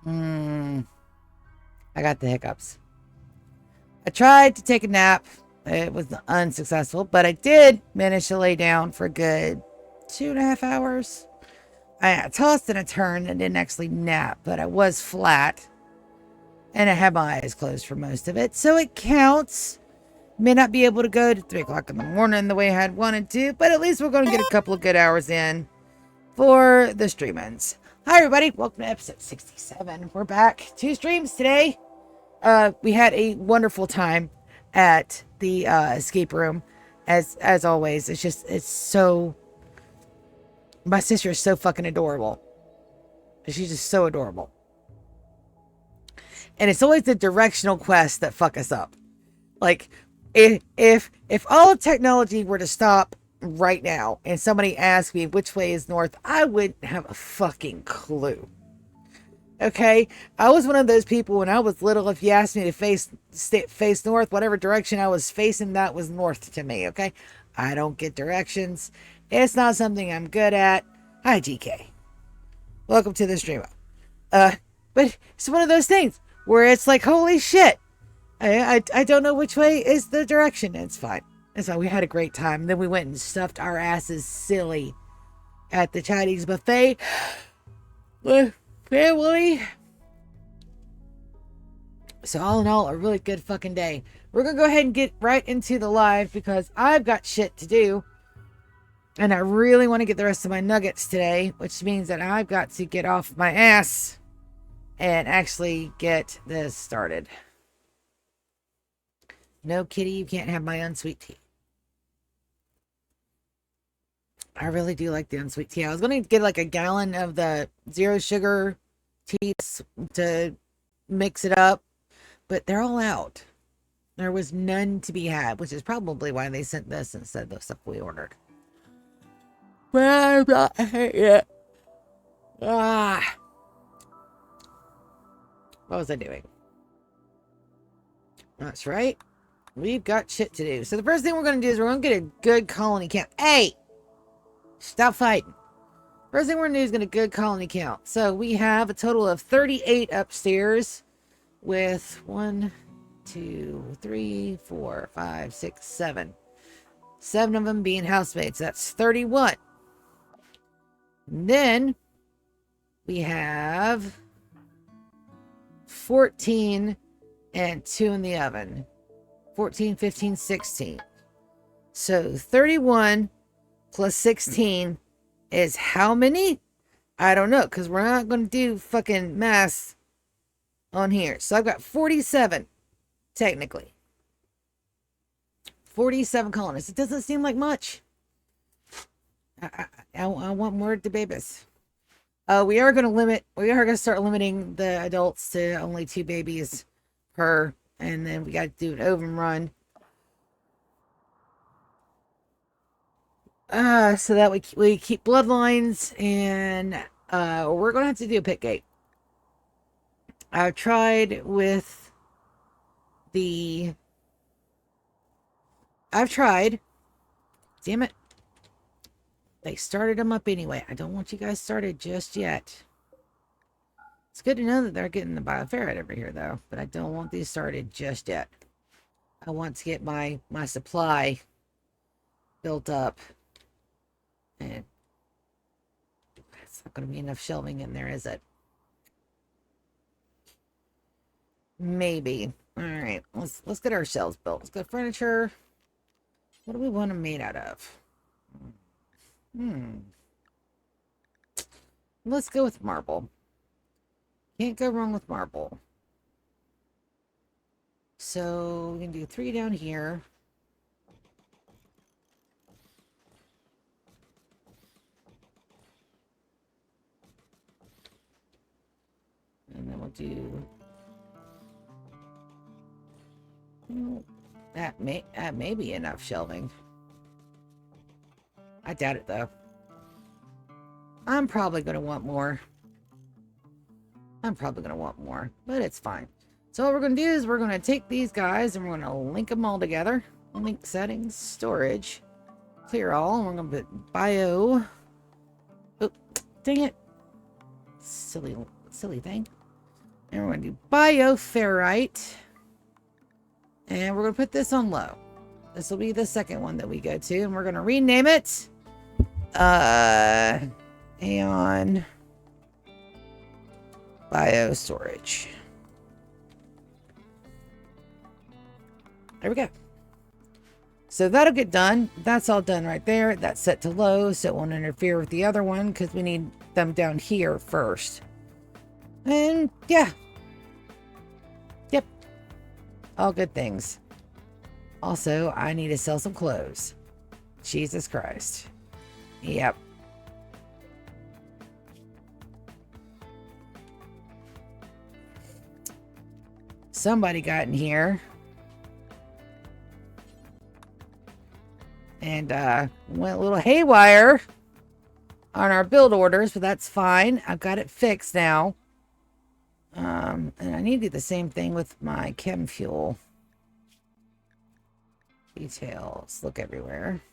I got the hiccups. I tried to take a nap. It was unsuccessful, but I did manage to lay down for a good 2.5 hours. I tossed and a turned and didn't actually nap, but I was flat. And I had my eyes closed for most of it, so it counts. May not be able to go to 3 o'clock in the morning the way I had wanted to, but at least we're going to get a couple of good hours in for the stream-ins. Hi, everybody. Welcome to episode 67. We're back. 2 streams today. We had a wonderful time at the escape room, as always. It's so... My sister is so fucking adorable. She's just so adorable. And it's always the directional quests that fuck us up. Like, if all technology were to stop right now and somebody asked me which way is north, I wouldn't have a fucking clue. Okay? I was one of those people when I was little, if you asked me to face north, whatever direction I was facing, that was north to me, okay? I don't get directions. It's not something I'm good at. Hi, GK. Welcome to the stream. But it's one of those things where it's like, holy shit. I don't know which way is the direction. It's fine. And so we had a great time. Then we went and stuffed our asses silly at the Chinese buffet with family. So all in all, a really good fucking day. We're going to go ahead and get right into the live because I've got shit to do. And I really want to get the rest of my nuggets today, which means that I've got to get off my ass and actually get this started. No, kitty, you can't have my unsweet tea. I really do like the unsweet tea. I was going to get like a gallon of the zero sugar tea to mix it up, but they're all out. There was none to be had, which is probably why they sent this instead of the stuff we ordered. But I'm not yet. What was I doing? That's right. We've got shit to do. So the first thing we're going to do is we're going to get a good colony count. Hey! Stop fighting. First thing we're going to do is get a good colony count. So we have a total of 38 upstairs with 1, 2, 3, 4, 5, 6, 7. 7 of them being housemates. That's 31. And then we have 14 and 2 in the oven. 14, 15, 16. So 31 plus 16 is how many? I don't know, because we're not going to do fucking math on here. So I've got 47, technically. 47 colonists. It doesn't seem like much. I want more to babies. We are going to start limiting the adults to only 2 babies per, and then we got to do an overrun. So that we keep bloodlines, and we're going to have to do a pit gate. I've tried with the... Damn it. They started them up anyway. I don't want you guys started just yet. It's good to know that they're getting the bioferret over here, though. But I don't want these started just yet. I want to get my supply built up. And that's not going to be enough shelving in there, is it? Maybe. Alright, let's get our shelves built. Let's get furniture. What do we want them made out of? Let's go with marble. Can't go wrong with marble. So we can do 3 down here. And then we'll do... That may be enough shelving. I doubt it, though. I'm probably going to want more. But it's fine. So what we're going to do is we're going to take these guys and we're going to link them all together. Link settings, storage, clear all. And we're going to put Oh, dang it. Silly thing. And we're going to do bioferrite. And we're going to put this on low. This will be the second one that we go to. And we're going to rename it. Aeon Biostorage. There we go. So that'll get done. That's all done right there. That's set to low, so it won't interfere with the other one because we need them down here first. And yeah. Yep. All good things. Also, I need to sell some clothes. Jesus Christ. Yep. Somebody got in here. And went a little haywire on our build orders, but that's fine. I've got it fixed now. And I need to do the same thing with my chem fuel. Details. Look everywhere.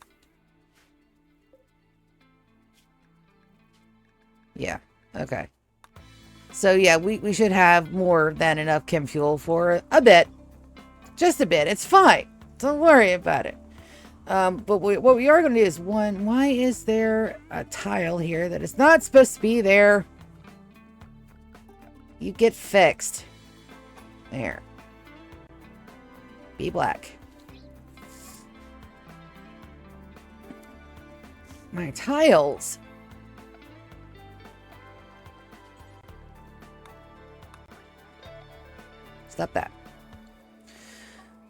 Yeah. Okay. So yeah, we should have more than enough chem fuel for a bit. Just a bit. It's fine. Don't worry about it. But what we are going to do is, one, why is there a tile here that is not supposed to be there? You get fixed. There. Be black. My tiles. Stop that.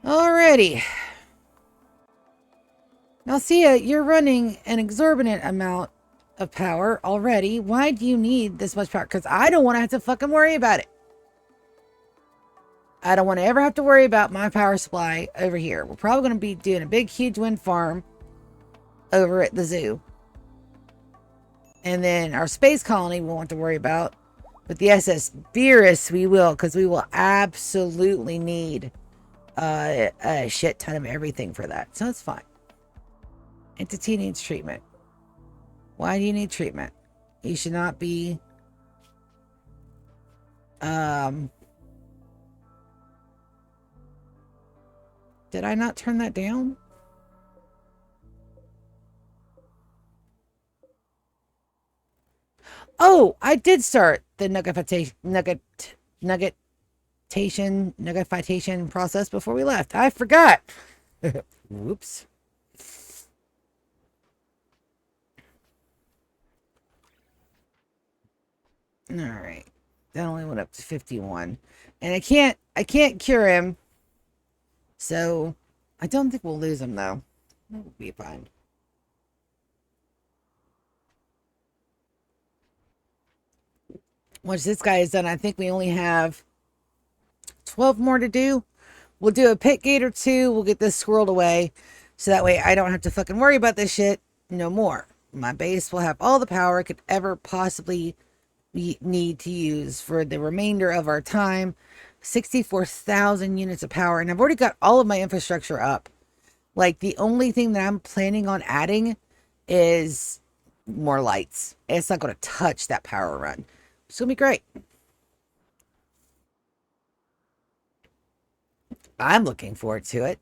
Alrighty. Now, see, you're running an exorbitant amount of power already. Why do you need this much power? Because I don't want to have to fucking worry about it. I don't want to ever have to worry about my power supply over here. We're probably going to be doing a big, huge wind farm over at the zoo. And then our space colony we won't have to worry about. But the SS Beerus we will, because we will absolutely need a shit ton of everything for that. So it's fine. Entity needs treatment. Why do you need treatment? You should not be... Did I not turn that down? Oh, I did start the nuggification process before we left. I forgot. Whoops. All right. That only went up to 51. And I can't cure him. So I don't think we'll lose him though. That will be fine. Once this guy is done, I think we only have 12 more to do. We'll do a pit gate or two. We'll get this squirreled away. So that way I don't have to fucking worry about this shit no more. My base will have all the power it could ever possibly need to use for the remainder of our time. 64,000 units of power. And I've already got all of my infrastructure up. Like, the only thing that I'm planning on adding is more lights. It's not going to touch that power run. It's going to be great. I'm looking forward to it.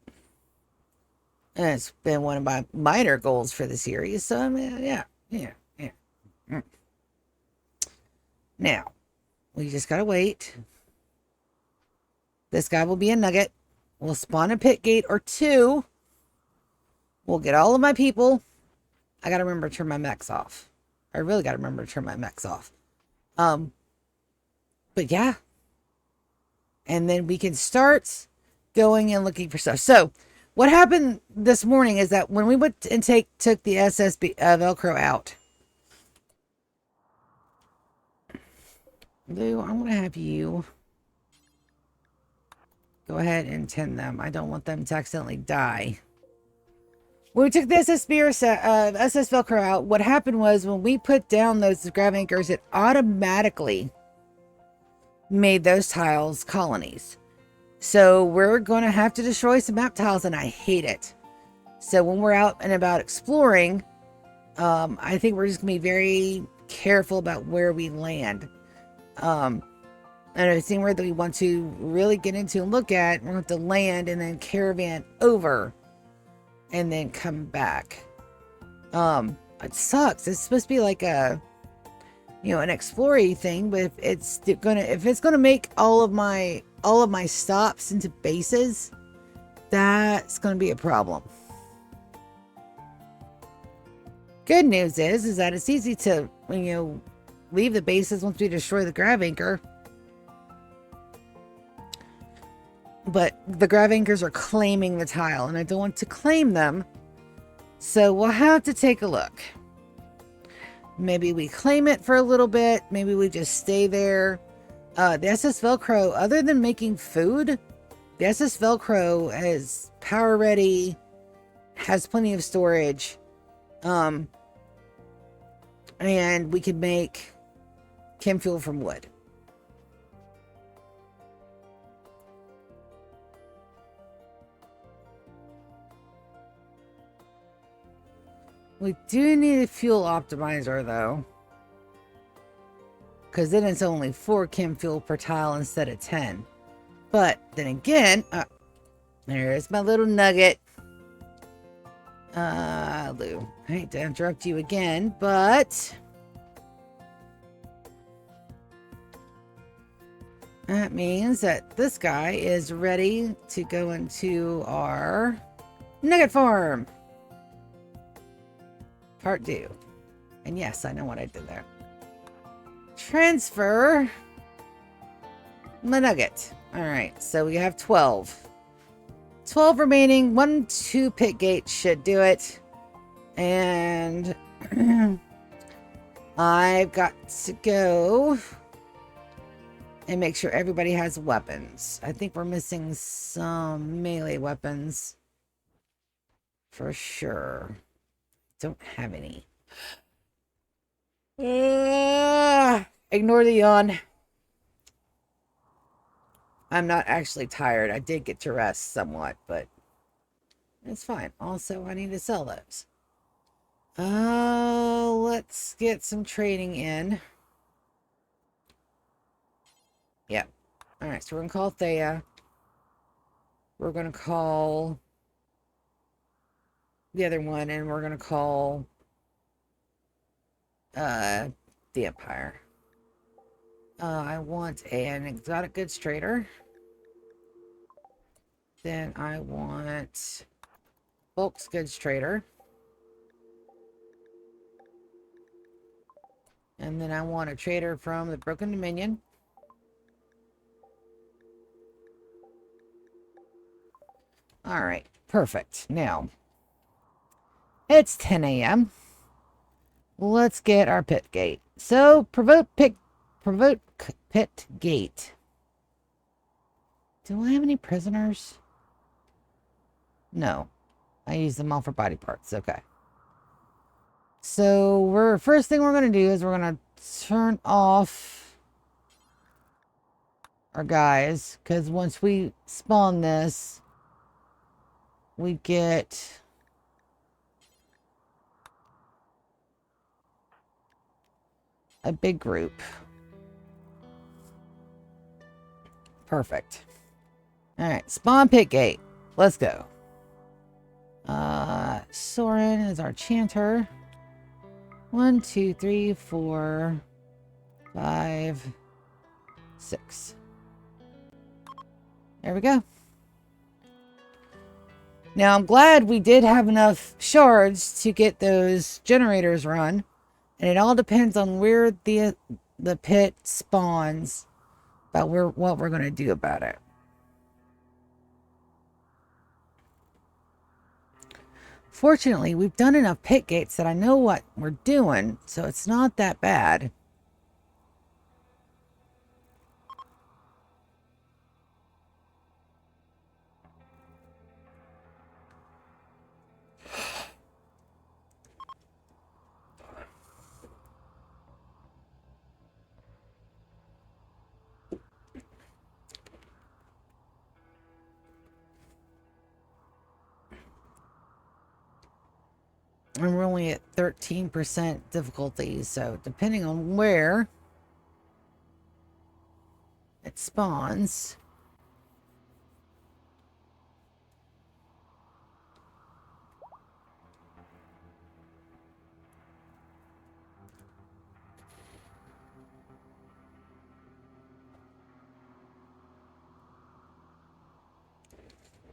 And it's been one of my minor goals for the series. So, I mean, yeah. Now, we just got to wait. This guy will be a nugget. We'll spawn a pit gate or two. We'll get all of my people. I got to remember to turn my mechs off. I really got to remember to turn my mechs off. But yeah. And then we can start going and looking for stuff. So, what happened this morning is that when we went and took the SSB Velcro out. Lou, I'm going to have you go ahead and tend them. I don't want them to accidentally die. When we took the SS Velcro out, what happened was when we put down those grav anchors, it automatically made those tiles colonies. So we're going to have to destroy some map tiles, and I hate it. So when we're out and about exploring, I think we're just going to be very careful about where we land. And somewhere that we want to really get into and look at. We're going to have to land and then caravan over and then come back. It sucks. It's supposed to be like a, you know, an explory thing, but if it's gonna make all of my stops into bases, that's gonna be a problem. Good news is that it's easy to, you know, leave the bases once we destroy the grav anchor. But the grav anchors are claiming the tile, and I don't want to claim them. So we'll have to take a look. Maybe we claim it for a little bit. Maybe we just stay there. The SS Velcro, other than making food, the SS Velcro is power ready, has plenty of storage. And we can make chem fuel from wood. We do need a fuel optimizer, though. Because then it's only 4 chem fuel per tile instead of 10. But then again, there's my little nugget. Lou, I hate to interrupt you again, but that means that this guy is ready to go into our nugget farm. Part 2. And yes, I know what I did there. Transfer my nugget. Alright, so we have 12. 12 remaining. 1, 2 pit gates should do it. And I've got to go and make sure everybody has weapons. I think we're missing some melee weapons. For sure. Don't have any. Ignore the yawn. I'm not actually tired. I did get to rest somewhat, but it's fine. Also, I need to sell those. Let's get some trading in. Yep. Alright, so we're going to call Thea. We're going to call the other one, and we're going to call the Empire. I want an exotic goods trader. Then I want bulks goods trader. And then I want a trader from the Broken Dominion. Alright, perfect. Now, it's 10 a.m. Let's get our pit gate. So, provoke pit gate. Do I have any prisoners? No. I use them all for body parts. Okay. So, first thing we're going to do is we're going to turn off our guys. Because once we spawn this, we get a big group. Perfect. Alright, spawn pit gate. Let's go. Soren is our chanter. 1, 2, 3, 4, 5, 6. There we go. Now, I'm glad we did have enough shards to get those generators run. And it all depends on where the pit spawns about what we're going to do about it. Fortunately, we've done enough pit gates that I know what we're doing, so it's not that bad. And we're only at 13% difficulty, so depending on where, it it spawns.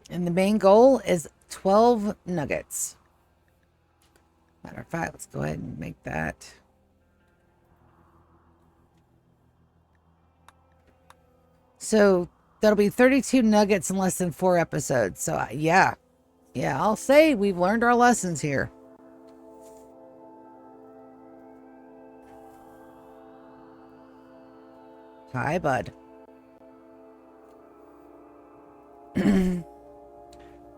And the main goal is 12 nuggets. Matter of fact, let's go ahead and make that. So that'll be 32 nuggets in less than 4 episodes. So yeah, I'll say we've learned our lessons here. Hi, bud.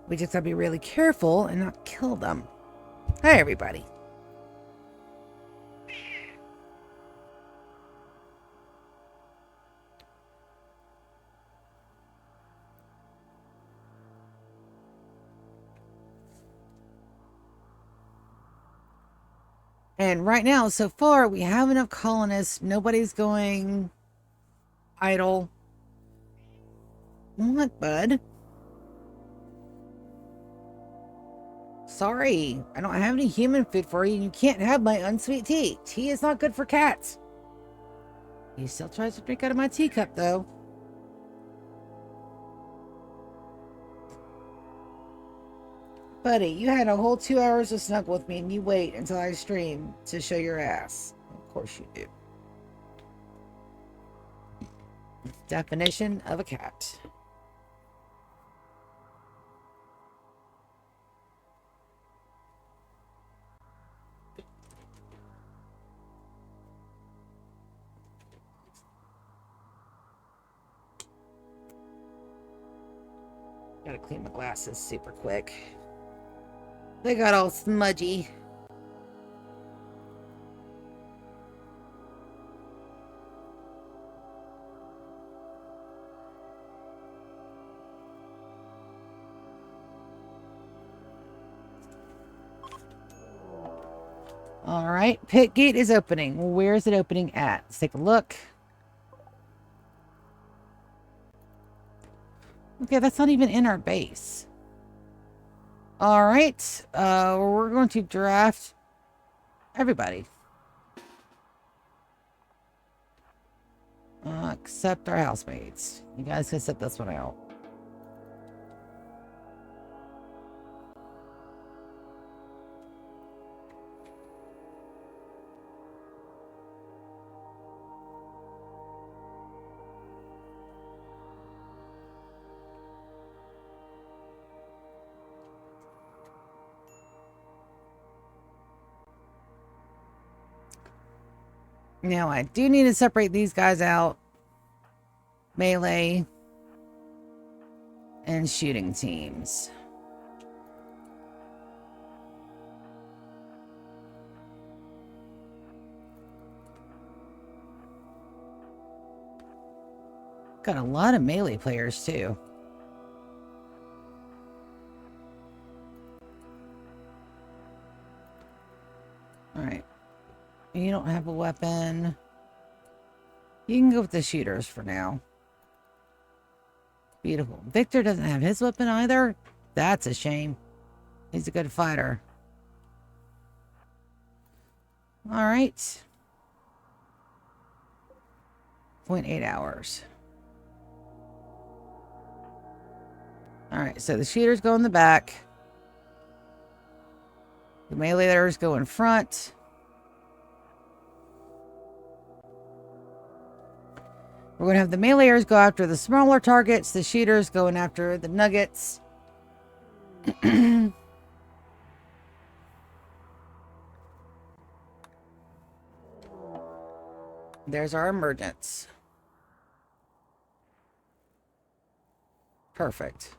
We just gotta be really careful and not kill them. Hi, everybody. And right now, so far, we have enough colonists. Nobody's going idle. What, bud? Sorry, I don't have any human food for you, and you can't have my unsweet tea. Tea is not good for cats. He still tries to drink out of my teacup, though. Buddy, you had a whole 2 hours to snuggle with me, and you wait until I stream to show your ass. Of course you do. Definition of a cat. Gotta clean my glasses super quick. They got all smudgy. All right, pit gate is opening. Where is it opening at? Let's take a look. Okay, that's not even in our base. All right, we're going to draft everybody. Except our housemates. You guys can set this one out. Now, I do need to separate these guys out. Melee and shooting teams. Got a lot of melee players, too. Alright. You don't have a weapon. You can go with the shooters for now. Beautiful. Victor doesn't have his weapon either. That's a shame. He's a good fighter. Alright. 0.8 hours. Alright, so the shooters go in the back. The meleeers go in front. We're going to have the meleeers go after the smaller targets. The shooters going after the nuggets. There's our emergence. Perfect.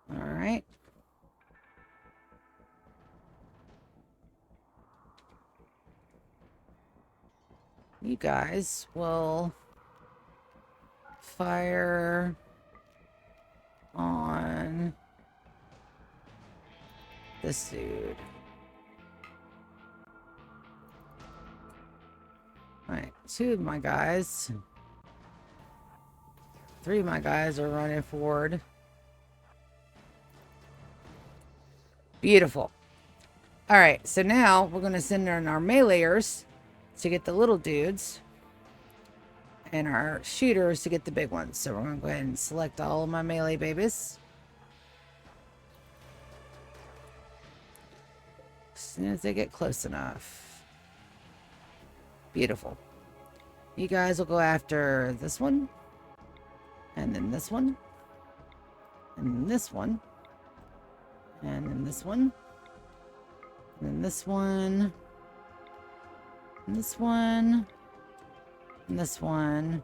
All right. You guys will fire on this dude. 2 of my guys. 3 of my guys are running forward. Beautiful. Alright, so now we're going to send in our meleeers to get the little dudes. And our shooters to get the big ones. So we're going to go ahead and select all of my melee babies. As soon as they get close enough. Beautiful. You guys will go after this one. And then this one. And then this one. And then this one. And then this one. And this one. And this one.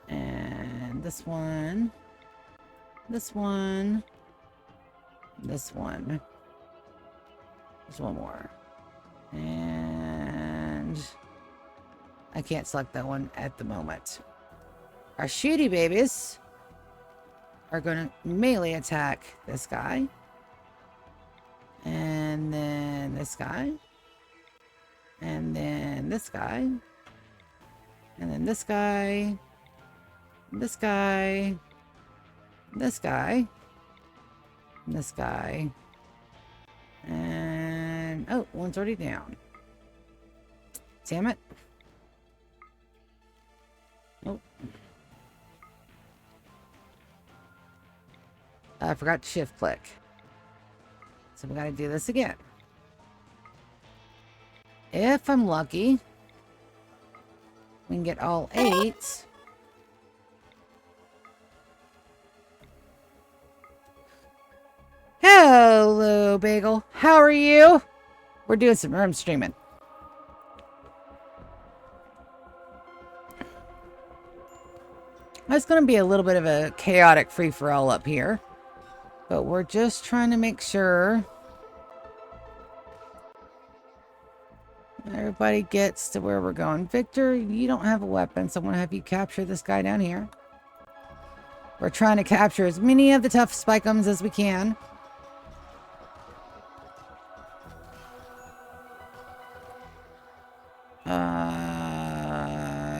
And this one. This one. This one. There's one more. And I can't select that one at the moment. Our shooty babies are going to melee attack this guy. And then this guy. And then this guy. And then this guy. This guy. This guy. This guy. And oh, one's already down. Damn it. Oh. I forgot to shift click. So we gotta do this again. If I'm lucky, we can get all 8. Hello, Bagel. How are you? We're doing some room streaming. It's going to be a little bit of a chaotic free-for-all up here. But we're just trying to make sure everybody gets to where we're going. Victor, you don't have a weapon, so I'm going to have you capture this guy down here. We're trying to capture as many of the tough spikeums as we can.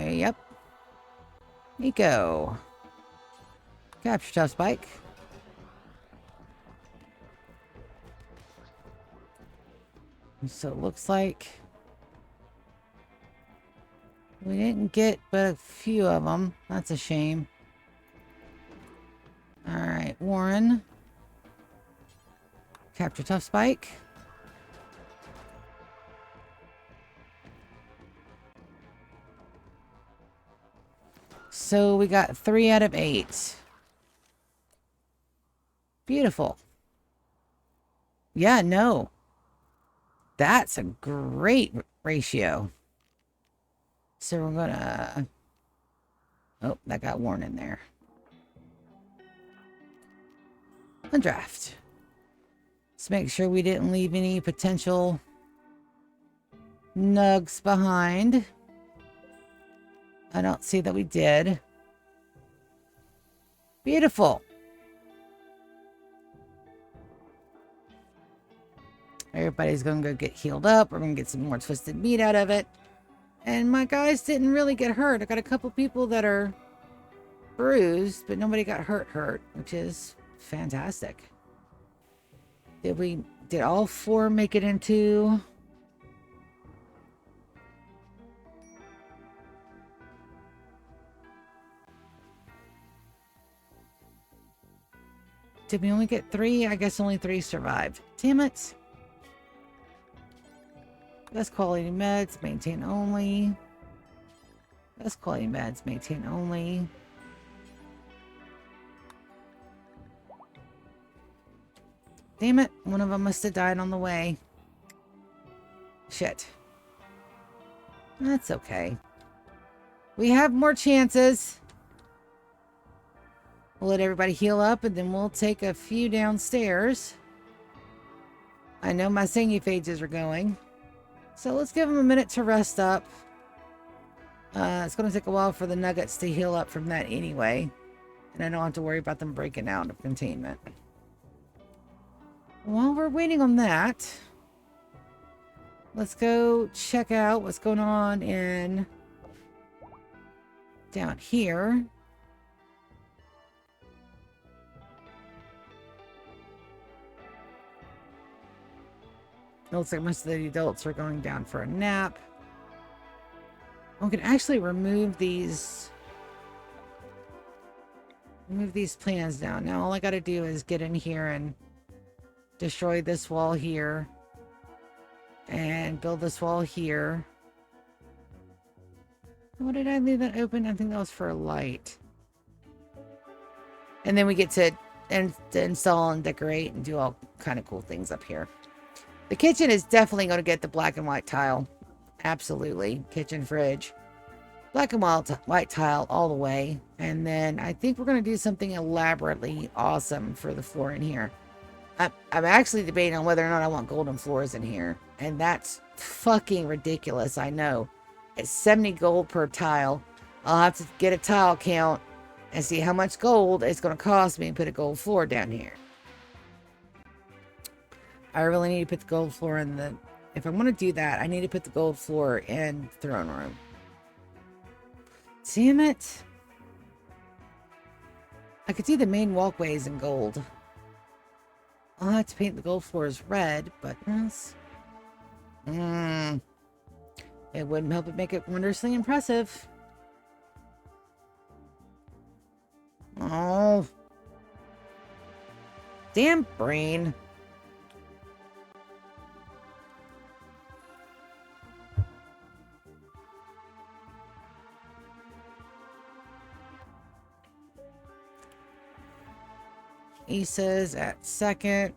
Yep. Nico. Capture tough spike. So it looks like we didn't get but a few of them. That's a shame. Alright, Warren. Capture tough spike. So we got 3 out of 8. Beautiful. Yeah, no. That's a great ratio. So we're gonna... Oh, that got worn in there. Undraft. Let's make sure we didn't leave any potential nugs behind. I don't see that we did. Beautiful. Everybody's going to go get healed up. We're going to get some more twisted meat out of it. And my guys didn't really get hurt. I got a couple people that are bruised, but nobody got hurt, which is fantastic. Did all 4 make it into... Did we only get 3? I guess only 3 survived. Damn it. Best quality meds, maintain only. Best quality meds, maintain only. Damn it. One of them must have died on the way. Shit. That's okay. We have more chances. We'll let everybody heal up, and then we'll take a few downstairs. I know my singy-phages are going. So let's give them a minute to rest up. It's going to take a while for the nuggets to heal up from that anyway. And I don't have to worry about them breaking out of containment. While we're waiting on that, Let's go check out what's going on down here. It looks like most of the adults are going down for a nap. We can actually remove these plans down. Now all I gotta do is get in here and destroy this wall here. And build this wall here. What did I leave that open? I think that was for a light. And then we get to install and decorate and do all kind of cool things up here. The kitchen is definitely going to get the black and white tile. Absolutely. Kitchen, fridge. Black and white tile all the way. And then I think we're going to do something elaborately awesome for the floor in here. I'm actually debating on whether or not I want golden floors in here. And that's fucking ridiculous, I know. It's 70 gold per tile. I'll have to get a tile count and see how much gold it's going to cost me to put a gold floor down here. I really need to put the gold floor in the... If I want to do that, I need to put the gold floor in throne room. Damn it. I could do the main walkways in gold. I'll have to paint the gold floors red, but it wouldn't help it make it wondrously impressive. Oh. Damn brain. Issa's at second.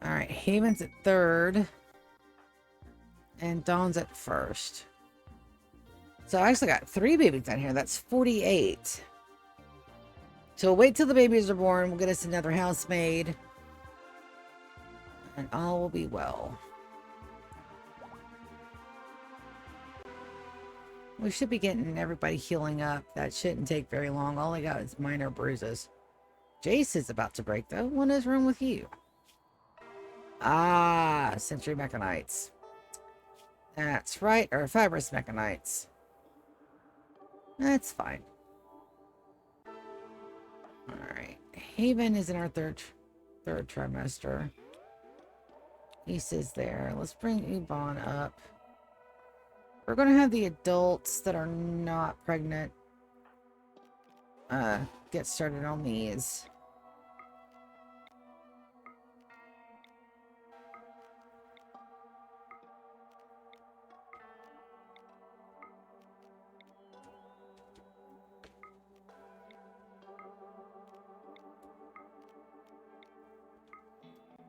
Alright, Haven's at third. And Dawn's at first. So I actually got 3 babies down here. That's 48. So we'll wait till the babies are born. We'll get us another housemaid. And all will be well. We should be getting everybody healing up. That shouldn't take very long. All I got is minor bruises. Jace is about to break, though. What is wrong with you? Ah, Century Mechanites. That's right, or Fibrous Mechanites. That's fine. Alright. Haven is in our third trimester. Issa's there. Let's bring Ubon up. We're going to have the adults that are not pregnant get started on these.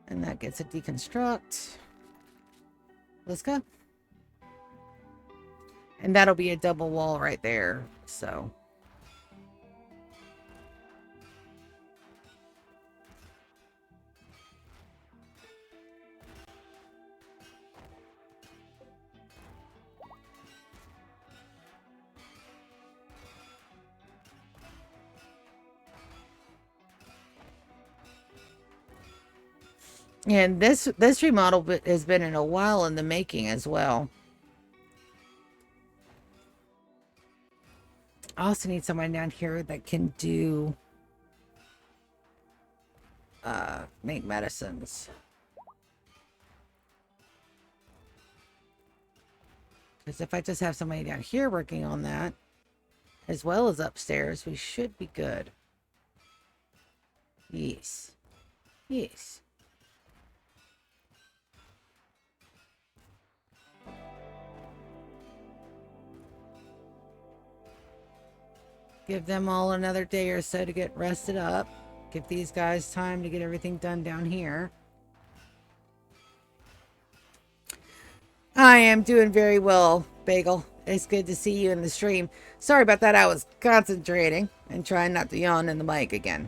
And that gets a deconstruct. Let's go. And that'll be a double wall right there, so. And this remodel has been in a while in the making as well. I also need someone down here that can do make medicines. Because if I just have somebody down here working on that, as well as upstairs, we should be good. Yes. Yes. Give them all another day or so to get rested up. Give these guys time to get everything done down here. I am doing very well, Bagel. It's good to see you in the stream. Sorry about that. I was concentrating and trying not to yawn in the mic again.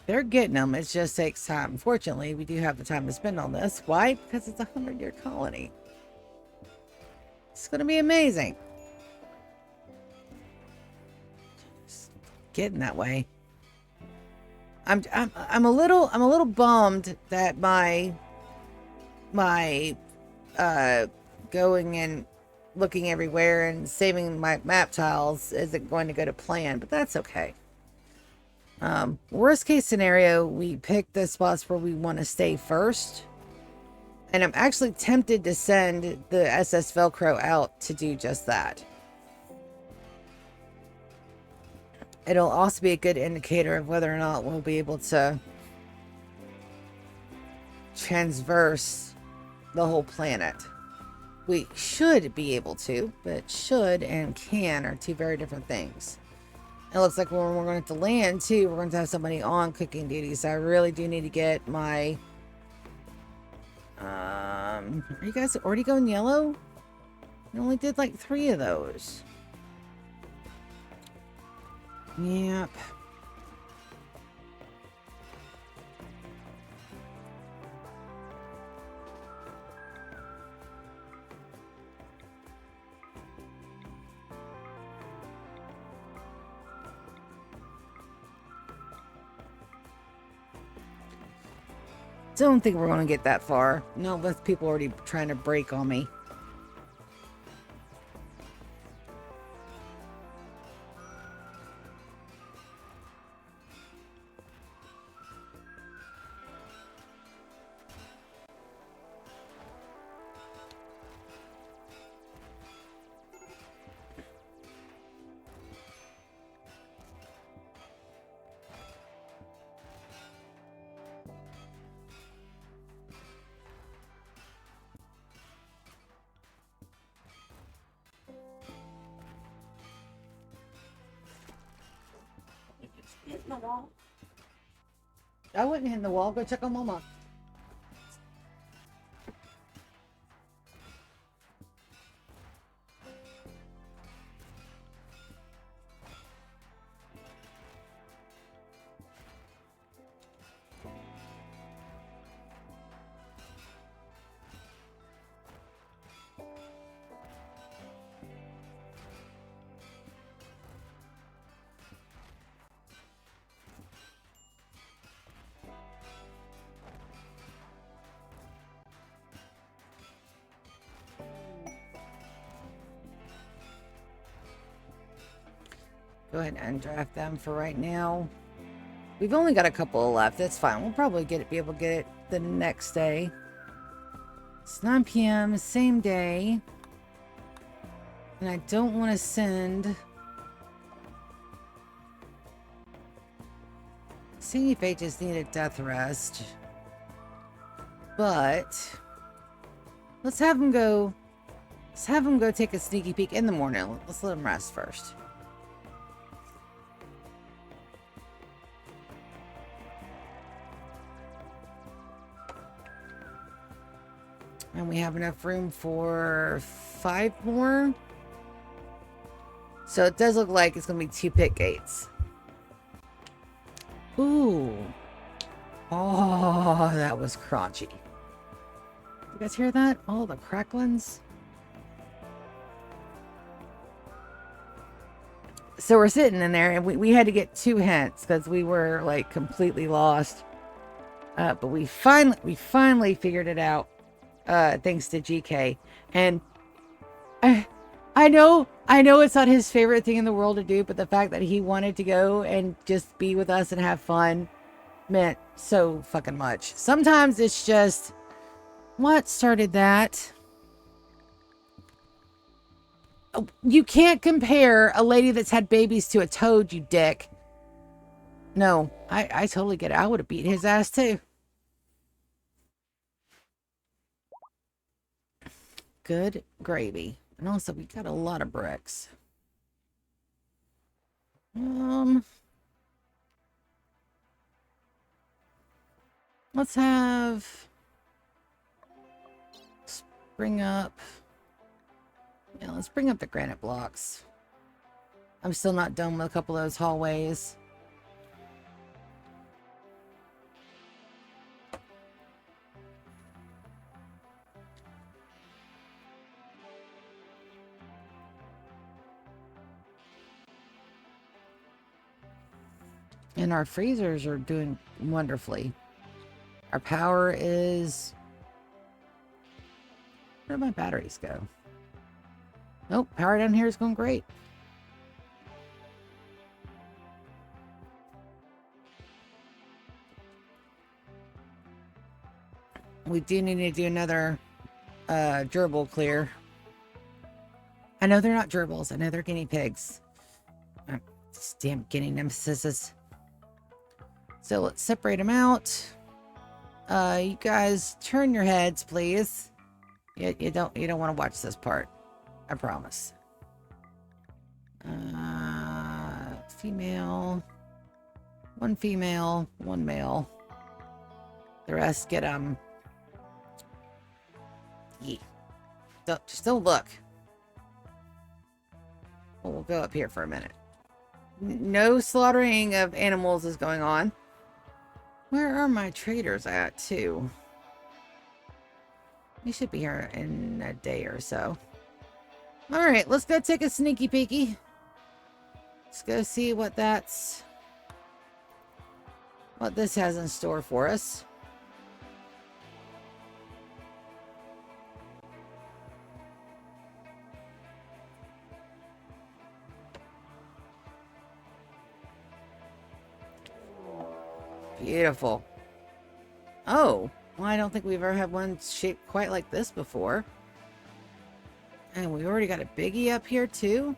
They're getting them. It just takes time. Fortunately, we do have the time to spend on this. Why? Because it's a 100-year colony. It's going to be amazing. Just getting that way. I'm a little bummed that my going and looking everywhere and saving my map tiles isn't going to go to plan, but that's okay. Worst case scenario, we pick the spots where we want to stay first. And I'm actually tempted to send the SS Velcro out to do just that. It'll also be a good indicator of whether or not we'll be able to transverse the whole planet. We should be able to, but should and can are two very different things. It looks like when we're going to land too, we're going to have somebody on cooking duty. So I really do need to get my... are you guys already going yellow? I only did like 3 of those. Yep. Don't think we're going to get that far. No, with people already trying to break on me. Hitting the wall. I wouldn't hit the wall. Go check on Mama. Go ahead and draft them for right now. We've only got a couple left. That's fine. We'll probably be able to get it the next day. It's 9 p.m. same day. And I don't want to send... See if they just need a death rest. But... let's have them go... let's have them go take a sneaky peek in the morning. Let's let them rest first. And we have enough room for 5 more. So it does look like it's going to be 2 pit gates. Ooh. Oh, that was crunchy. You guys hear that? Oh, the cracklings. So we're sitting in there, and we had to get 2 hints because we were like completely lost. But we finally figured it out. Thanks to GK. And I know it's not his favorite thing in the world to do, but the fact that he wanted to go and just be with us and have fun meant so fucking much. Sometimes it's just, what started that? Oh, you can't compare a lady that's had babies to a toad, you dick. No, I totally get it. I would have beat his ass too. Good gravy. And also, we got a lot of bricks. Let's have... let's bring up... yeah, let's bring up the granite blocks. I'm still not done with a couple of those hallways. And our freezers are doing wonderfully. Our power is... Where did my batteries go? Nope, power down here is going great. We do need to do another gerbil clear. I know they're not gerbils. I know they're guinea pigs. These damn guinea nemesises. So let's separate them out. You guys turn your heads, please. You don't want to watch this part. I promise. Female. One female, one male. The rest get yeah. Just don't look. We'll go up here for a minute. No slaughtering of animals is going on. Where are my traders at, too? They should be here in a day or so. Alright, let's go take a sneaky peeky. Let's go see what this has in store for us. Beautiful. Oh, well, I don't think we've ever had one shaped quite like this before. And we already got a biggie up here too.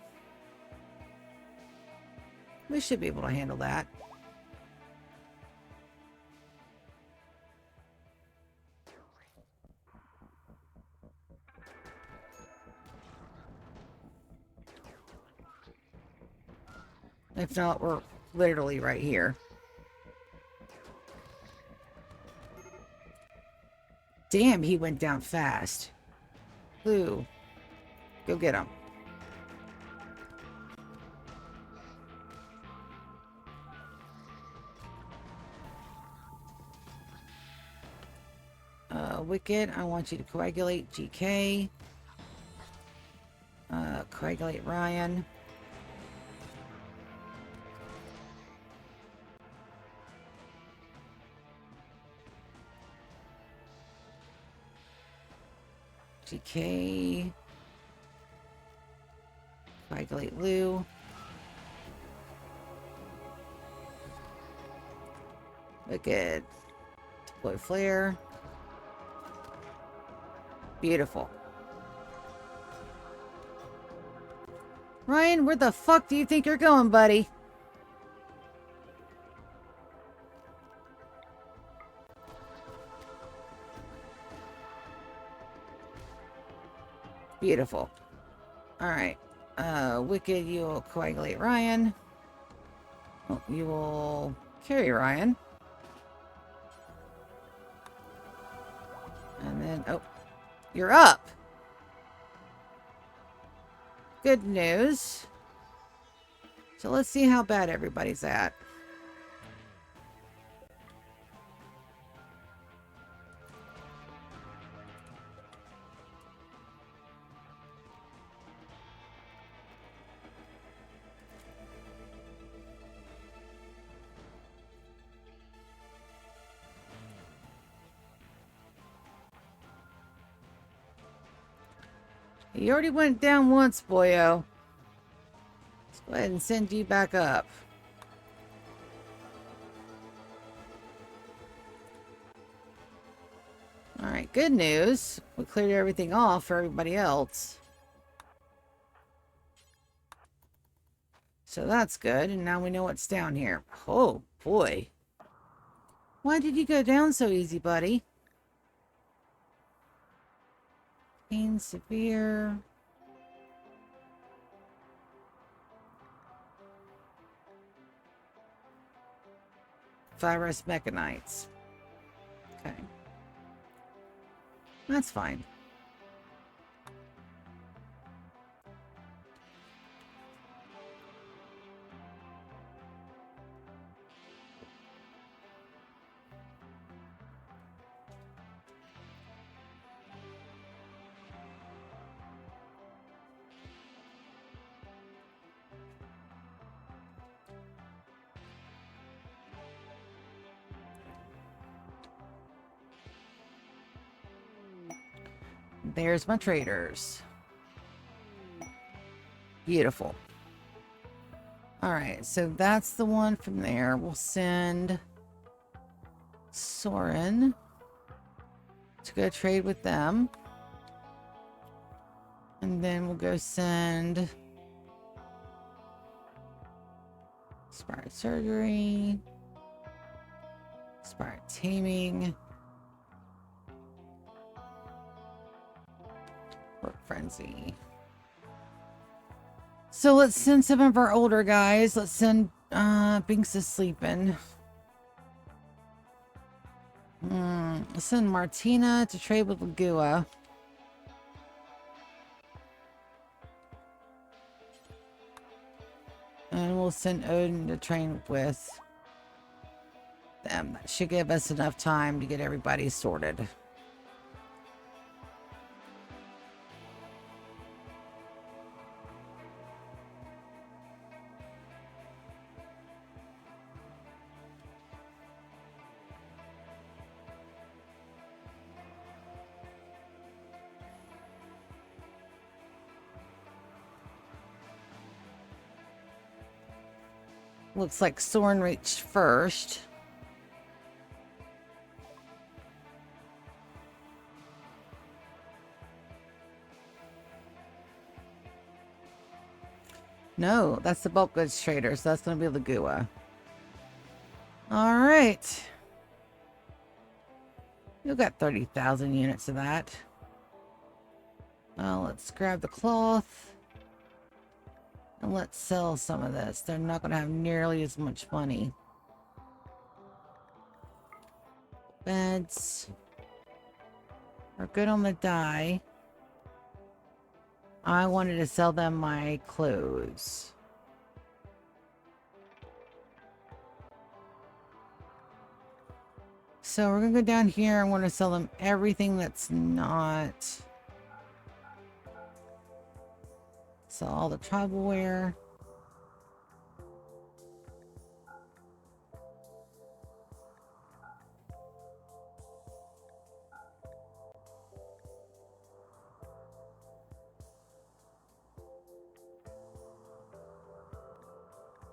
We should be able to handle that. If not, we're literally right here. Damn, he went down fast. Lou, go get him. Wicked, I want you to coagulate GK. Coagulate Ryan. GK. Coagulate Lou. Wicked. Deploy Flare. Beautiful. Ryan, where the fuck do you think you're going, buddy? Beautiful. Alright. Wicked, you will coagulate Ryan. Oh, you will carry Ryan. And then, oh, you're up. Good news. So let's see how bad everybody's at. You already went down once, boyo. Let's go ahead and send you back up. Alright, good news. We cleared everything off for everybody else. So that's good, and now we know what's down here. Oh, boy. Why did you go down so easy, buddy? Pain severe. Virus mechanites. Okay. That's fine. there's my traders. Beautiful. Alright, so that's the one from there. We'll send Soren to go trade with them. And then we'll go send Inspired Surgery, Inspired Taming, Work Frenzy. So let's send some of our older guys. Let's send Binks is sleeping. Let's send Martina to trade with Lagua. And we'll send Odin to train with them. That should give us enough time to get everybody sorted. Looks like Soren reached first. No, that's the bulk goods trader, so that's going to be Lagua. All right. You got 30,000 units of that. Well, let's grab the cloth. And let's sell some of this. They're not going to have nearly as much money. Beds. We're good on the dye. I wanted to sell them my clothes. So we're going to go down here. I want to sell them everything that's not... So all the tribal wear.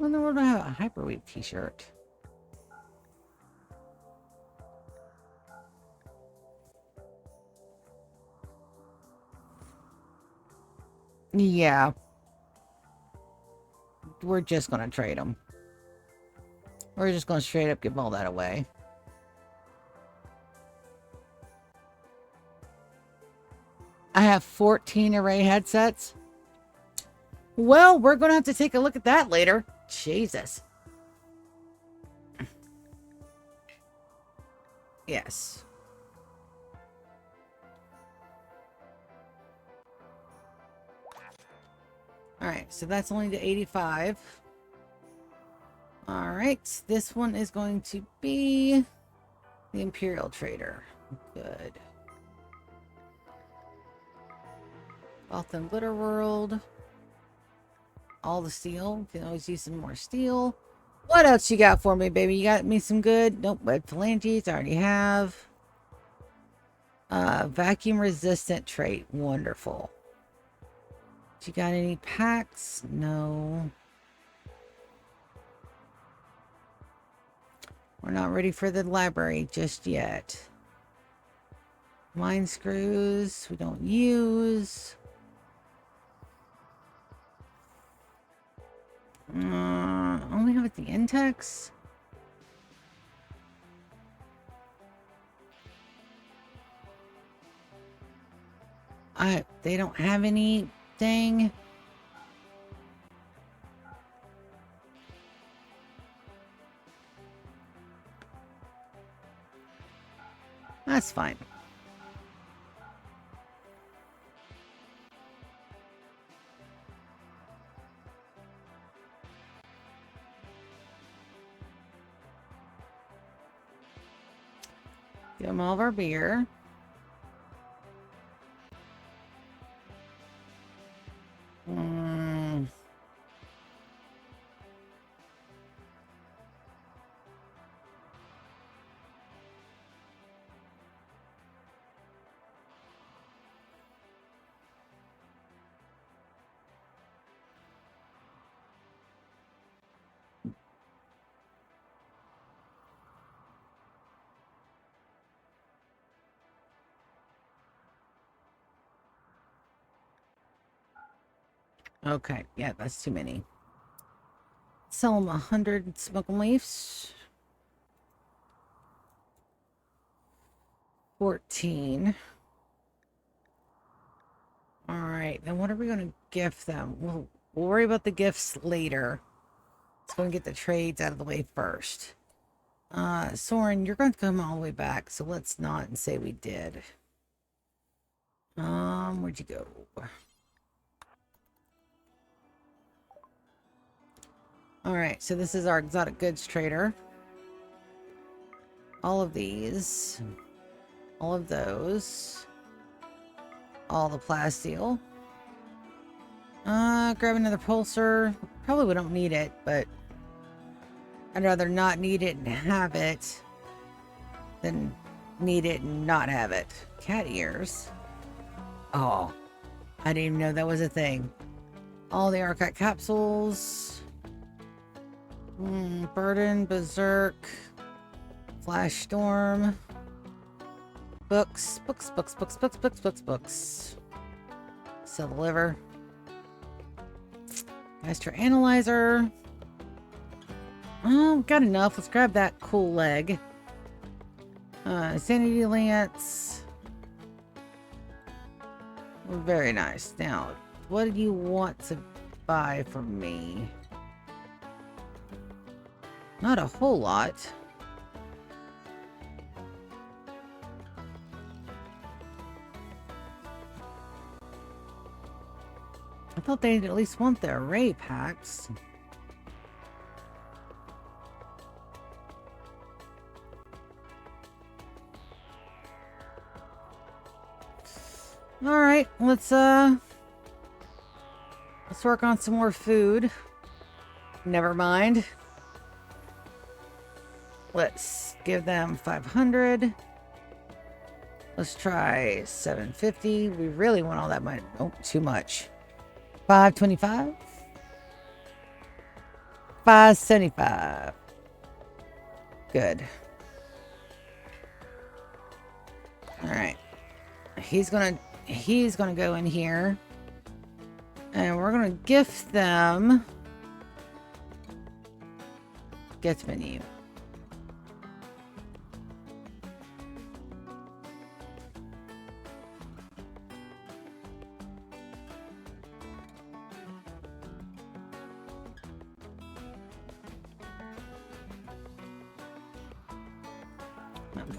Well, then we're going to have a Hyperweave t-shirt. Yeah. We're just going to trade them. We're just going to straight up give all that away. I have 14 array headsets. Well, we're going to have to take a look at that later. Jesus. Yes. Alright, so that's only to 85. Alright, this one is going to be the Imperial Trader. Good. Gotham Glitter World. All the steel. Can always use some more steel. What else you got for me, baby? You got me some good? Nope, red phalanges. I already have. Vacuum resistant trait. Wonderful. You got any packs? No. We're not ready for the library just yet. Mine screws. We don't use. Only have it the Intex. They don't have anything. That's fine. Give them all of our beer. Okay, yeah, that's too many. Sell them 100 smoking leaves. 14. All right, then what are we going to gift them? We'll worry about the gifts later. Let's go and get the trades out of the way first. Soren, you're going to come all the way back, so let's not say we did. Where'd you go? All right, so this is our exotic goods trader. All of these, all of those, all the plasteel. Grab another pulsar. Probably we don't need it, but I'd rather not need it and have it than need it and not have it. Cat ears. Oh, I didn't even know that was a thing. All the archive capsules. Burden, Berserk, Flash Storm. Books. Sell the liver. Master Analyzer. Oh, got enough. Let's grab that cool leg. Sanity Lance. Very nice. Now, what do you want to buy from me? Not a whole lot. I thought they'd at least want the array packs. All right, let's work on some more food. Never mind. Let's give them 500. Let's try 750. We really want all that money. Oh, too much. 525. 575. Good. All right. He's gonna go in here. And we're gonna gift them gift menu.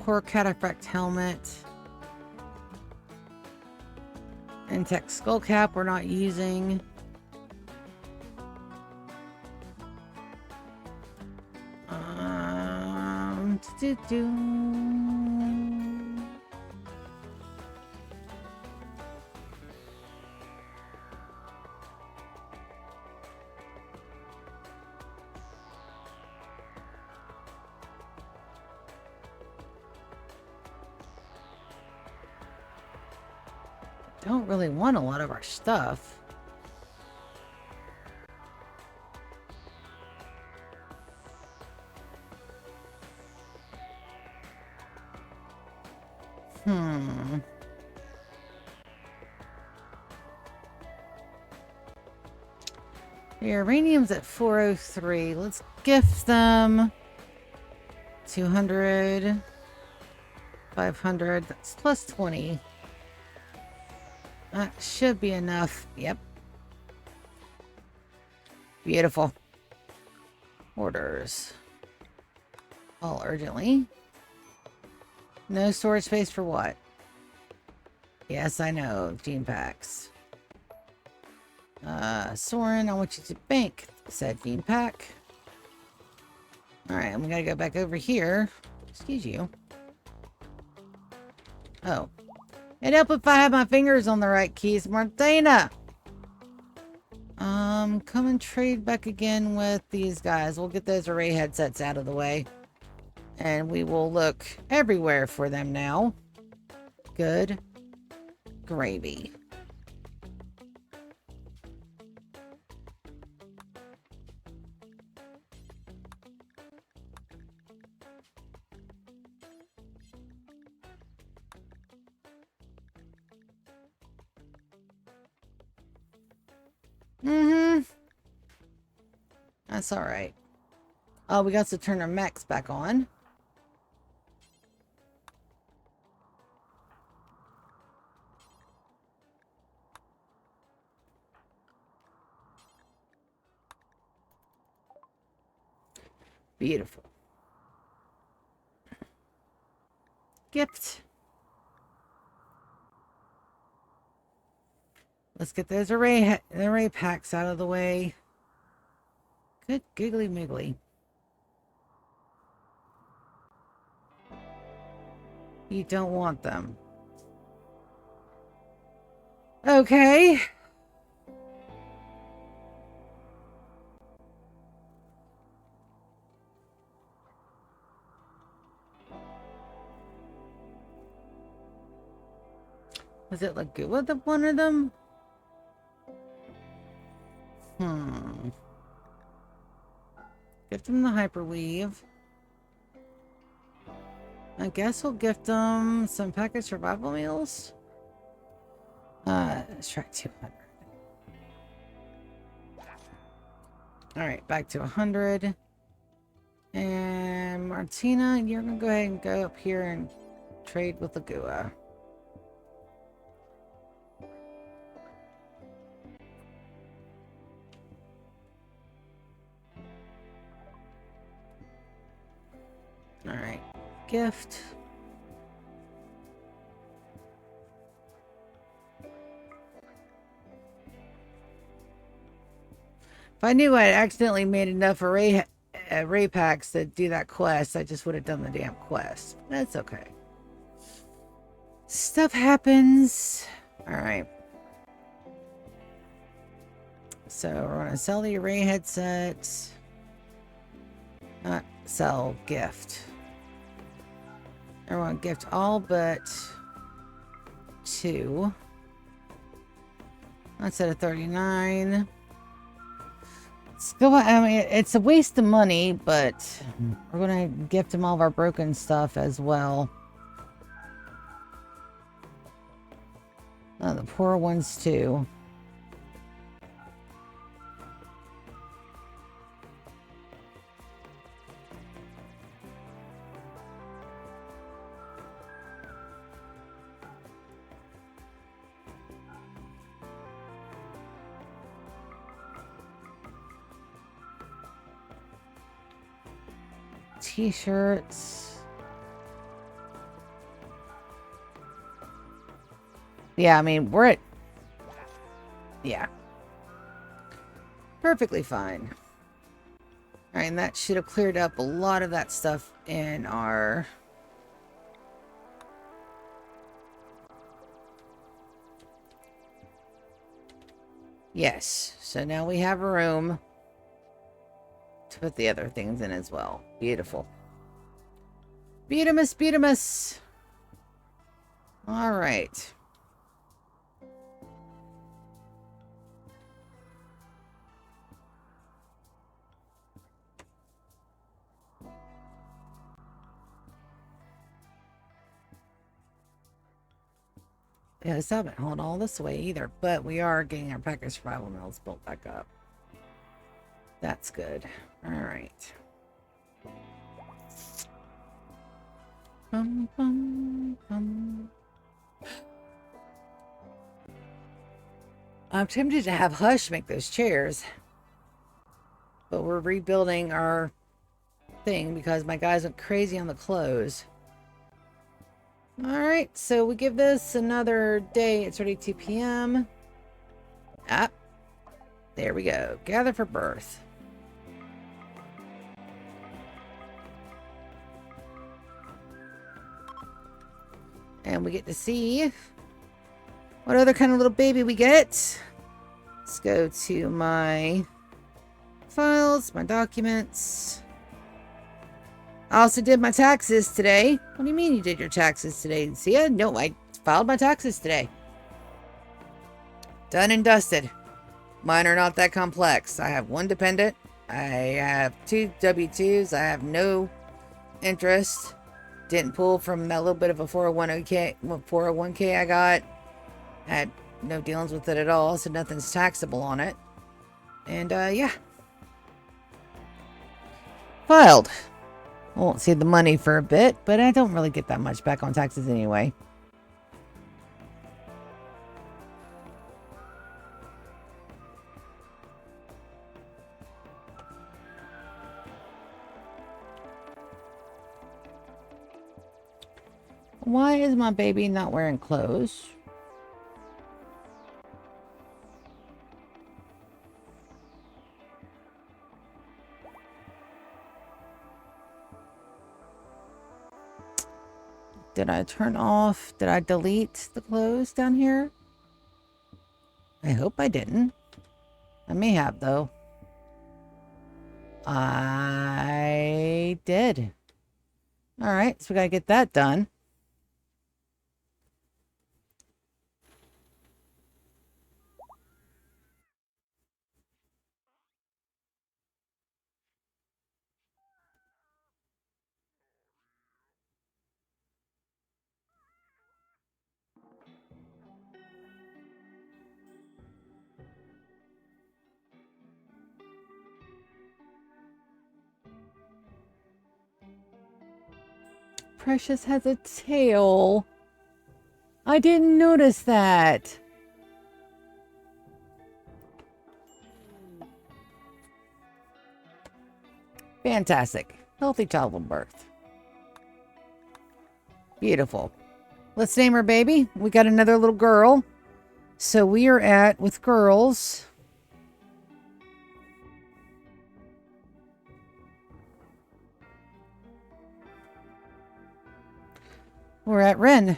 Poor cataphract helmet. Intech skull cap we're not using. Don't really want a lot of our stuff. The uranium's at 403. Let's gift them 200, 500. That's plus 20. That should be enough. Yep. Beautiful. Orders. All urgently. No storage space for what? Yes, I know. Gene packs. Soren, I want you to bank said gene pack. Alright, and we gotta go back over here. Excuse you. Oh. It'd help if I had my fingers on the right keys, Martina. Come and trade back again with these guys. We'll get those array headsets out of the way. And we will look everywhere for them now. Good gravy. Mm-hmm. That's alright. Oh, we got to turn our mechs back on. Beautiful. Gift. Let's get those array packs out of the way. Good giggly miggly. You don't want them. Okay. Was it like good with one of them? Gift them the hyperweave. I guess we'll gift them some packaged survival meals. Let's try 200. Alright, back to 100. And Martina, you're gonna go ahead and go up here and trade with Lagua. Alright, gift. If I knew I'd accidentally made enough array packs to do that quest, I just would have done the damn quest. That's okay. Stuff happens. Alright. So we're gonna sell the array headset. Not sell, gift. Everyone gift all but 2. That's at a 39. Still, I mean, it's a waste of money, but we're gonna gift them all of our broken stuff as well. The poor ones too. T-shirts. Yeah, I mean, we're at... Yeah. Perfectly fine. Alright, and that should have cleared up a lot of that stuff in our... Yes. So now we have a room to put the other things in as well. Beautiful. Beautimus, beautimus. All right. Yeah, this haven't hauled all this way either, but we are getting our package survival mills built back up. That's good. All right. Bum, bum, bum. I'm tempted to have Hush make those chairs, but we're rebuilding our thing because my guys went crazy on the clothes. All right, so we give this another day. It's already 2 p.m. Ah, there we go. Gather for birth. And we get to see what other kind of little baby we get. Let's go to my files, my documents. I also did my taxes today. What do you mean you did your taxes today, Sia? No, I filed my taxes today. Done and dusted. Mine are not that complex. I have one dependent. I have 2 W-2s. I have no interest. Didn't pull from that little bit of a 401k I got. Had no dealings with it at all, so nothing's taxable on it. And, yeah. Filed. I won't see the money for a bit, but I don't really get that much back on taxes anyway. Why is my baby not wearing clothes? Did I turn off? Did I delete the clothes down here? I hope I didn't. I may have, though. I did. Alright, so we gotta get that done. Precious has a tail. I didn't notice that. Fantastic. Healthy childbirth. Beautiful. Let's name her baby. We got another little girl. So we are at, with girls, we're at Ren.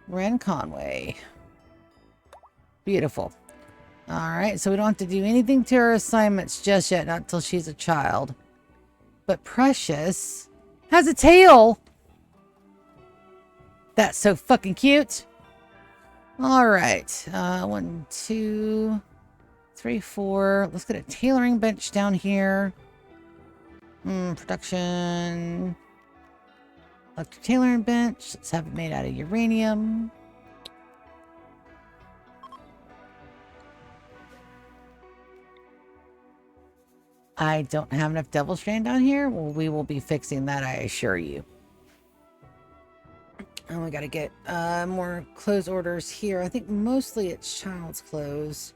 Ren Conway. Beautiful. Alright, so we don't have to do anything to her assignments just yet, not until she's a child. But Precious has a tail! That's so fucking cute! Alright, 1, 2, 3, 4. Let's get a tailoring bench down here. Production. Electric tailoring bench. Let's have it made out of uranium. I don't have enough Devil Strand down here. Well, we will be fixing that, I assure you. And we gotta get more clothes orders here. I think mostly it's child's clothes.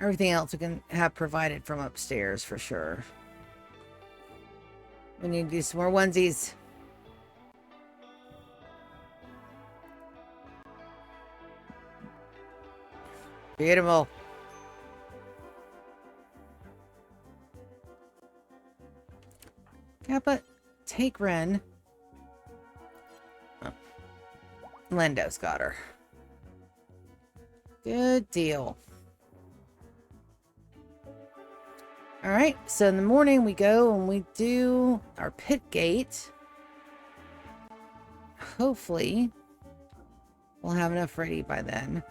Everything else we can have provided from upstairs for sure. We need to do some more onesies. Beautiful. Yeah, but take Ren. Oh. Lendo's got her. Good deal. Alright, so in the morning we go and we do our pit gate. Hopefully, we'll have enough ready by then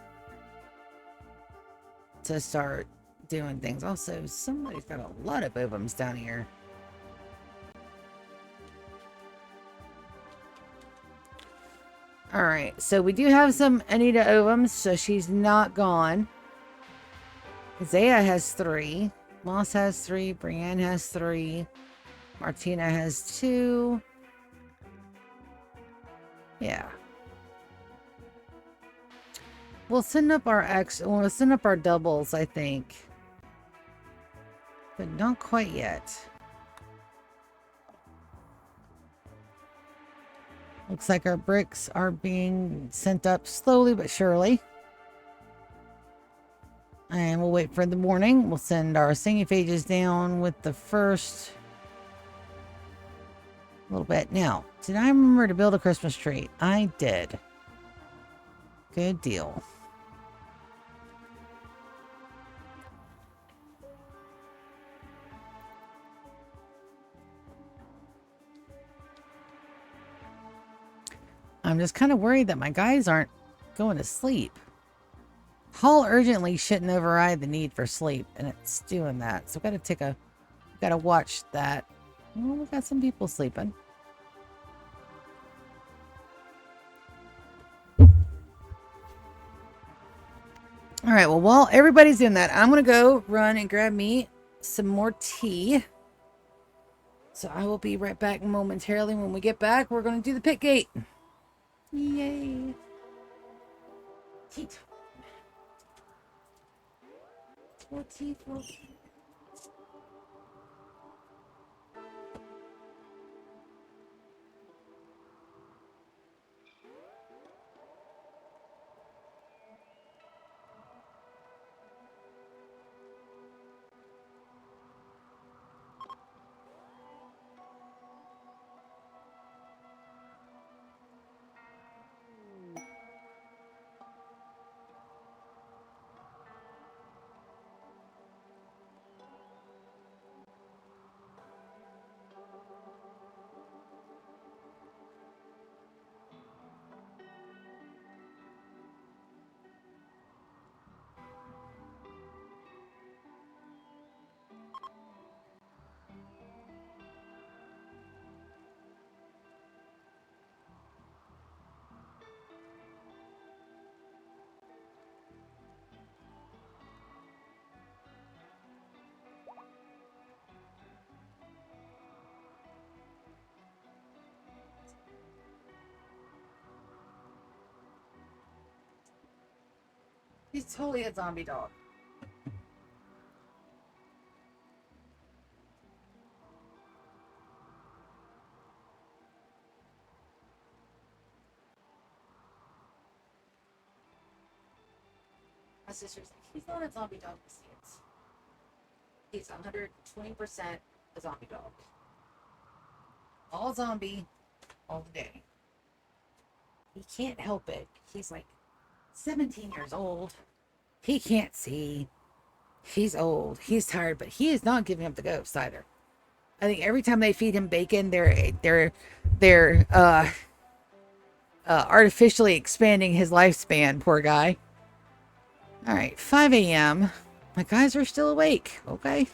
to start doing things. Also, somebody's got a lot of ovums down here. Alright, so we do have some Anita ovums, so she's not gone. Zaya has 3. Moss has 3. Brienne has 3. Martina has 2. Yeah. We'll send up we'll send up our doubles, I think. But not quite yet. Looks like our bricks are being sent up slowly but surely. And we'll wait for the morning. We'll send our singing phages down with the first little bit. Now, did I remember to build a Christmas tree? I did. Good deal. I'm just kind of worried that my guys aren't going to sleep. Hall urgently shouldn't override the need for sleep, and it's doing that. So gotta watch that. Well, we got some people sleeping. right, well, while everybody's in that, I'm going to go run and grab me some more tea. So I will be right back momentarily. When we get back, we're going to do the pit gate. Yay. Tea time. More tea, more tea. He's totally a zombie dog. My sister's like, he's not a zombie dog, he's 120% a zombie dog. All zombie, all the day. He can't help it. He's like 17 years old. He can't see. He's old. He's tired, but he is not giving up the ghost either. I think every time they feed him bacon, they're artificially expanding his lifespan. Poor guy. All right, 5 a.m. My guys are still awake. Okay.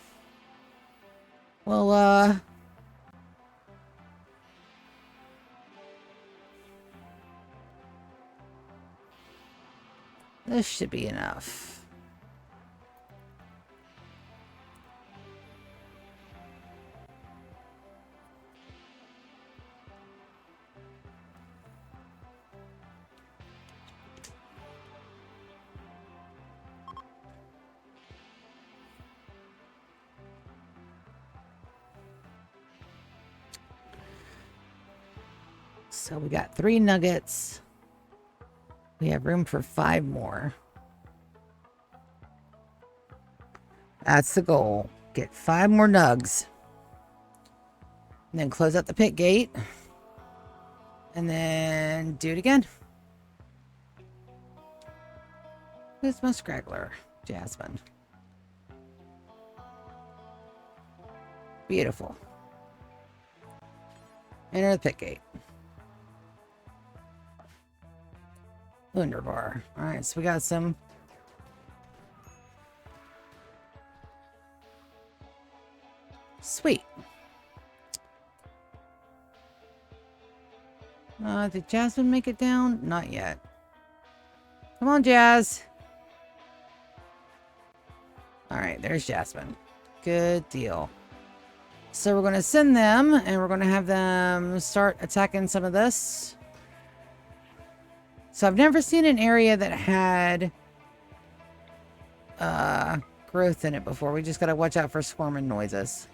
Well, this should be enough. So we got 3 nuggets. We have room for 5 more. That's the goal. Get 5 more nugs. And then close out the pit gate. And then do it again. Who's my scraggler? Jasmine. Beautiful. Enter the pit gate. Wunderbar. Alright, so we got some. Sweet. Did Jasmine make it down? Not yet. Come on, Jazz. Alright, there's Jasmine. Good deal. So we're going to send them, and we're going to have them start attacking some of this. So I've never seen an area that had growth in it before. We just got to watch out for swarming noises.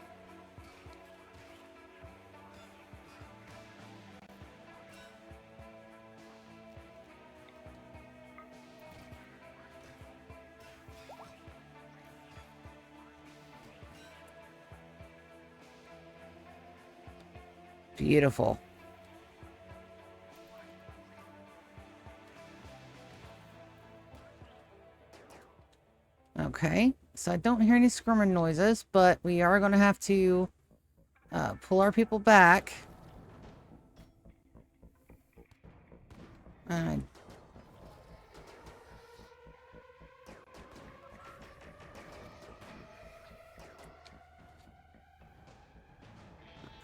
Beautiful. Okay, so I don't hear any screaming noises, but we are going to have to pull our people back.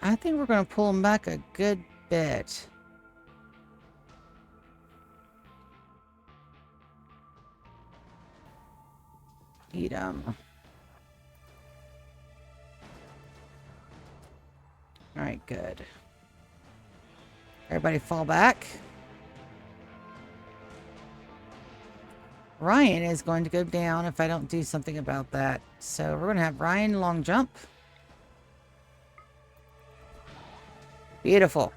I think we're going to pull them back a good bit. Eat them. Alright, good. Everybody fall back. Ryan is going to go down if I don't do something about that. So we're going to have Ryan long jump. Beautiful.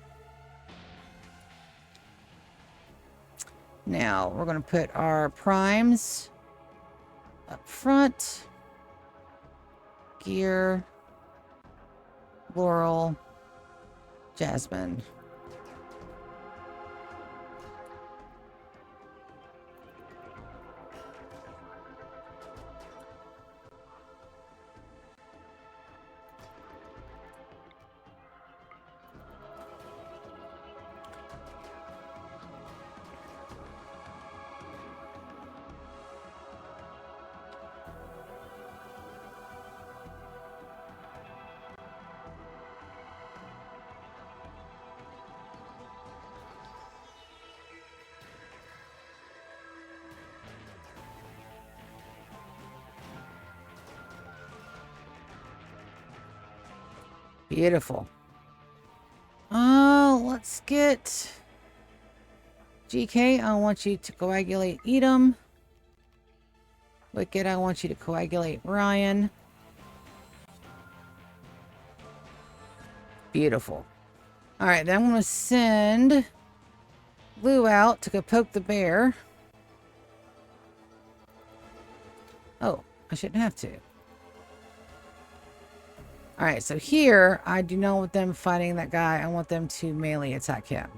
Now we're going to put our primes up front. Gear. Laurel. Jasmine. Beautiful. Let's get GK. I want you to coagulate Edom. Wicked, I want you to coagulate Ryan. Beautiful. Alright, then I'm going to send Lou out to go poke the bear. Oh, I shouldn't have to. Alright, so here, I do not want them fighting that guy. I want them to melee attack him.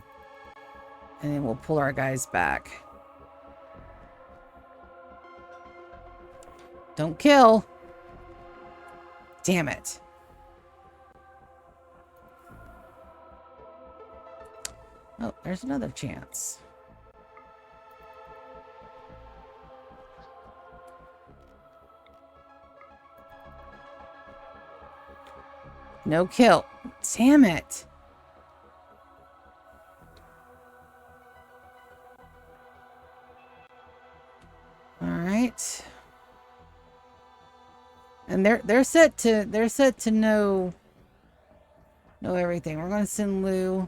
And then we'll pull our guys back. Don't kill. Damn it. Oh, there's another chance. No kill. Damn it. All right. And they're set to know everything. We're going to send Lou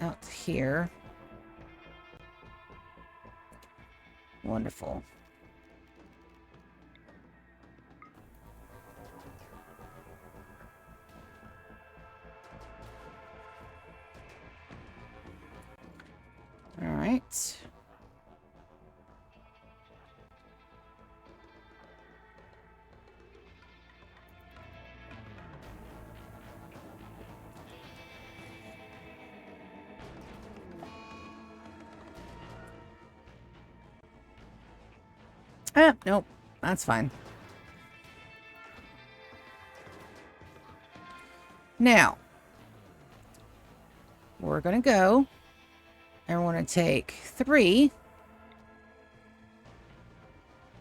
out here. Wonderful. All right. Nope. That's fine. Now, we're going to go and we're going to take 3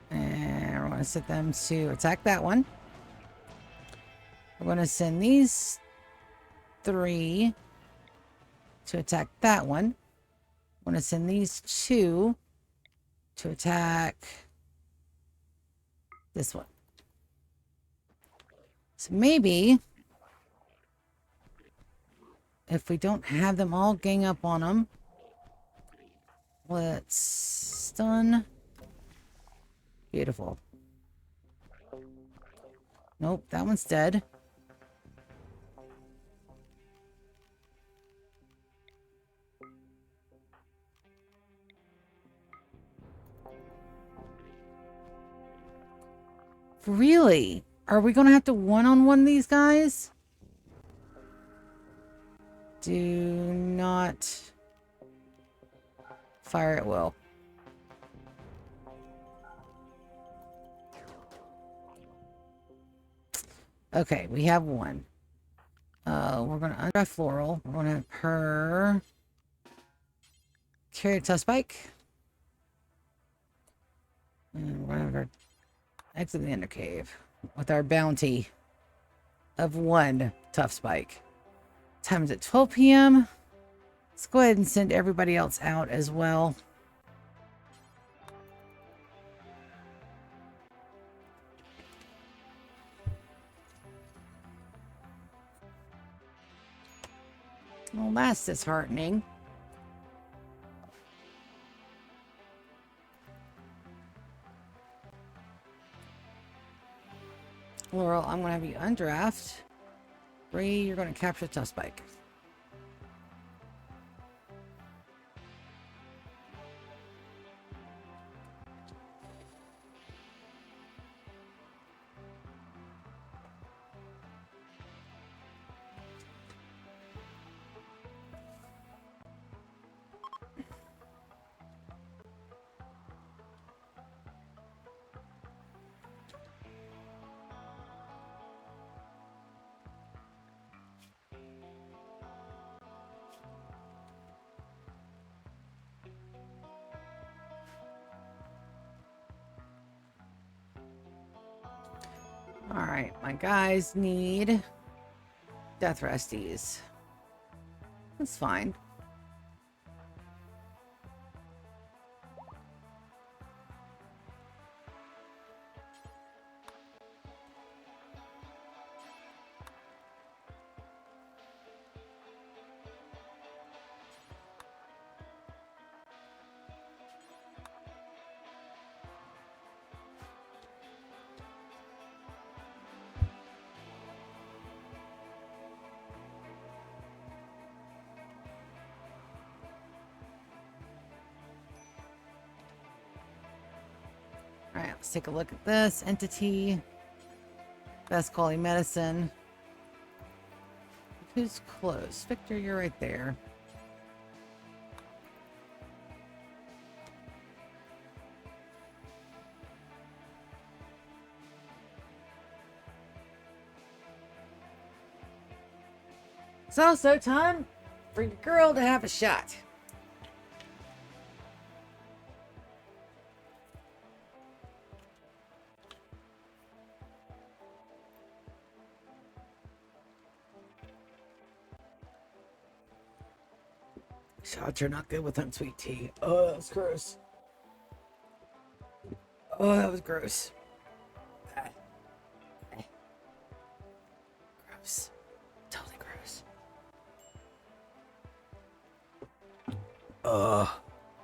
and we're going to set them to attack that one. We're going to send these 3 to attack that one. We're going to send these 2 to attack this one. So maybe if we don't have them all gang up on them, let's stun. Beautiful. Nope, that one's dead. Really? Are we going to have to one-on-one these guys? Do not fire at will. Okay, we have one. We're going to undraft Floral. We're going to have her carry a tough spike. And we're going to have her exit the Ender Cave with our bounty of 1 tough spike. Time is at 12 p.m. Let's go ahead and send everybody else out as well. Well, that's disheartening. Laurel, I'm going to have you undraft. Bree, you're going to capture Tough Spike. Alright, my guys need death resties. That's fine. Alright, let's take a look at this. Entity. Best quality medicine. Who's close? Victor, you're right there. It's also time for your girl to have a shot. Shots are not good with unsweet tea. Oh, that was gross. Oh, that was gross. Gross. Totally gross.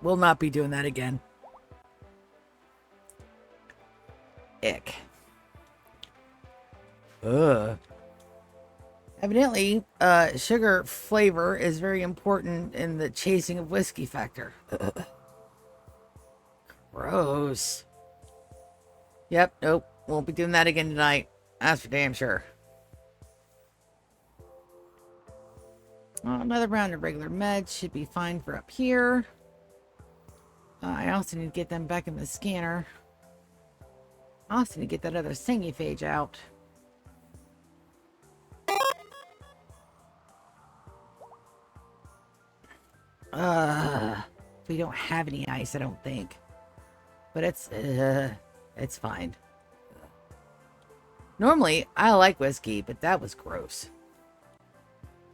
We'll not be doing that again. Ick. Evidently, sugar flavor is very important in the chasing of whiskey factor. Gross. Yep, nope. Won't be doing that again tonight. That's for damn sure. Oh, another round of regular meds should be fine for up here. I also need to get them back in the scanner. I also need to get that other singy-phage out. We don't have any ice, I don't think. But it's fine. Normally, I like whiskey, but that was gross.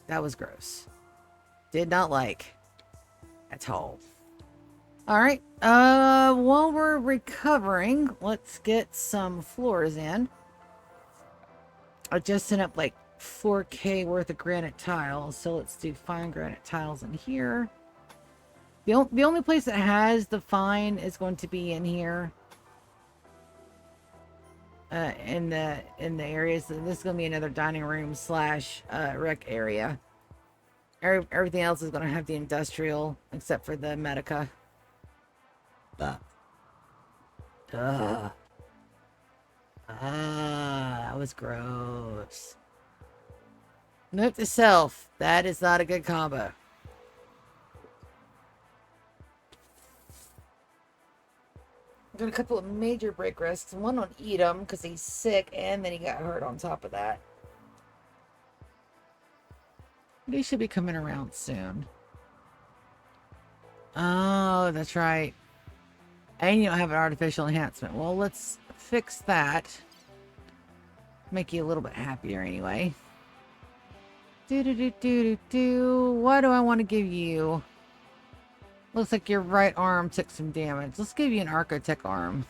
That was gross. Did not like at all. Alright, while we're recovering, let's get some floors in. I just sent up like 4K worth of granite tiles, so let's do fine granite tiles in here. The only place that has the fine is going to be in here. In the areas. So this is going to be another dining room slash rec area. Everything else is going to have the industrial, except for the medica. That was gross. Note to self, that is not a good combo. Got a couple of major break risks. One on Edom because he's sick and then he got hurt on top of that. They should be coming around soon. Oh, that's right. And you don't have an artificial enhancement. Well, let's fix that. Make you a little bit happier anyway. Why do I want to give you... Looks like your right arm took some damage. Let's give you an Architect arm.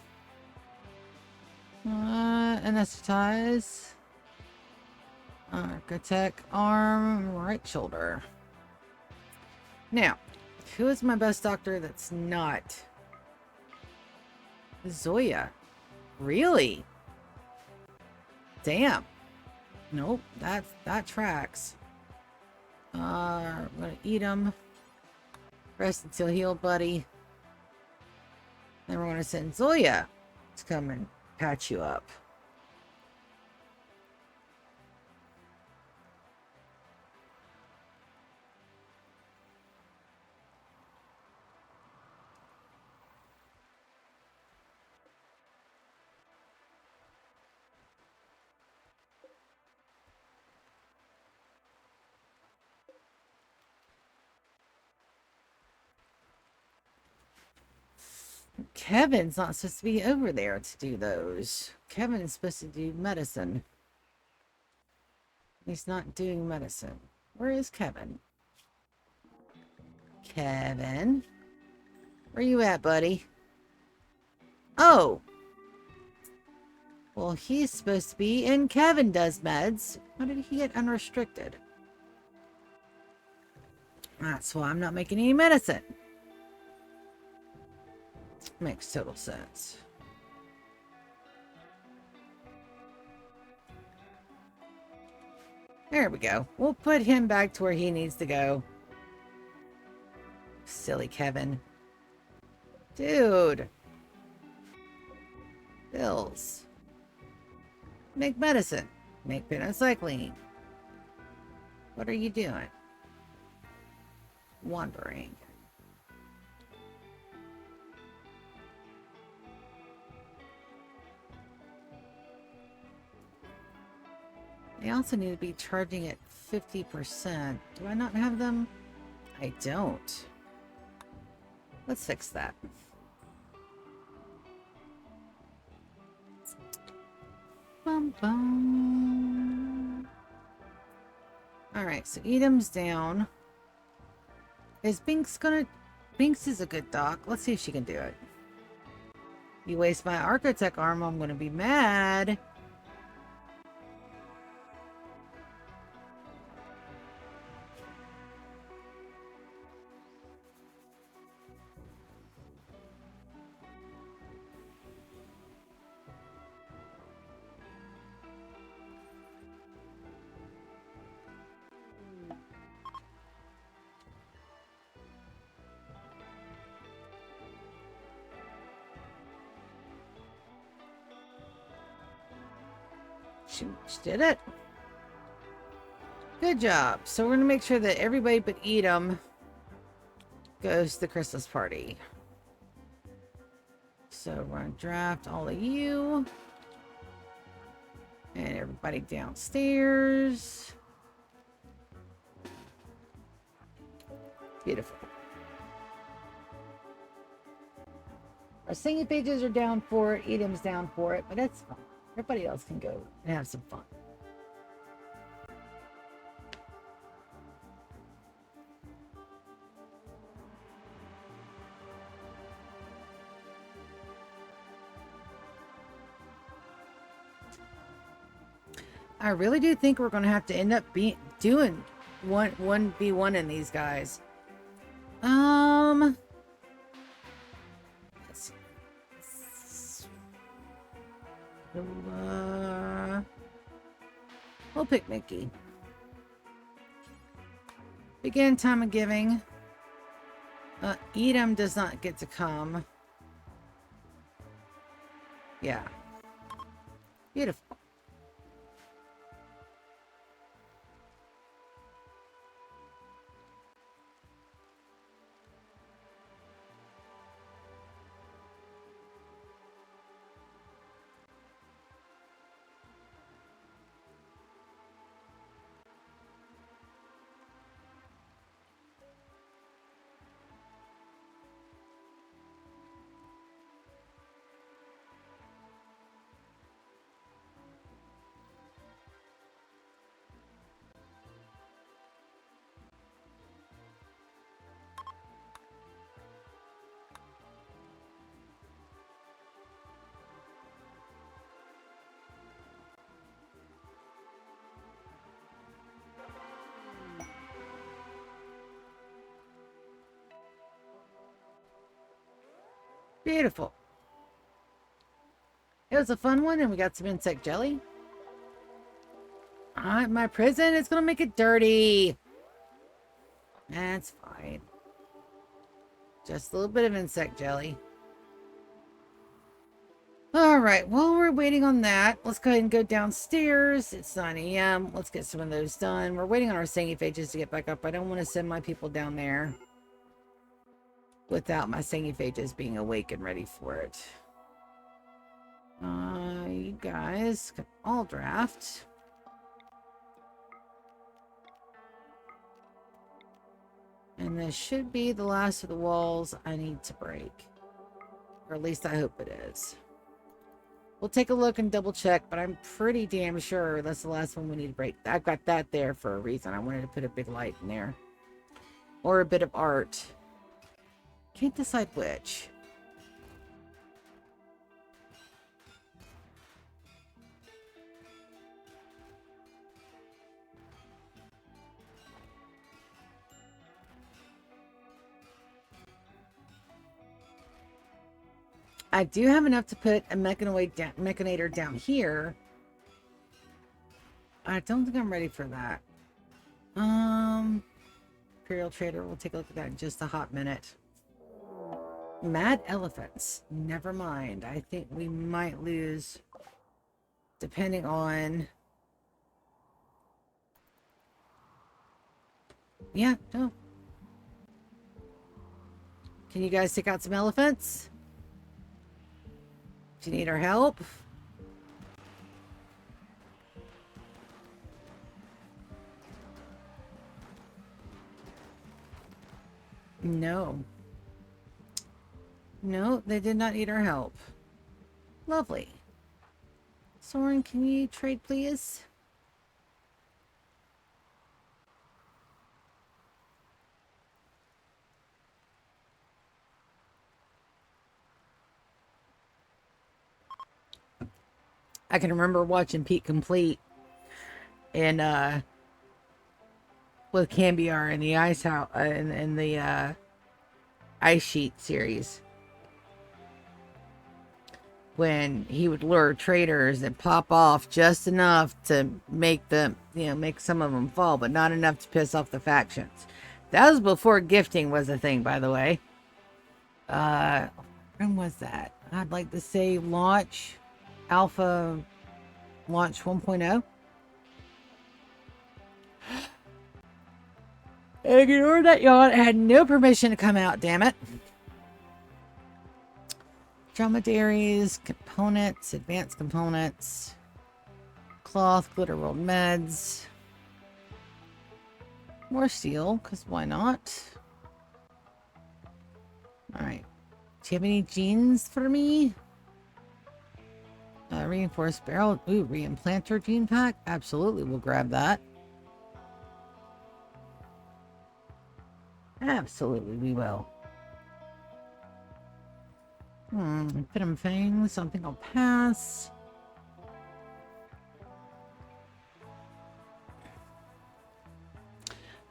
Anesthetize. Architect arm, right shoulder. Now, who is my best doctor that's not Zoya? Really? Damn. Nope, that tracks. I'm gonna eat him. Rest until healed, buddy. Then we're gonna send Zoya to come and patch you up. Kevin's not supposed to be over there to do those. Kevin's supposed to do medicine. He's not doing medicine. Where is Kevin? Kevin? Where you at, buddy? Oh! Well, he's supposed to be, and Kevin does meds. How did he get unrestricted? That's why I'm not making any medicine. Makes total sense. There we go. We'll put him back to where he needs to go. Silly Kevin. Dude. Bills. Make medicine. Make penocycline. What are you doing? Wandering. They also need to be charging at 50%. Do I not have them? I don't. Let's fix that. Bum, bum. Alright, so Edam's down. Is Binks gonna... Binks is a good doc. Let's see if she can do it. You waste my Architect arm, I'm gonna be mad. She did it. Good job. So we're going to make sure that everybody but Edam goes to the Christmas party. So we're going to draft all of you. And everybody downstairs. Beautiful. Our singing pages are down for it. Edam's down for it, but that's fine. Everybody else can go and have some fun. I really do think we're going to have to end up doing 1v1 in these guys. Let's see. We'll pick Mickey. Begin time of giving. Edam does not get to come. Yeah. Beautiful. Beautiful. It was a fun one, and we got some insect jelly. My prison is going to make it dirty. That's fine. Just a little bit of insect jelly. Alright, while we're waiting on that, let's go ahead and go downstairs. It's 9 a.m. Let's get some of those done. We're waiting on our singing-phages to get back up. I don't want to send my people down there without my singing-phages being awake and ready for it. You guys can all draft. And this should be the last of the walls I need to break. Or at least I hope it is. We'll take a look and double check, but I'm pretty damn sure that's the last one we need to break. I've got that there for a reason. I wanted to put a big light in there. Or a bit of art. Can't decide which. I do have enough to put a mechanator down here. I don't think I'm ready for that. Imperial Trader, we'll take a look at that in just a hot minute. Mad elephants. Never mind. I think we might lose depending on... Yeah, no. Can you guys take out some elephants? Do you need our help? No. No, they did not need our help. Lovely. Soren, can you trade, please? I can remember watching Pete Complete and with Cambiar in the Ice House in the Ice Sheet series, when he would lure traders and pop off just enough to make them, make some of them fall, but not enough to piss off the factions. That was before gifting was a thing, by the way. When was that? I'd like to say launch. Alpha launch 1.0. Ignore that yawn. It had no permission to come out, damn it. Dromedaries, components, advanced components, cloth, glitter world meds. More steel, because why not? Alright. Do you have any genes for me? Reinforced barrel. Ooh, reimplanter gene pack. Absolutely, we'll grab that. Absolutely, we will. Venom fangs. Something I'll pass.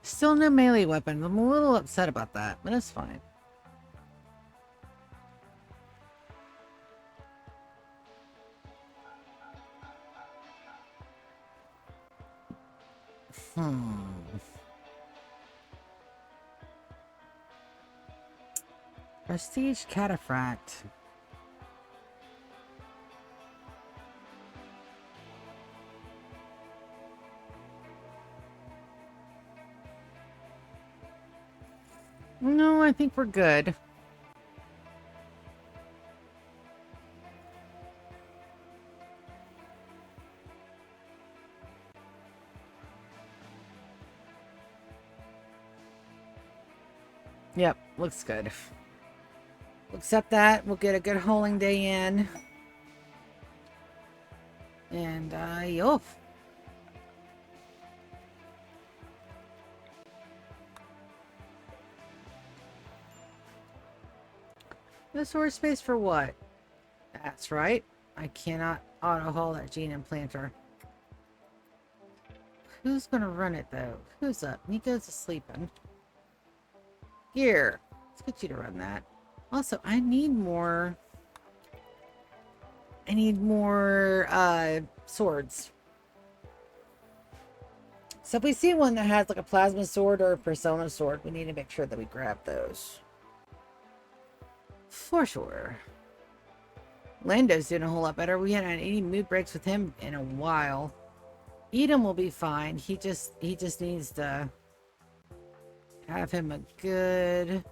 Still no melee weapons. I'm a little upset about that, but it's fine. Prestige Cataphract. No, I think we're good. Yep, looks good. We'll accept that. We'll get a good hauling day in. And, yo. The storage space for what? That's right. I cannot auto-haul that gene implanter. Who's gonna run it, though? Who's up? Nico's sleeping. Here. Let's get you to run that. Also, I need more. I need more swords. So if we see one that has like a plasma sword or a persona sword, we need to make sure that we grab those. For sure. Lando's doing a whole lot better. We hadn't had any mood breaks with him in a while. Edom will be fine. He just needs to have him a good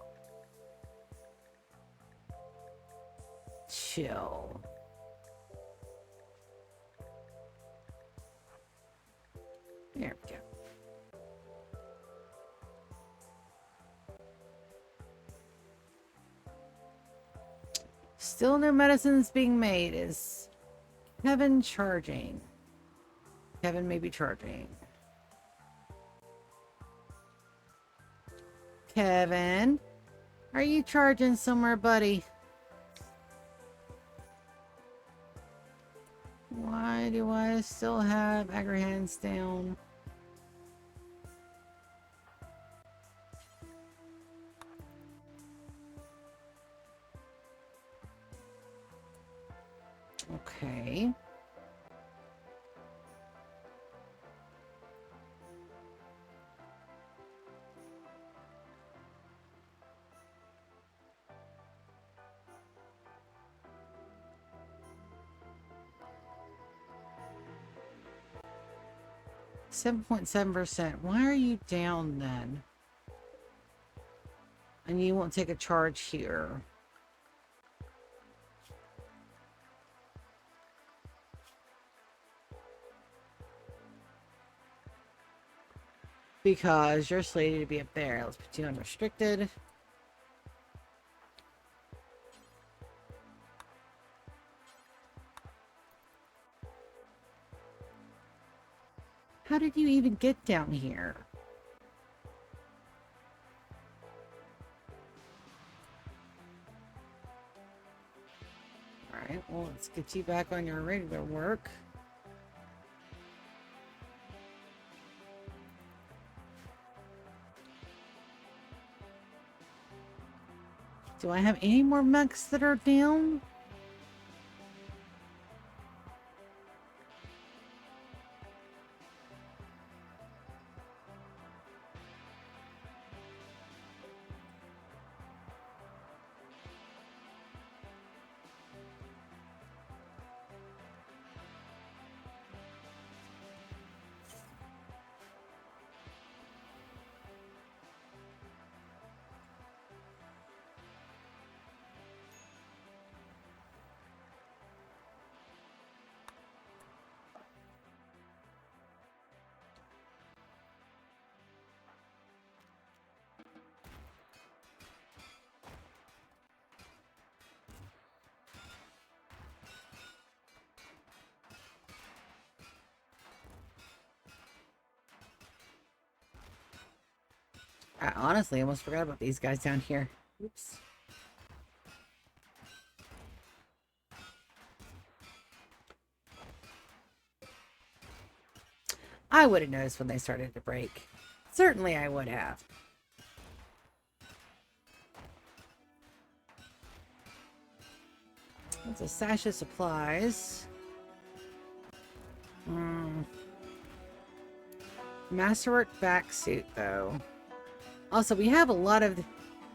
chill. There we go. Still no medicines being made. Is Kevin charging? Kevin may be charging. Kevin, are you charging somewhere, buddy? Why do I still have Agrahands down? Okay. %7.7%. Why are you down then? And you won't take a charge here. Because you're slated to be up there. Let's put you unrestricted. How did you even get down here? Alright, well, let's get you back on your regular work. Do I have any more mechs that are down? I honestly almost forgot about these guys down here. Oops. I would have noticed when they started to break. Certainly I would have. That's a sash of supplies. Masterwork back suit, though. Also, we have a lot of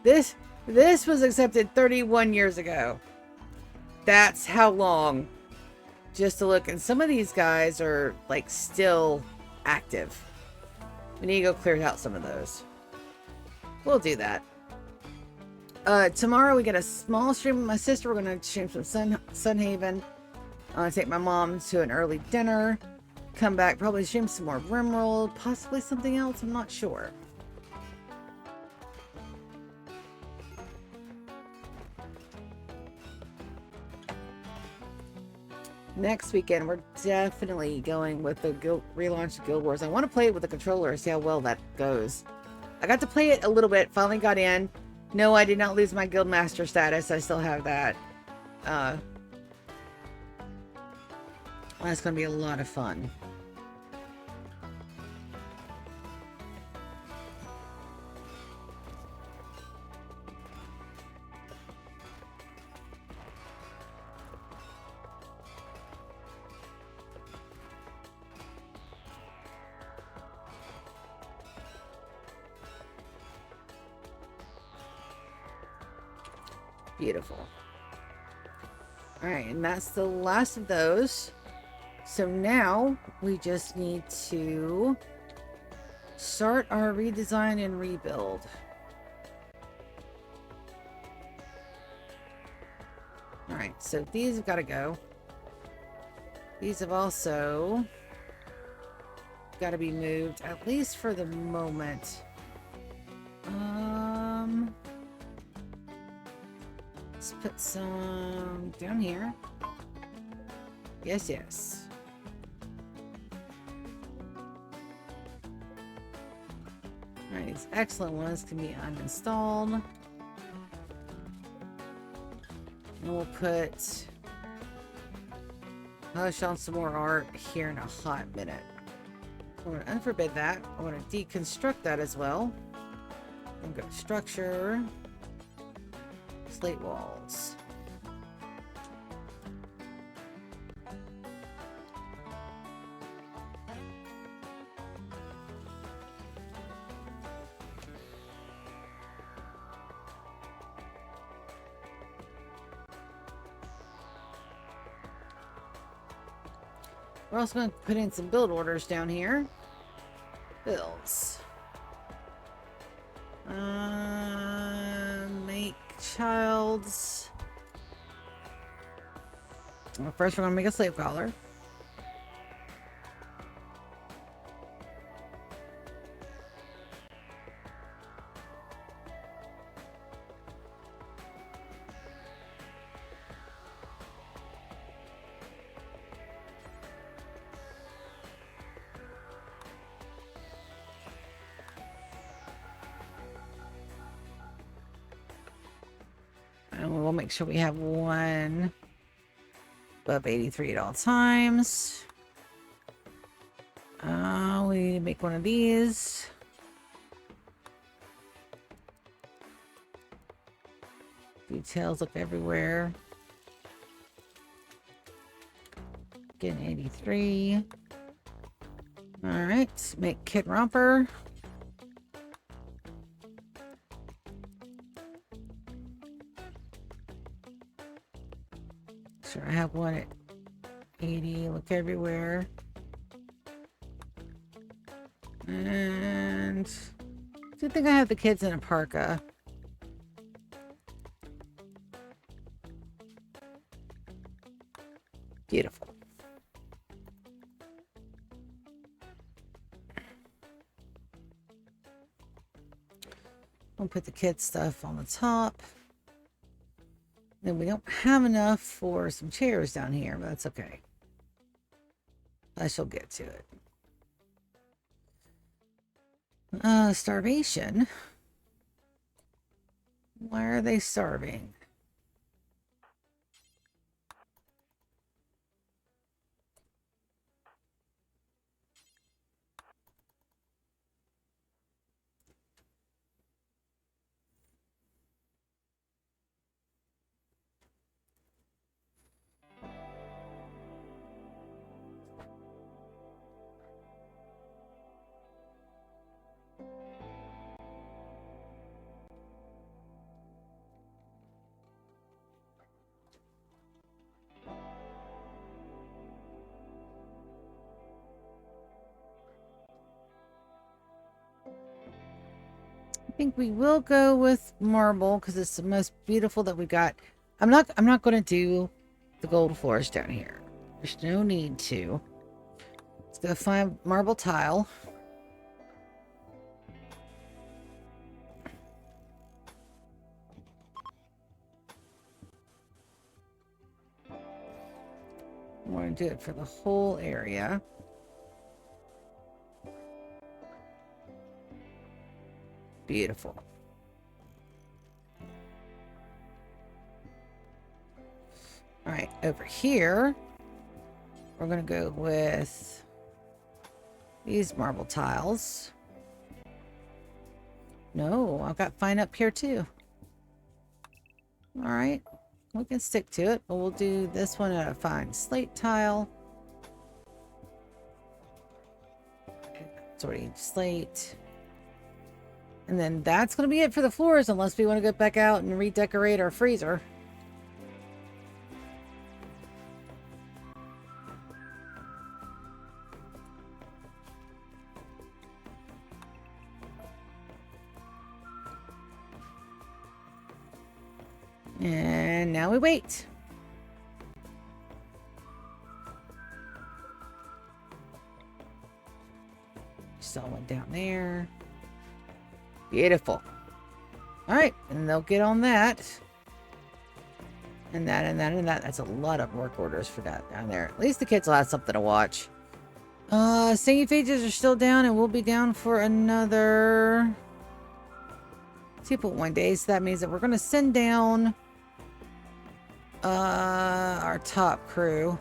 this. This was accepted 31 years ago. That's how long. Just to look, and some of these guys are like still active. We need to go clear out some of those. We'll do that. Tomorrow we get a small stream with my sister. We're gonna stream some Sunhaven. I'm gonna take my mom to an early dinner. Come back, probably stream some more Rimworld, possibly something else. I'm not sure. Next weekend, we're definitely going with the relaunch of Guild Wars. I want to play it with the controller, see how well that goes. I got to play it a little bit, finally got in. No, I did not lose my guild master status. I still have that. That's going to be a lot of fun. Beautiful. All right, and that's the last of those. So now we just need to start our redesign and rebuild. All right, so these have got to go. These have also got to be moved, at least for the moment. Let's put some down here. Yes, yes. Alright, these excellent ones can be uninstalled. And we'll put hush on some more art here in a hot minute. I'm going to unforbid that. I want to deconstruct that as well. I'm going to structure slate walls. We're also going to put in some build orders down here. Builds. Make child's. Well, first we're going to make a slave collar. And we'll make sure we have one above 83 at all times. We need to make one of these. Details look everywhere. Get an 83. Alright, make Kid Romper. Sure, I have one at 80. Look everywhere. And I do think I have the kids in a parka. Beautiful. I'll put the kids stuff on the top. Then we don't have enough for some chairs down here, but that's okay. I shall get to it. Starvation. Why are they starving? I think we will go with marble because it's the most beautiful that we got. I'm not going to do the gold floors down here. There's no need to. Let's go find marble tile. I want to do it for the whole area. Beautiful. All right, over here, we're going to go with these marble tiles. No, I've got fine up here too. All right, we can stick to it, but we'll do this one at a fine slate tile. It's already slate. And then that's going to be it for the floors, unless we want to go back out and redecorate our freezer. And now we wait. Saw one down there. Beautiful. All right, and they'll get on that. And that, and that, and that. That's a lot of work orders for that down there. At least the kids will have something to watch. Singing phages are still down, and we'll be down for another 2.1 days. So that means that we're going to send down our top crew.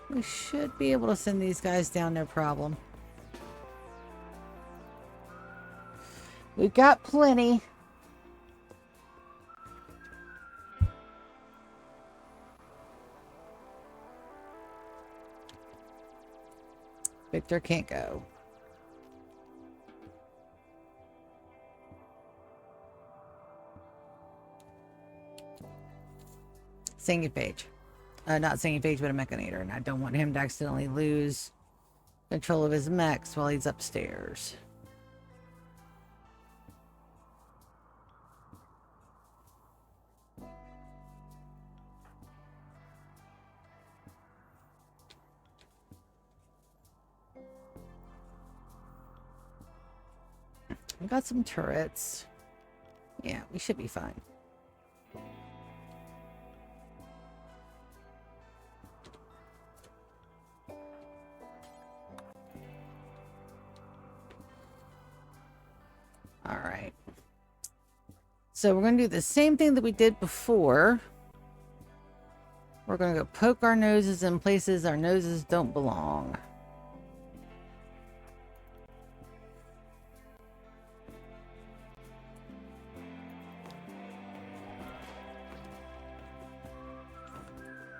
We should be able to send these guys down, no problem. We've got plenty. Victor can't go. Singing page. Not singing page, but a mechanator. And I don't want him to accidentally lose control of his mechs while he's upstairs. We got some turrets. Yeah, we should be fine. All right. So we're going to do the same thing that we did before. We're going to go poke our noses in places our noses don't belong.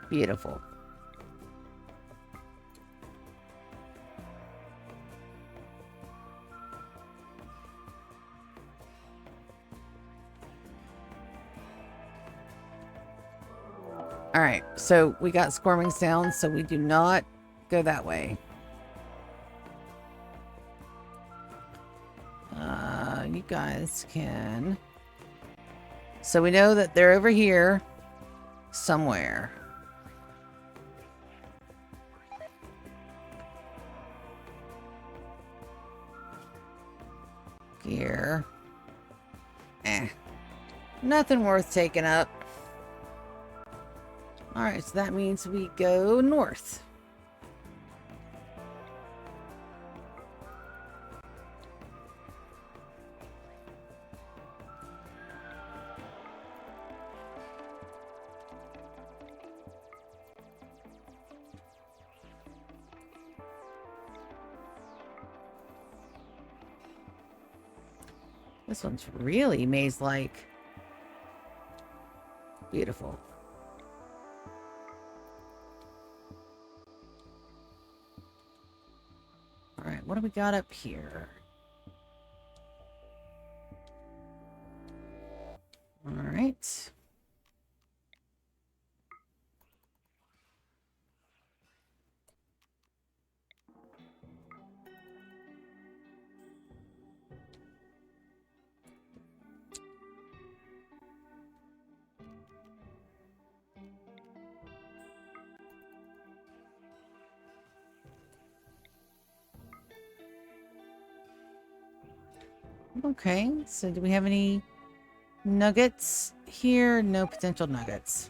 Beautiful. All right, so we got squirmings down, so we do not go that way. You guys can. So we know that they're over here somewhere. Gear. Nothing worth taking up. Alright, so that means we go north. This one's really maze-like. Beautiful. All right, what do we got up here? All right. Okay, so do we have any nuggets here? No potential nuggets.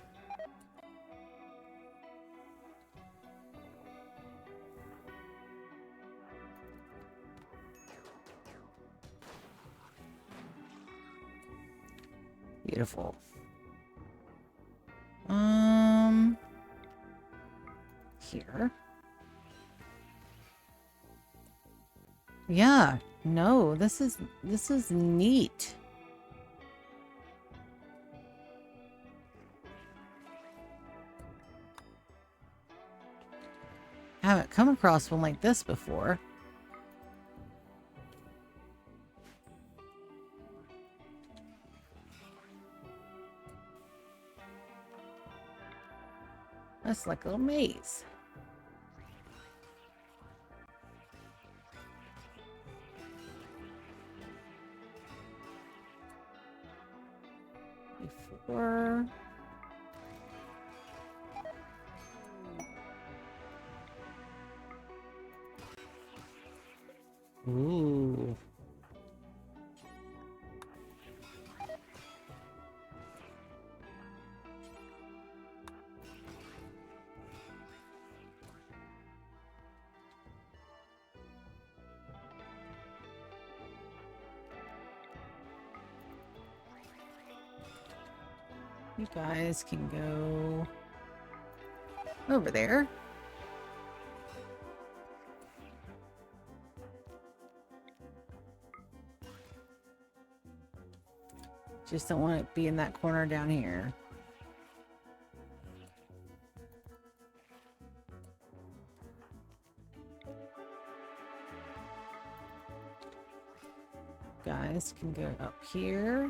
Beautiful. Here. Yeah, no, this is neat. Haven't come across one like this before. That's like a little maze. Before. Ooh. You guys can go over there. Just don't want it to be in that corner down here. Guys can go up here.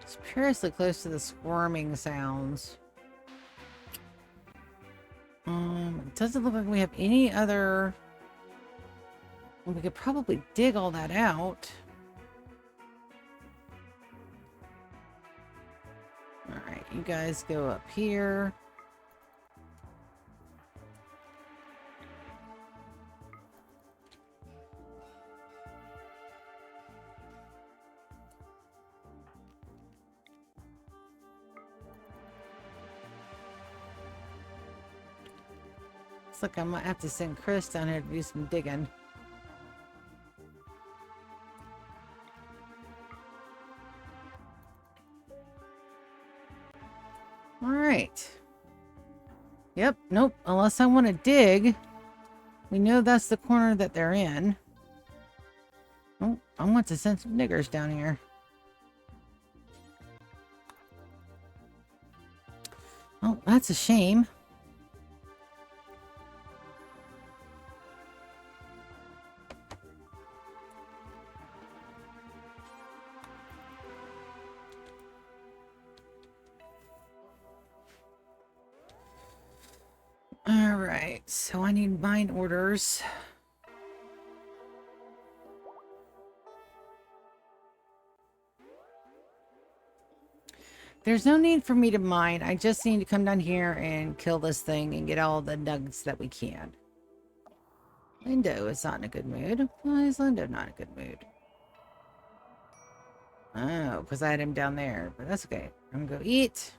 It's perilously close to the squirming sounds. It doesn't look like we have any other... Well, we could probably dig all that out. Alright, you guys go up here. Looks like I might have to send Chris down here to do some digging. Alright. Yep, nope. Unless I want to dig. We know that's the corner that they're in. Oh, I want to send some niggers down here. Oh, that's a shame. Alright, so I need mine orders. There's no need for me to mine. I just need to come down here and kill this thing and get all the nuggets that we can. Lindo is not in a good mood. Why is Lindo not in a good mood? Oh, because I had him down there. But that's okay. I'm going to go eat.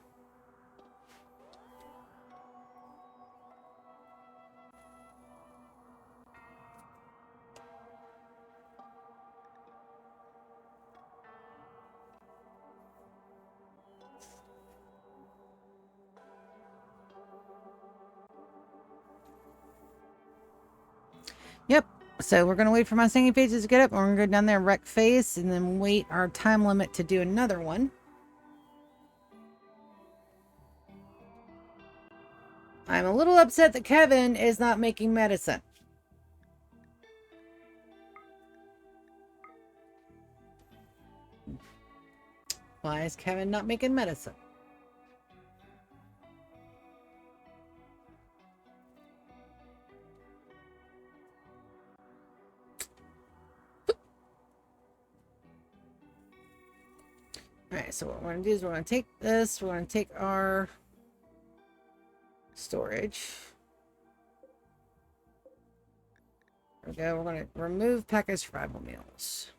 Yep. So we're going to wait for my singing pages to get up. And we're going to go down there and wreck face. And then wait our time limit to do another one. I'm a little upset that Kevin is not making medicine. Why is Kevin not making medicine? Alright, so what we're going to do is we're going to take this. We're going to take our storage. There we go. We're going to remove packaged survival meals.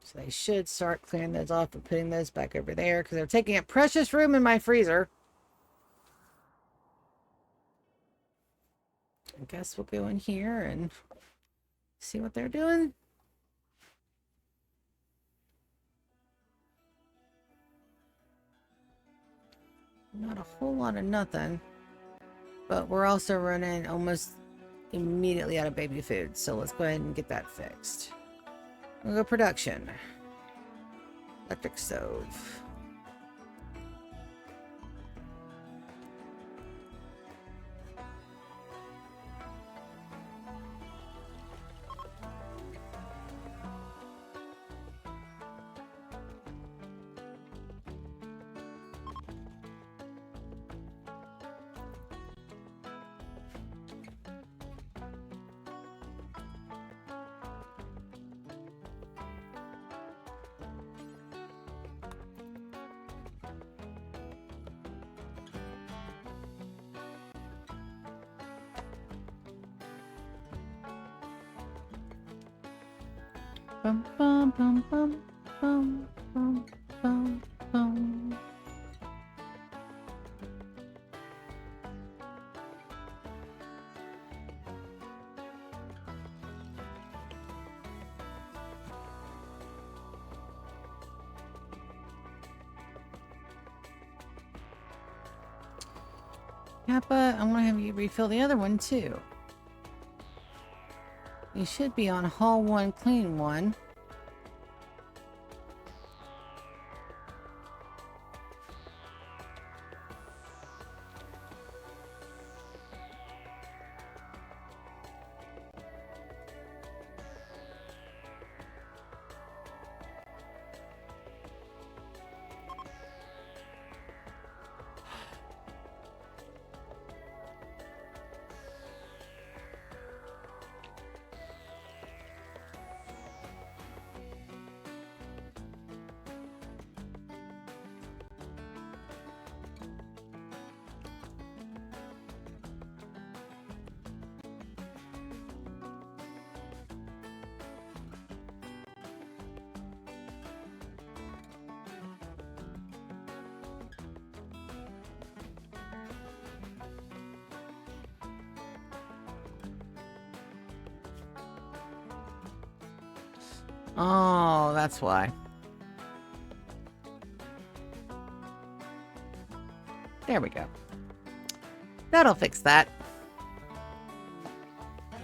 So they should start clearing those off and putting those back over there because they're taking up precious room in my freezer. I guess we'll go in here and see what they're doing. Not a whole lot of nothing. But we're also running almost immediately out of baby food. So let's go ahead and get that fixed. We'll go production. Electric stove. Bum, bum, bum, bum, bum, bum, bum, bum. Kappa, I'm gonna have you refill the other one too. You should be on haul 1, clean 1. Oh, that's why. There we go. That'll fix that. I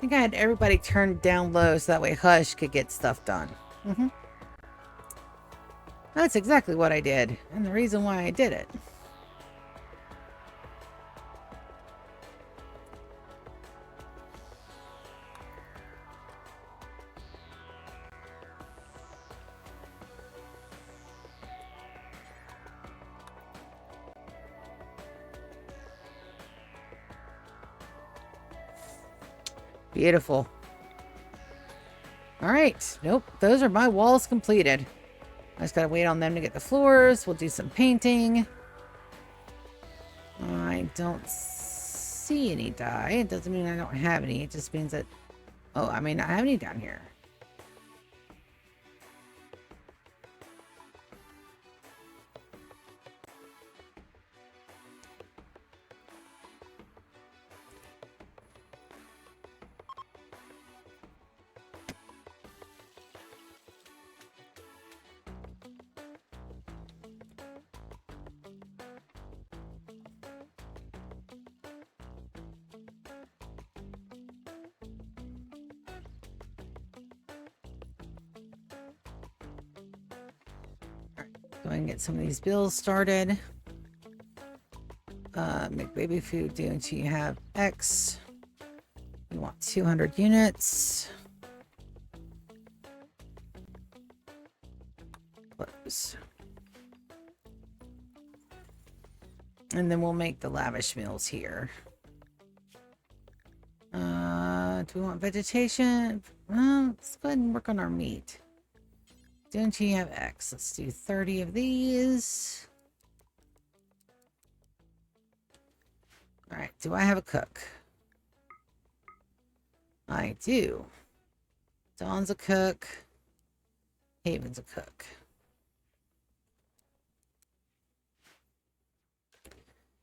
think I had everybody turned down low so that way Hush could get stuff done. That's exactly what I did, and the reason why I did it. Beautiful. All right. Nope. Those are my walls completed. I just gotta wait on them to get the floors. We'll do some painting. I don't see any dye. It doesn't mean I don't have any. It just means that... Oh, I mean, I have any down here. Go ahead and get some of these bills started. Make baby food do until you have X. You want 200 units. Close. And then we'll make the lavish meals here. Do we want vegetation? Let's go ahead and work on our meat. Don't you have X? Let's do 30 of these. Alright, do I have a cook? I do. Dawn's a cook. Haven's a cook.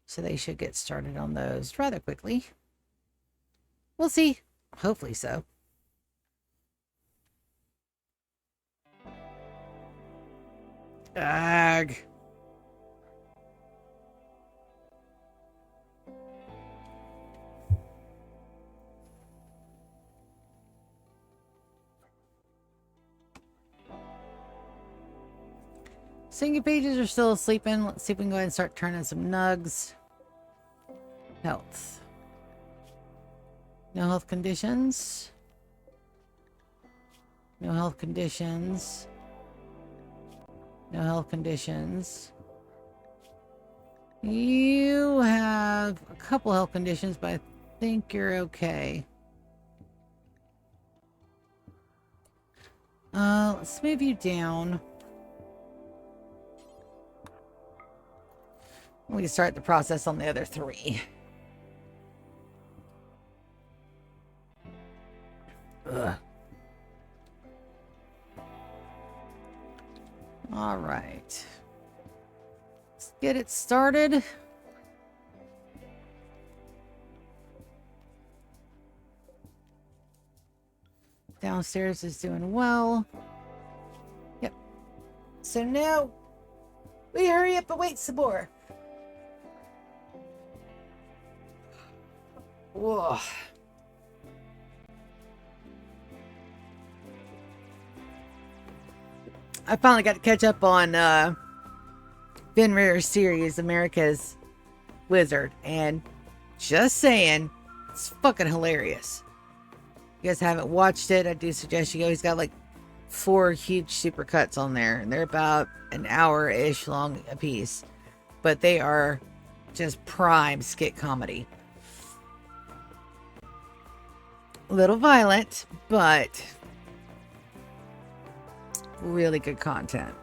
So they should get started on those rather quickly. We'll see. Hopefully so. Ag. Single pages are still sleeping. Let's see if we can go ahead and start turning some nugs. Health. No health conditions. No health conditions. No health conditions. You have a couple health conditions, but I think you're okay. Let's move you down. We can start the process on the other 3. Ugh. All right. Let's get it started. Downstairs is doing well. Yep. So now we hurry up and wait some more. Whoa. I finally got to catch up on Ben Rear's series, America's Wizard, and just saying, it's fucking hilarious. If you guys haven't watched it, I do suggest you go. He's got like 4 huge supercuts on there, and they're about an hour-ish long a piece, but they are just prime skit comedy. A little violent, but really good content.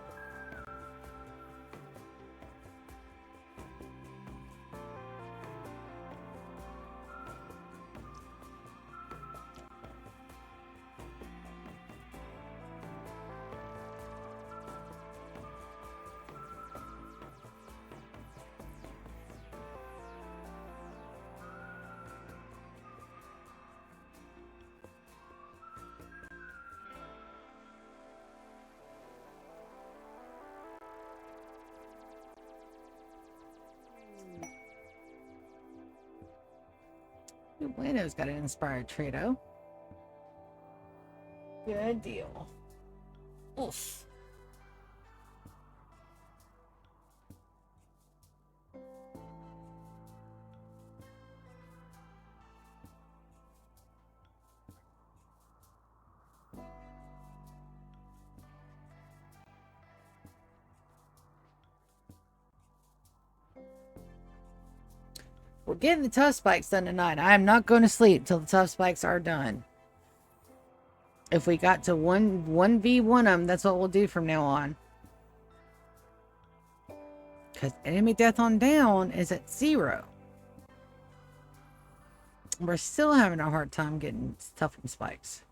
Bueno's got an inspired Trado. Good deal. Oof. We're getting the tough spikes done tonight. I am not going to sleep till the tough spikes are done. If we got to 1v1 them, that's what we'll do from now on. Because enemy death on down is at 0. We're still having a hard time getting tough from spikes.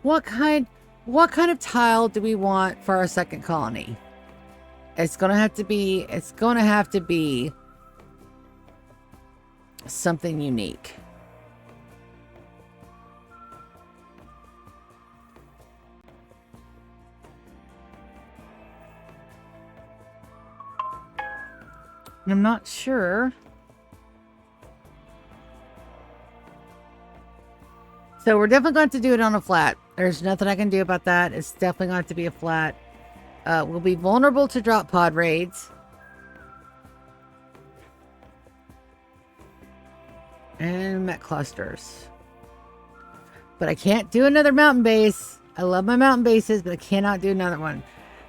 What kind of tile do we want for our second colony? It's gonna have to be something unique. And I'm not sure. So we're definitely going to do it on a flat. There's nothing I can do about that. It's definitely going to be a flat. We'll be vulnerable to drop pod raids. And met clusters. But I can't do another mountain base. I love my mountain bases, but I cannot do another one.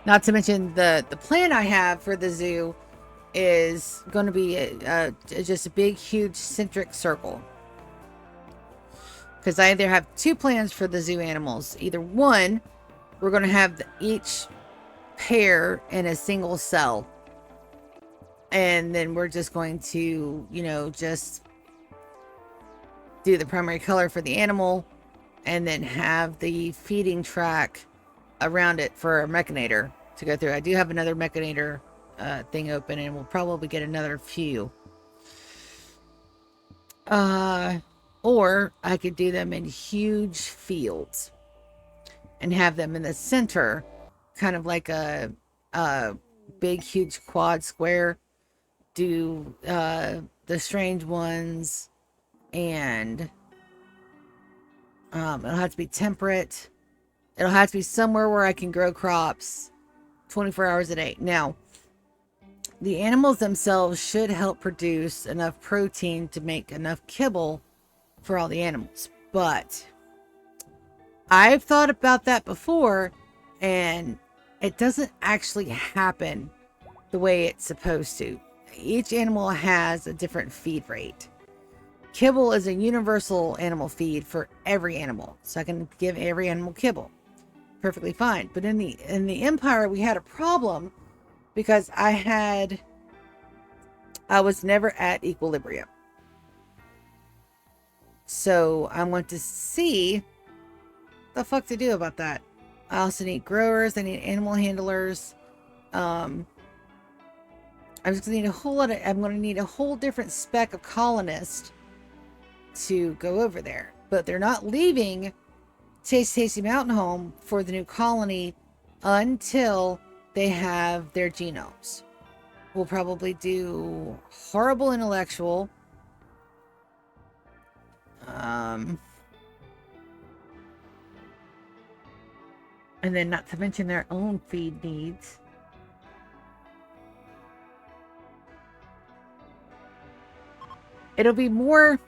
Not to mention the plan I have for the zoo is going to be just a big, huge centric circle. Because I either have 2 plans for the zoo animals. Either one, we're going to have each pair in a single cell. And then we're just going to, you know, just do the primary color for the animal. And then have the feeding track around it for a mechanator to go through. I do have another mechanator thing open, and we'll probably get another few. Or I could do them in huge fields and have them in the center, kind of like a big, huge quad square. Do the strange ones, and it'll have to be temperate. It'll have to be somewhere where I can grow crops 24 hours a day. Now, the animals themselves should help produce enough protein to make enough kibble for all the animals. But I've thought about that before, and it doesn't actually happen the way it's supposed to. Each animal has a different feed rate. Kibble is a universal animal feed for every animal, so I can give every animal kibble. Perfectly fine. But in the Empire, we had a problem because I was never at equilibrium. So I want to see the fuck to do about that. I also need growers. I need animal handlers. I'm just gonna need a whole lot of. I'm gonna need a whole different spec of colonists to go over there. But they're not leaving Tasty Mountain Home for the new colony until they have their genomes. We'll probably do horrible intellectual. And then not to mention their own feed needs. It'll be more...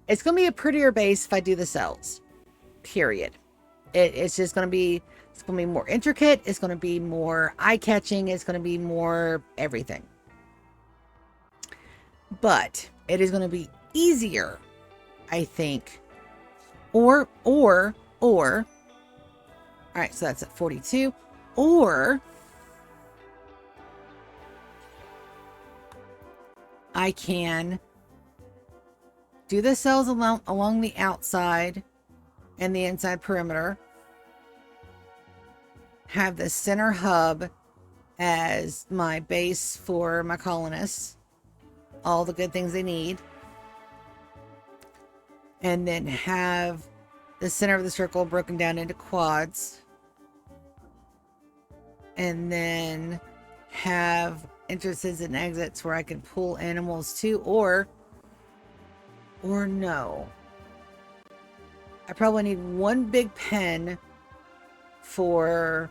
it's going to be a prettier base if I do the cells. Period. It's just going to be... It's going to be more intricate. It's going to be more eye-catching. It's going to be more everything. But it is going to be easier, I think. Or, all right, so that's at 42. Or I can do the cells along the outside and the inside perimeter. Have the center hub as my base for my colonists. All the good things they need. And then have the center of the circle broken down into quads. And then have entrances and exits where I can pull animals to, or no. I probably need one big pen for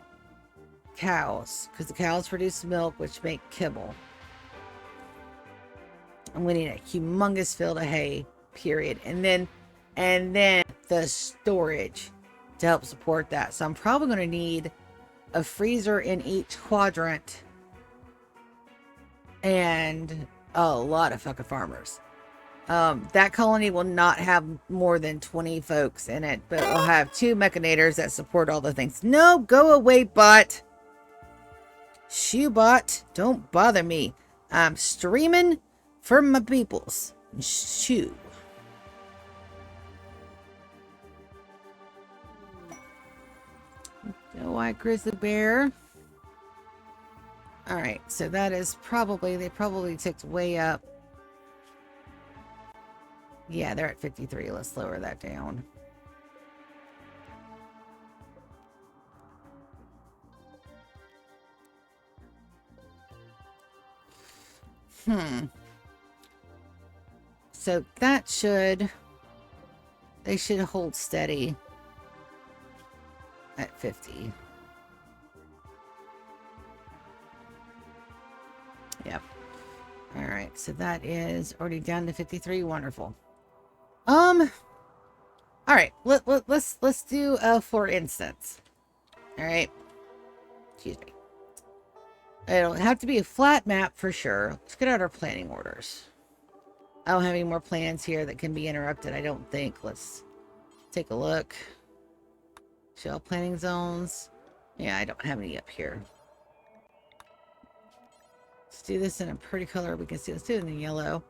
cows, because the cows produce milk, which make kibble. And we need a humongous field of hay, period. And then the storage to help support that. So I'm probably going to need a freezer in each quadrant and a lot of fucking farmers. That colony will not have more than 20 folks in it, but it'll have 2 mechanators that support all the things. No, go away, bot. Shoo, bot. Don't bother me. I'm streaming for my peoples. Shoo. No white grizzly bear. Alright, so that is probably, they probably ticked way up. Yeah, they're at 53. Let's lower that down. So that should... They should hold steady at 50. Yep. Alright, so that is already down to 53. Wonderful. Alright, let's do for instance. Alright. Excuse me. It'll have to be a flat map for sure. Let's get out our planning orders. I don't have any more plans here that can be interrupted, I don't think. Let's take a look. Shell planning zones. Yeah, I don't have any up here. Let's do this in a pretty color we can see. Let's do it in the yellow.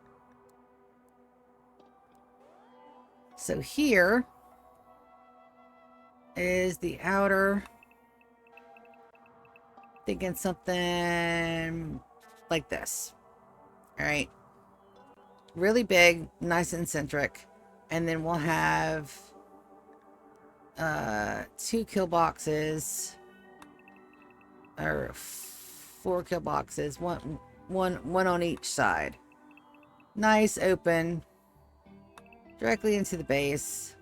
So here is the outer. Thinking something like this. All right. Really big, nice and centric. And then we'll have 2 kill boxes. Or 4 kill boxes. One one on each side. Nice, open, directly into the base.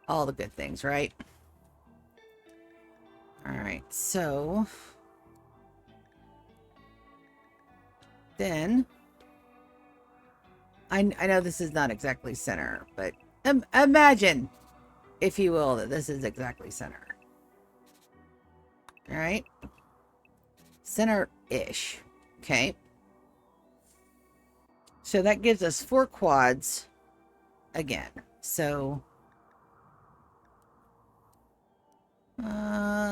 All the good things, right? All right, so then I know this is not exactly center, but imagine, if you will, that this is exactly center. All right, center-ish. Okay, so that gives us 4 quads again. So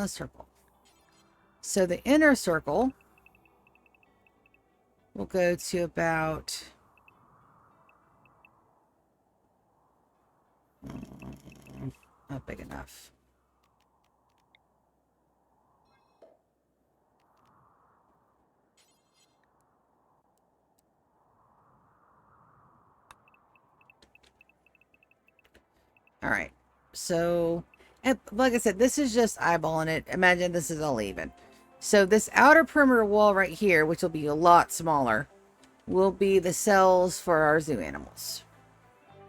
circle. So the inner circle will go to about not big enough. All right, so, and like I said, this is just eyeballing it. Imagine this is all even. So this outer perimeter wall right here, which will be a lot smaller, will be the cells for our zoo animals.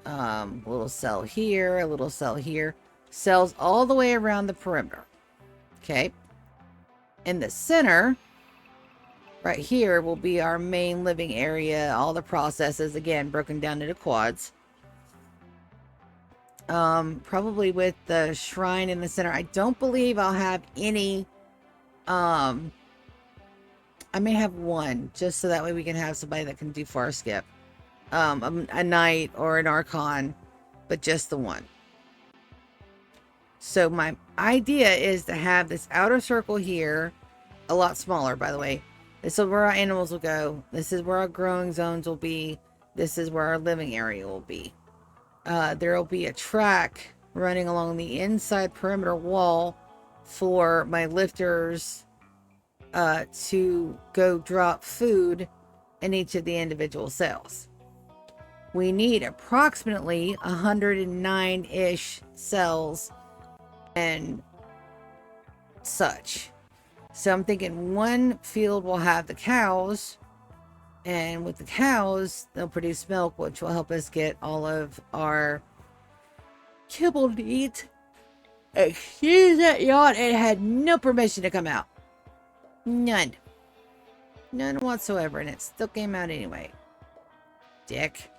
A little cell here, a little cell here. Cells all the way around the perimeter. Okay. In the center, right here, will be our main living area. All the processes, again, broken down into quads. Probably with the shrine in the center. I don't believe I'll have any, I may have one, just so that way we can have somebody that can do far skip. A knight or an archon, but just the one. So my idea is to have this outer circle here, a lot smaller, by the way. This is where our animals will go. This is where our growing zones will be. This is where our living area will be. There will be a track running along the inside perimeter wall for my lifters to go drop food in each of the individual cells. We need approximately 109-ish cells and such. So I'm thinking one field will have the cows, and with the cows, they'll produce milk, which will help us get all of our kibble needs. Excuse that yawn, it had no permission to come out. None. None whatsoever, and it still came out anyway. Dick.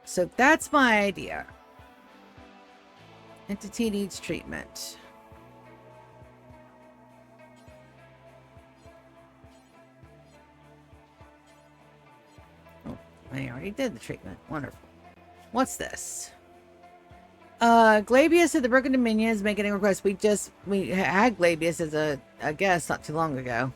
So that's my idea. Entity needs treatment. Oh, I already did the treatment. Wonderful. What's this? Glabius of the Broken Dominion is making a request. We had Glabius as a guest not too long ago.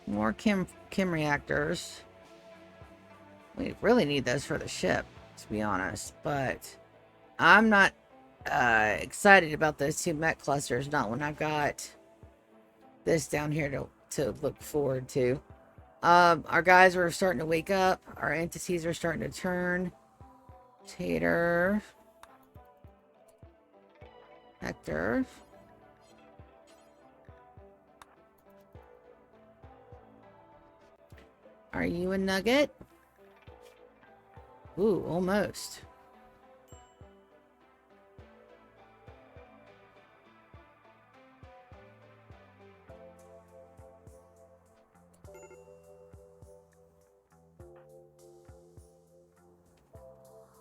More chem reactors. We really need those for the ship, to be honest. But I'm not excited about those 2 mech clusters. Not when I've got this down here to look forward to. Our guys are starting to wake up. Our entities are starting to turn. Tater. Hector. Are you a nugget? Ooh, almost.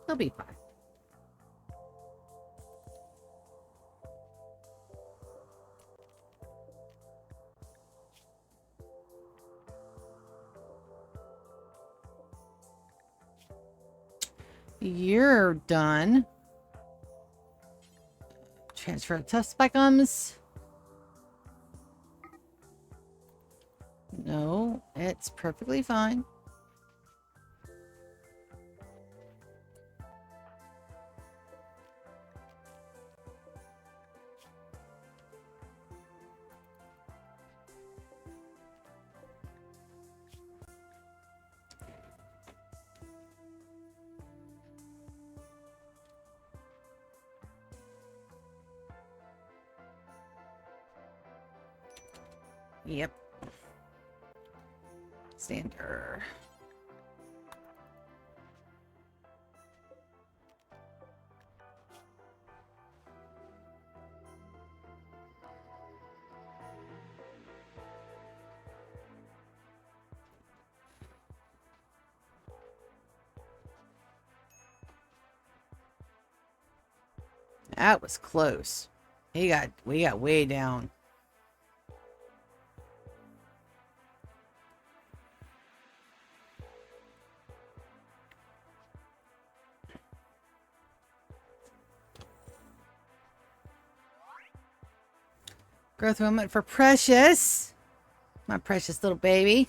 They'll be fine. You're done. Transfer test specums. No, it's perfectly fine. Yep. Standard. That was close. We got way down. Growth moment for Precious. My precious little baby.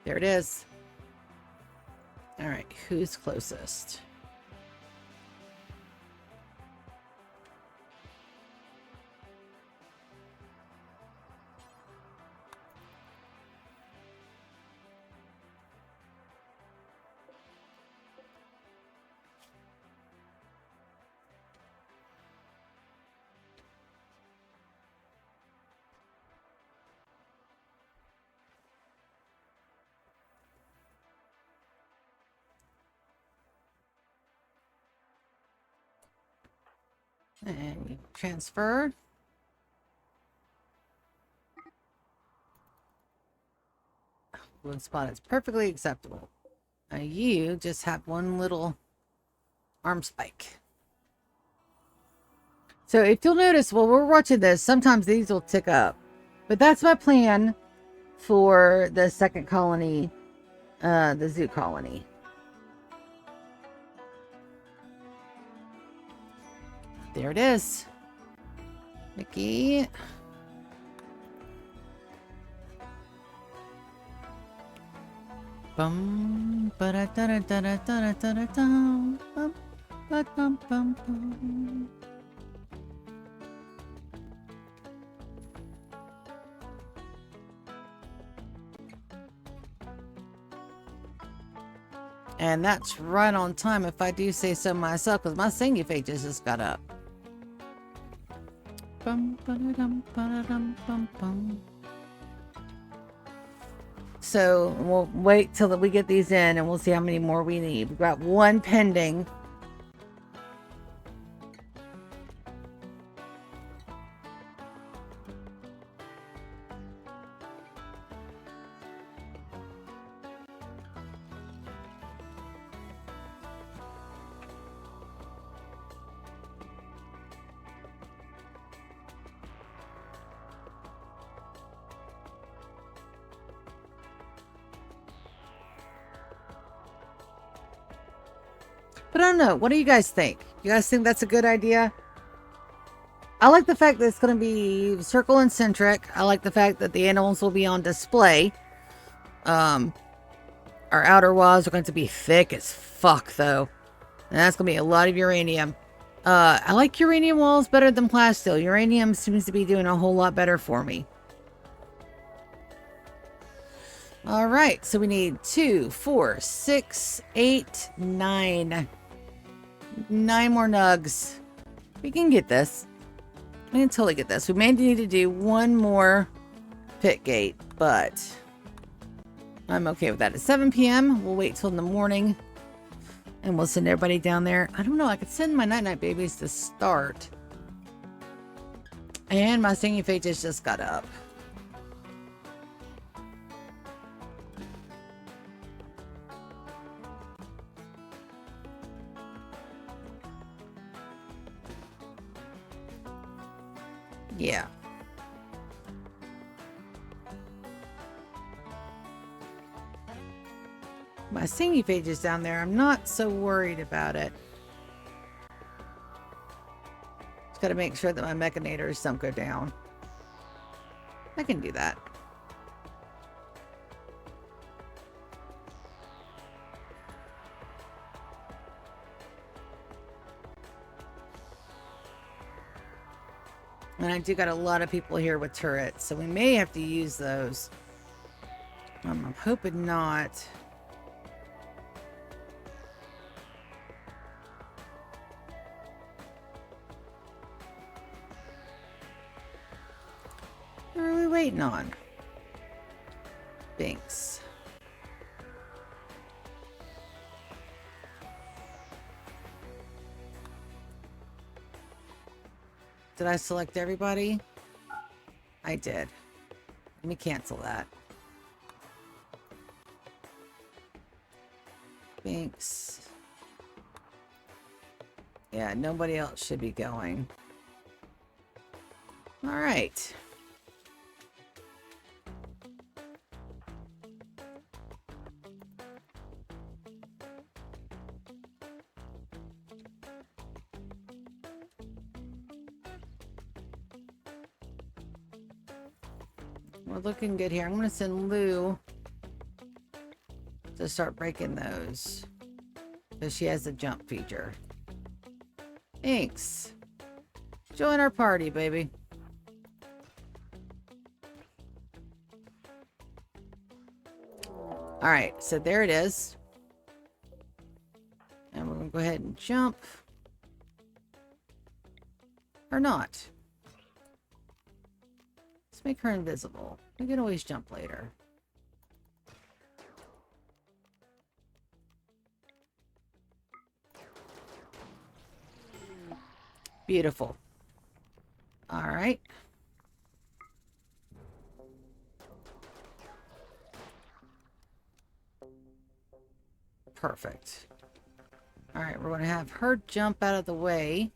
There it is. All right, who's closest? And you transfer. One spot is perfectly acceptable. Now you just have one little arm spike. So if you'll notice while we're watching this, sometimes these will tick up. But that's my plan for the second colony, the zoo colony. There it is. Mickey. Bum ba da da da da da da da da bum ba bum bum bum. And that's right on time if I do say so myself, because my singing pages just got up. Bum, ba-da-dum, ba-da-dum, bum, bum. So we'll wait till we get these in and we'll see how many more we need. We've got one pending. But I don't know. What do you guys think? You guys think that's a good idea? I like the fact that it's going to be circle and centric. I like the fact that the animals will be on display. Our outer walls are going to be thick as fuck, though. And that's going to be a lot of uranium. I like uranium walls better than plasteel. Uranium seems to be doing a whole lot better for me. All right, so we need 2, 4, 6, 8, 9. 9 more nugs. We can get this. We can totally get this. We may need to do one more pit gate, but I'm okay with that. At 7 p.m., we'll wait till in the morning and we'll send everybody down there. I don't know. I could send my night-night babies to start. And my singing pages just got up. Yeah. My singing page is down there. I'm not so worried about it. Gotta make sure that my mechanators don't go down. I can do that. And I do got a lot of people here with turrets, so we may have to use those. I'm hoping not. What are we waiting on? Binks. Did I select everybody? I did. Let me cancel that. Binks. Yeah, nobody else should be going. All right. We're looking good here. I'm going to send Lou to start breaking those, because she has the jump feature. Thanks. Join our party, baby. All right, so there it is. And we're going to go ahead and jump. Or not. Let's make her invisible. We can always jump later. Beautiful. All right. Perfect. All right, we're going to have her jump out of the way.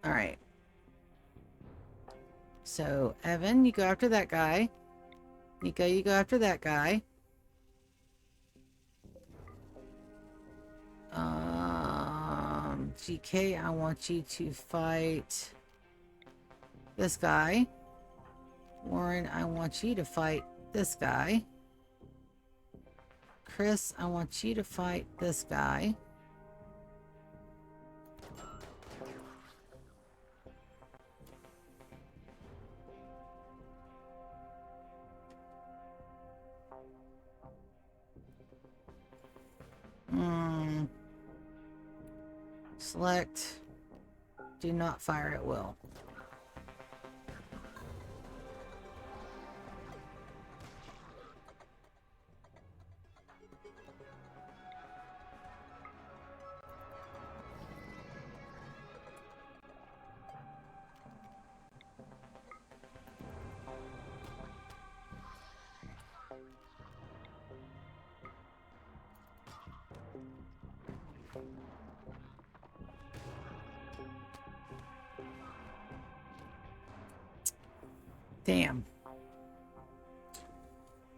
All right. So, Evan, you go after that guy. Nico, you go after that guy. GK, I want you to fight this guy. Warren, I want you to fight this guy. Chris, I want you to fight this guy. Select. Do not fire at will. Damn.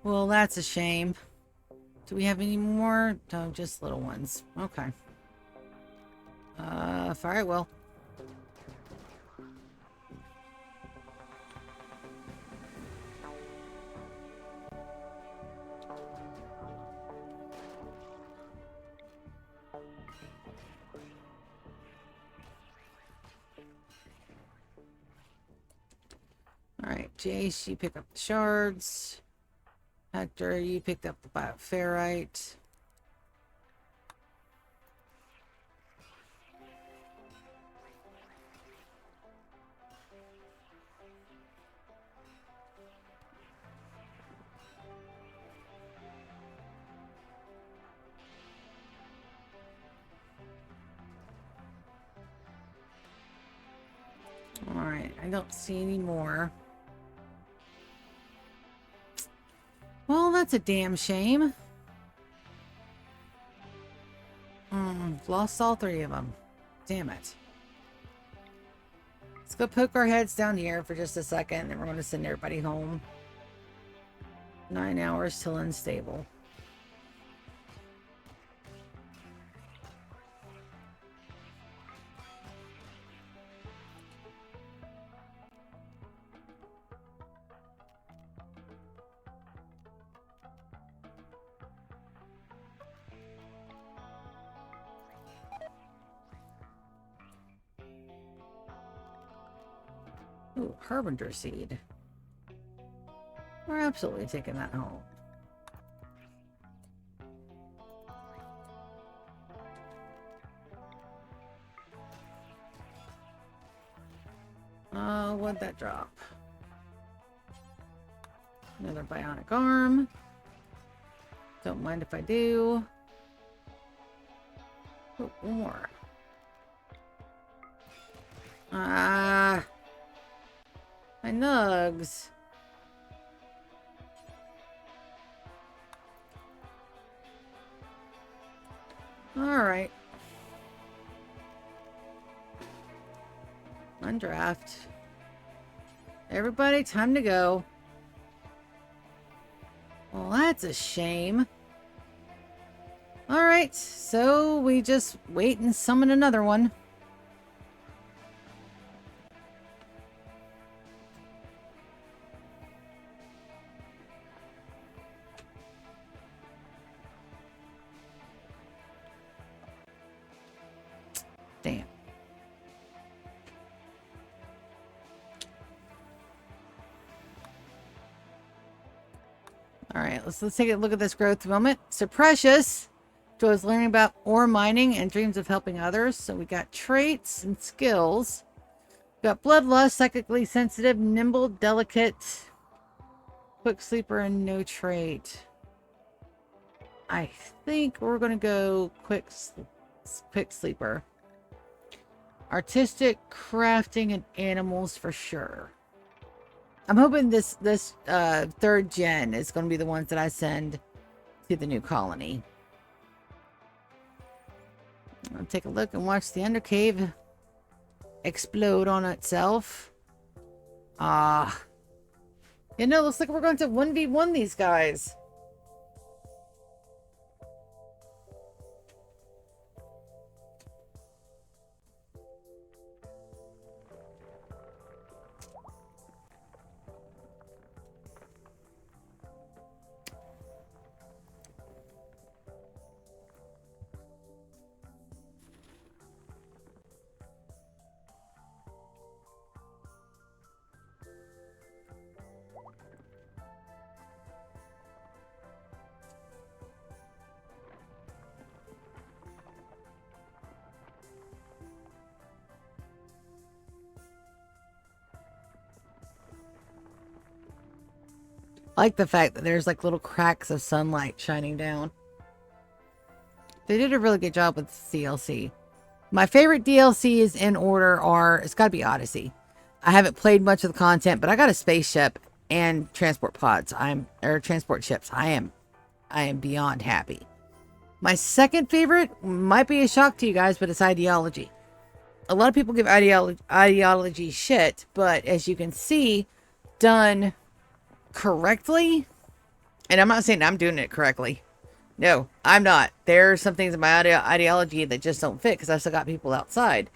Well, that's a shame. Do we have any more? No, just little ones. Okay. Fire at will. Alright, Jace, you pick up the shards. Hector, you picked up the bioferrite. Alright, I don't see any more. Well, that's a damn shame. Lost all three of them. Damn it. Let's go poke our heads down here for just a second, and we're going to send everybody home. 9 hours till unstable. Ooh, Harbinger seed. We're absolutely taking that home. What'd that drop? Another bionic arm. Don't mind if I do. Oh, one more. Ah, my nugs. All right. Undraft. Everybody, time to go. Well, that's a shame. All right, so we just wait and summon another one. Damn. All right, let's take a look at this growth moment. So Precious enjoys learning about ore mining and dreams of helping others. So we got traits and skills. We got bloodlust, psychically sensitive, nimble, delicate, quick sleeper, and no trait. I think we're gonna go quick sleeper. Artistic, crafting, and animals for sure. I'm hoping this third gen is going to be the ones that I send to the new colony. I'll take a look and watch the Undercave explode on itself. You know, looks like we're going to 1v1 these guys. I like the fact that there's like little cracks of sunlight shining down. They did a really good job with the DLC. My favorite DLCs in order are, it's got to be Odyssey. I haven't played much of the content, but I got a spaceship and transport pods. Or transport ships. I am beyond happy. My second favorite might be a shock to you guys, but it's Ideology. A lot of people give Ideology shit, but as you can see, done correctly, and I'm not saying I'm doing it correctly. No, I'm not. There are some things in my ideology that just don't fit because I've still got people outside.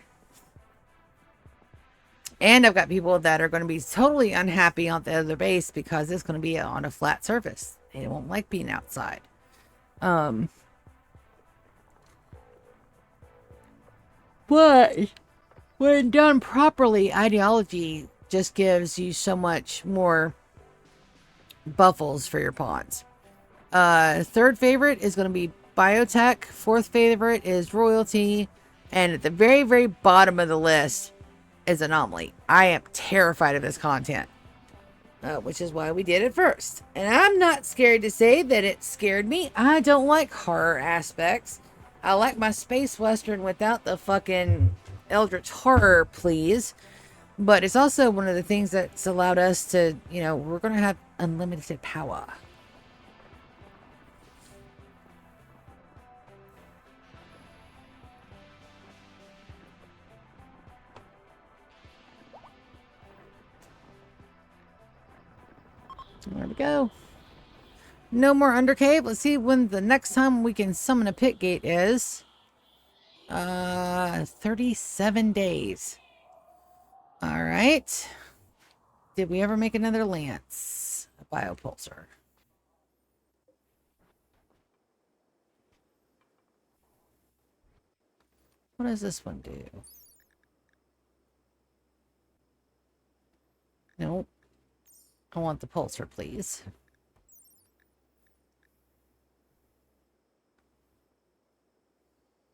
And I've got people that are going to be totally unhappy on the other base because it's going to be on a flat surface. They won't like being outside. But when done properly, Ideology just gives you so much more buffles for your pawns. Third favorite is going to be Biotech. Fourth favorite is Royalty. And at the very, very bottom of the list is Anomaly. I am terrified of this content. Which is why we did it first. And I'm not scared to say that it scared me. I don't like horror aspects. I like my space western without the fucking eldritch horror, please. But it's also one of the things that's allowed us to, you know, we're going to have unlimited power. There we go. No more Undercave. Let's see when the next time we can summon a pit gate is. 37 days. All right. Did we ever make another lance? A biopulsar. What does this one do? Nope. I want the pulsar, please.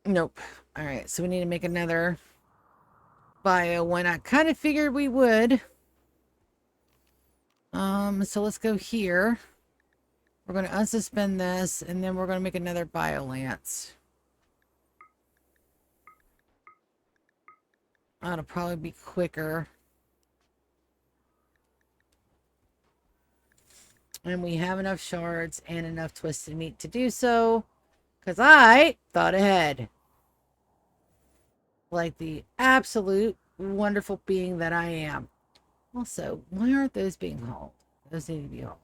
Nope. All right, so we need to make another bio one. I kind of figured we would. So let's go here. We're going to unsuspend this, and then we're going to make another bio lance. That'll probably be quicker. And we have enough shards and enough twisted meat to do so. Because I thought ahead. Like the absolute wonderful being that I am. Also, why aren't those being hauled? Those need to be hauled.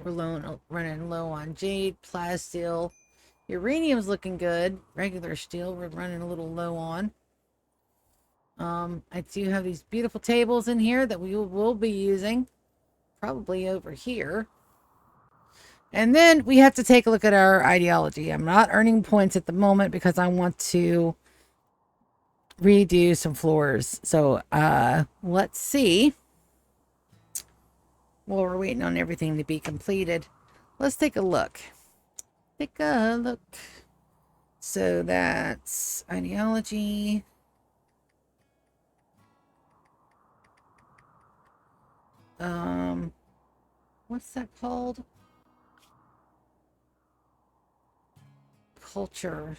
We're running low on jade, plasteel. Uranium's looking good. Regular steel, we're running a little low on. I do have these beautiful tables in here that we will be using. Probably over here. And then we have to take a look at our ideology. I'm not earning points at the moment because I want to redo some floors. So, let's see. Well, we're waiting on everything to be completed. Let's take a look. Take a look. So that's ideology. What's that called? Culture.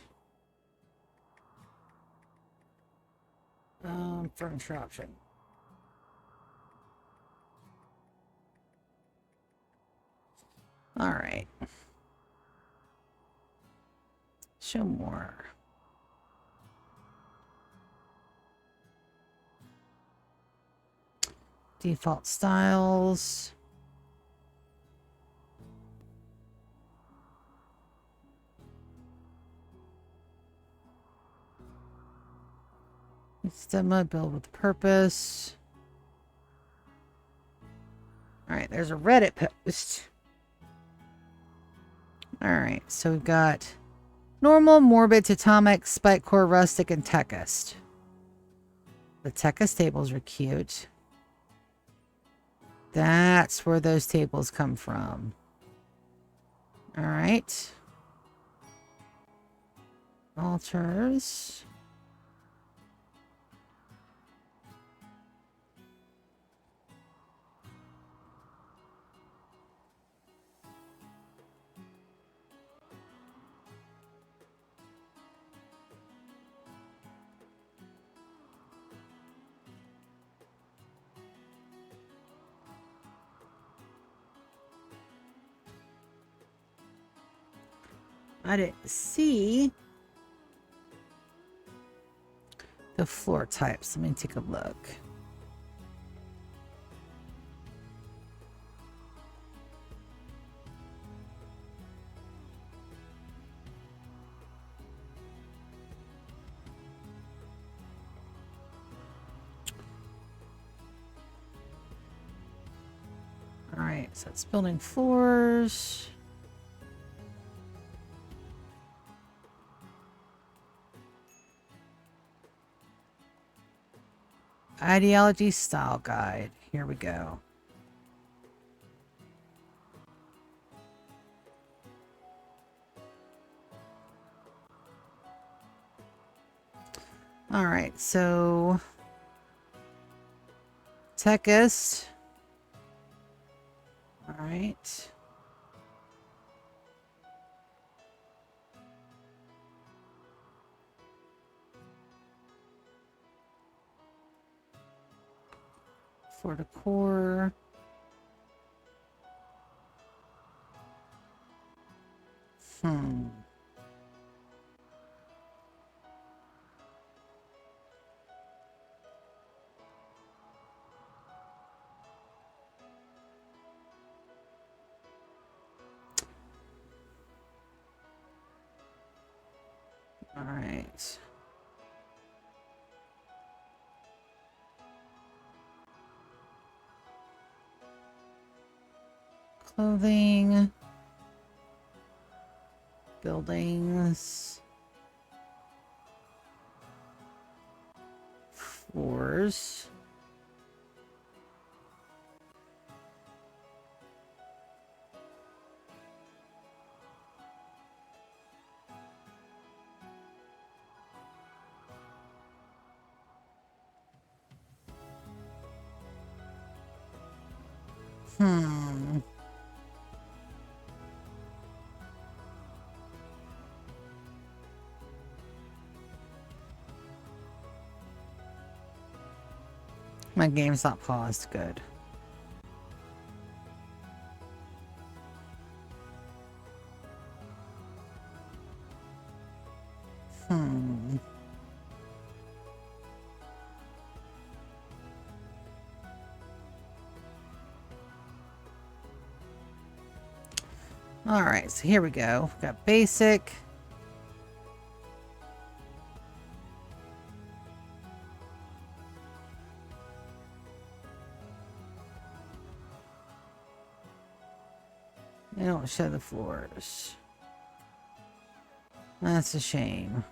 Furniture option. All right. Show more. Default styles. It's demo build with purpose. All right, there's a Reddit post. All right, so we've got normal, morbid, totemic, spike core, rustic, and techist. The techist tables are cute. That's where those tables come from. All right. Altars. I didn't see the floor types. Let me take a look. All right, so it's building floors. Ideology style guide. Here we go. All right, so techist. All right. For the core. All right. Clothing. Buildings. Floors. My game's not paused. Good. Alright, so here we go. We've got basic. They don't show the floors. That's a shame.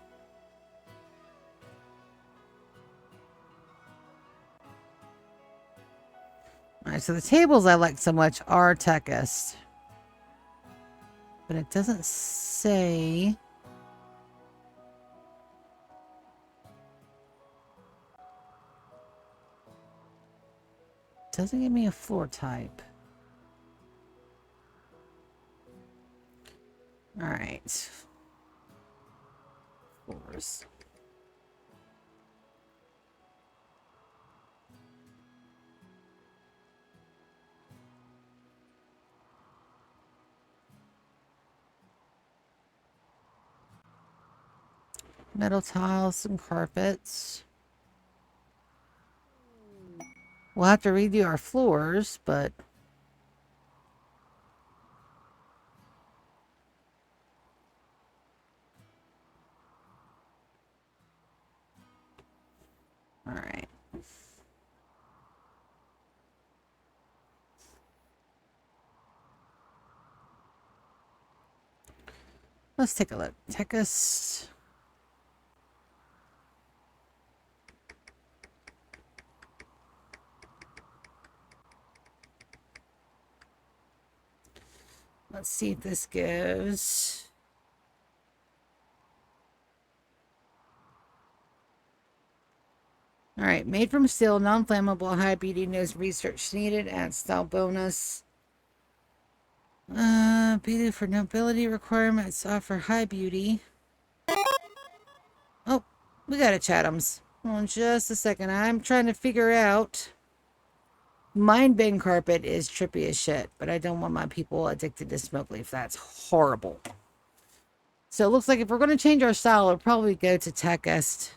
Alright, so the tables I like so much are techist. But it doesn't say... It doesn't give me a floor type. Alright. Floors. Metal tiles and carpets. We'll have to redo our floors, but... Alright. Let's take a look. Techist. Let's see if this goes. Alright, made from steel, non-flammable, high beauty, no research needed, add style bonus. Beauty for nobility requirements, offer high beauty. Oh, we got a Chatham's. Hold on just a second. I'm trying to figure out. Mind Bang carpet is trippy as shit, but I don't want my people addicted to smoke leaf. That's horrible. So it looks like if we're going to change our style, we'll probably go to techist.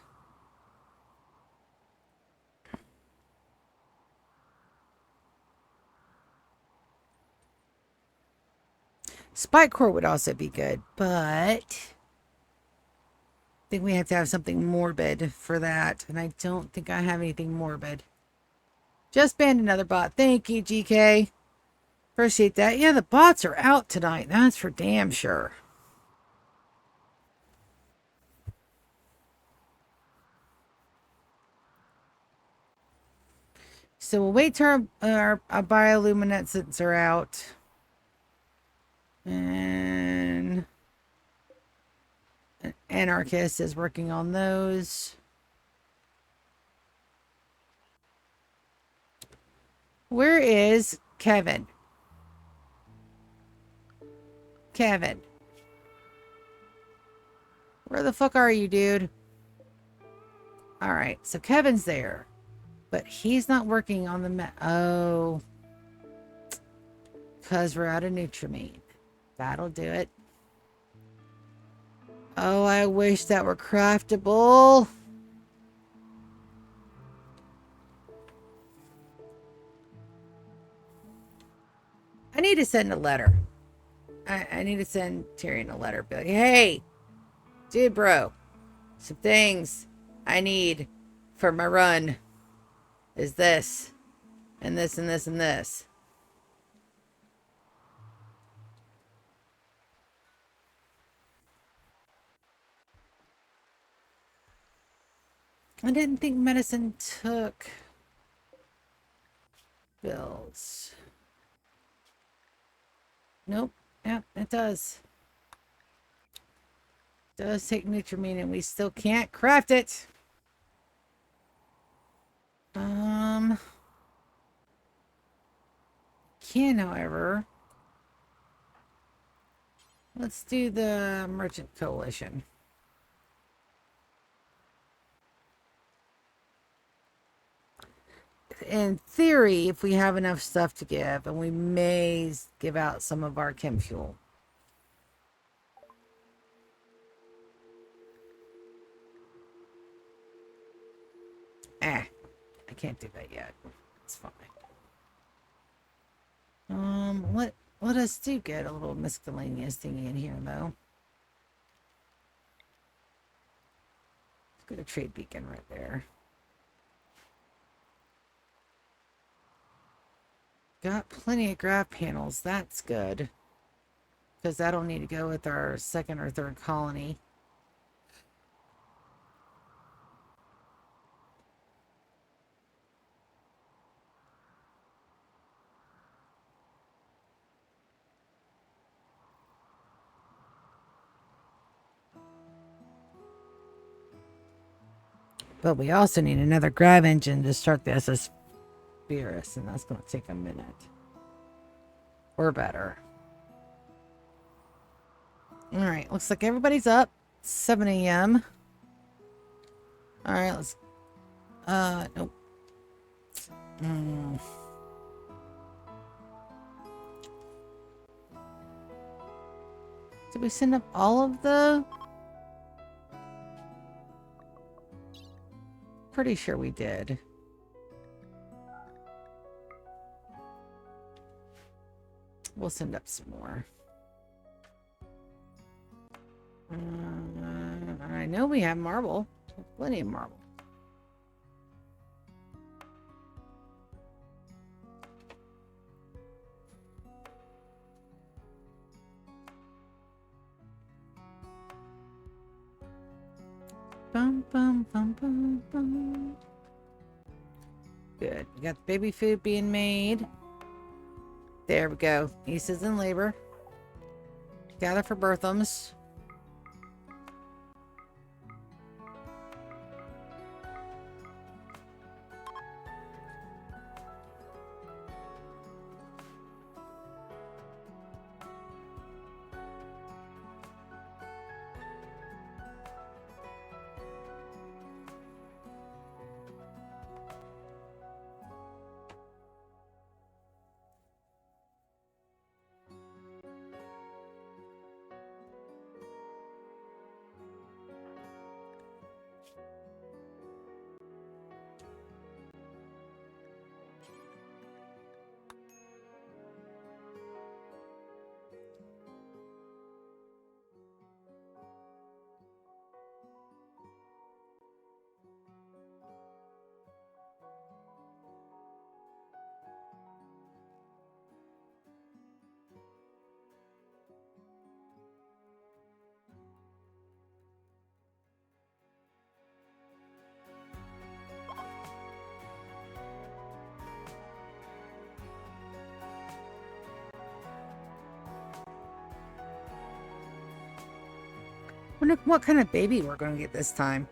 Spike core would also be good, but I think we have to have something morbid for that, and I don't think I have anything morbid. Just banned another bot. Thank you, GK. Appreciate that. Yeah, the bots are out tonight. That's for damn sure. So we'll wait till our bioluminescents are out. And Anarchist is working on those. Where is Kevin? Kevin. Where the fuck are you, dude? Alright, so Kevin's there. But he's not working on the map. Oh. Because we're out of Nutrimine. That'll do it. Oh, I wish that were craftable. I need to send a letter. I need to send Tyrion a letter. Be like, hey, dude, bro, some things I need for my run is this, and this, and this, and this. I didn't think medicine took bills. Nope. Yeah, it does. It does take Nutrimine, and we still can't craft it. Can, however, let's do the Merchant Coalition. In theory, if we have enough stuff to give, and we may give out some of our chem fuel. I can't do that yet. It's fine. Let us do get a little miscellaneous thingy in here, though. Let's go to Trade Beacon right there. Got plenty of graph panels. That's good. Because that'll need to go with our second or third colony. But we also need another grav engine to start the SS Beerus, and that's going to take a minute. Or better. Alright, looks like everybody's up. 7 a.m. Alright, let's... nope. Did we send up all of the... Pretty sure we did. We'll send up some more. I know we have marble. Plenty of marble. Bum, bum, bum, bum, bum. Good. We got the baby food being made. There we go. Nieces in labor. Gather for birthums. Wonder what kind of baby we're going to get this time.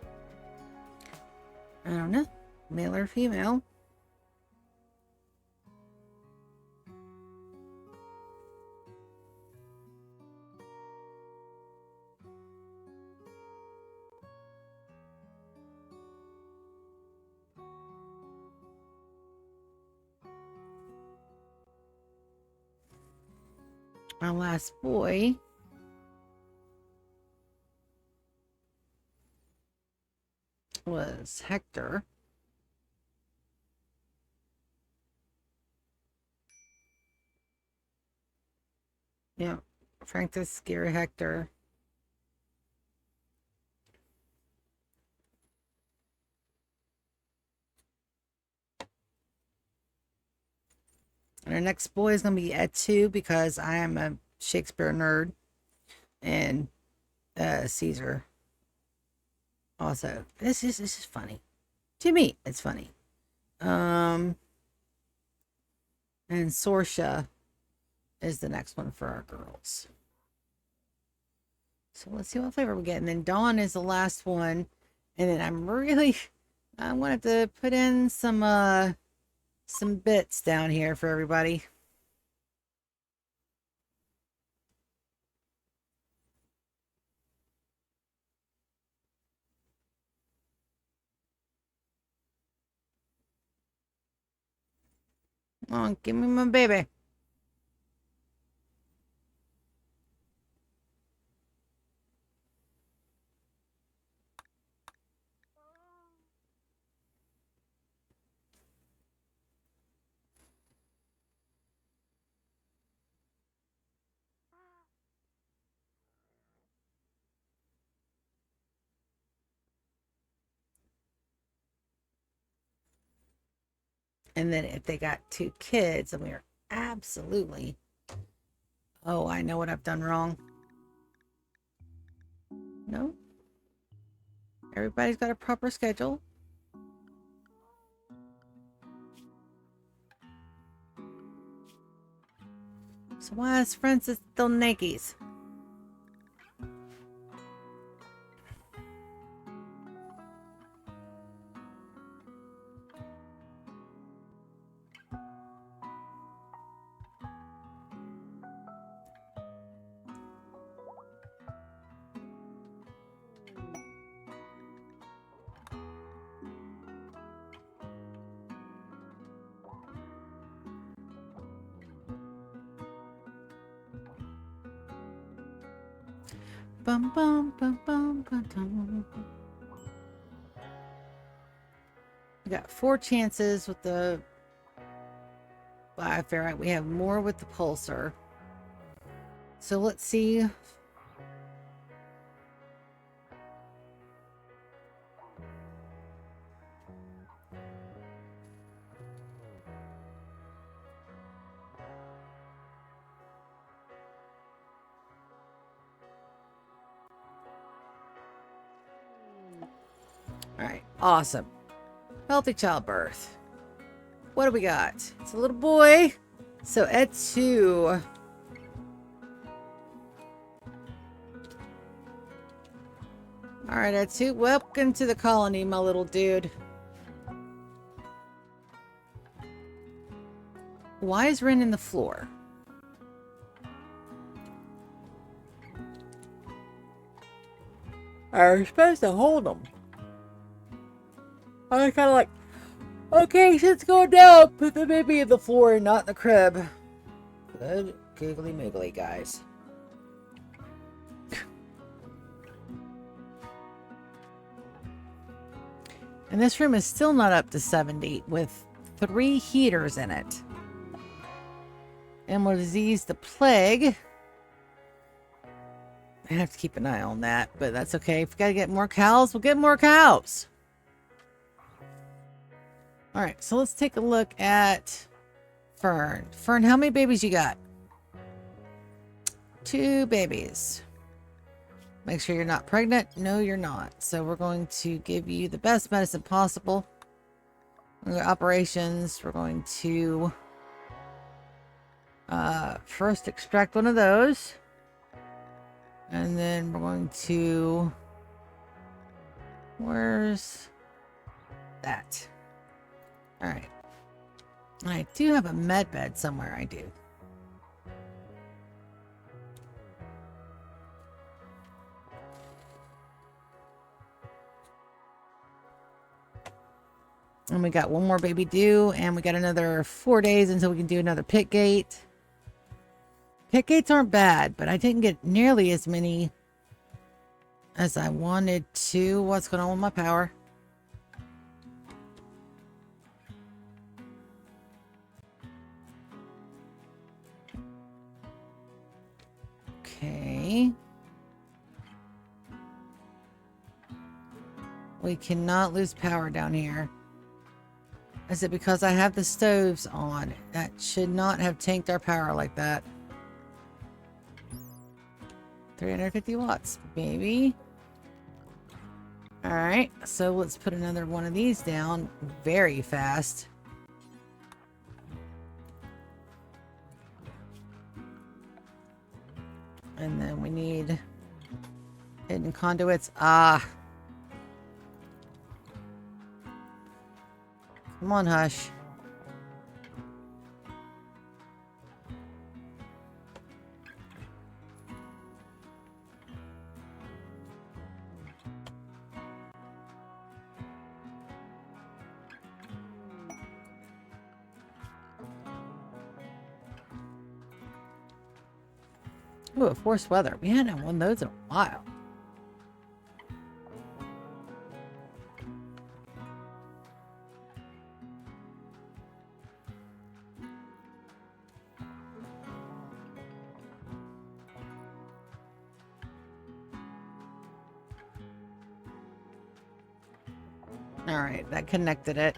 I don't know. Male or female. Our last boy was Hector. Yeah, Frank the Scary Hector. And our next boy is going to be Ed 2 because I am a Shakespeare nerd. And Caesar. Also, this is funny. To me, it's funny. And Sorsha is the next one for our girls. So let's see what flavor we get. And then Dawn is the last one. And then I wanted to put in some bits down here for everybody. Come on, give me my baby. And then if they got 2 kids, then we are absolutely... Oh, I know what I've done wrong. No? Everybody's got a proper schedule. So why is Francis still naked? Bum, bum, bum, bum, bum, bum. We got 4 chances with the Bioferrite. We have more with the Pulsar. So let's see. All right, awesome. Healthy childbirth. What do we got? It's a little boy. So at 2. All right, at 2. Welcome to the colony, my little dude. Why is Ren in the floor? Are we supposed to hold him? I was kind of like, okay, shit's going down. Put the baby in the floor and not in the crib. Good googly moogly, guys. And this room is still not up to 70 with 3 heaters in it. Animal disease, the plague. I have to keep an eye on that, but that's okay. If we gotta get more cows, we'll get more cows. All right, so let's take a look at Fern. Fern, how many babies you got? 2 babies. Make sure you're not pregnant. No, you're not. So we're going to give you the best medicine possible. Operations, we're going to first extract one of those. And then we're going to... Where's that? All right. I do have a med bed somewhere. I do. And we got 1 more baby due, and we got another 4 days until we can do another pit gate. Pit gates aren't bad, but I didn't get nearly as many as I wanted to. What's going on with my power? Okay. We cannot lose power down here. Is it because I have the stoves on? That should not have tanked our power like that. 350 watts, maybe. Alright, so let's put another one of these down very fast. And then we need hidden conduits. Ah. Come on, Hush. Ooh, forced weather. We hadn't had one of those in a while. Alright, that connected it.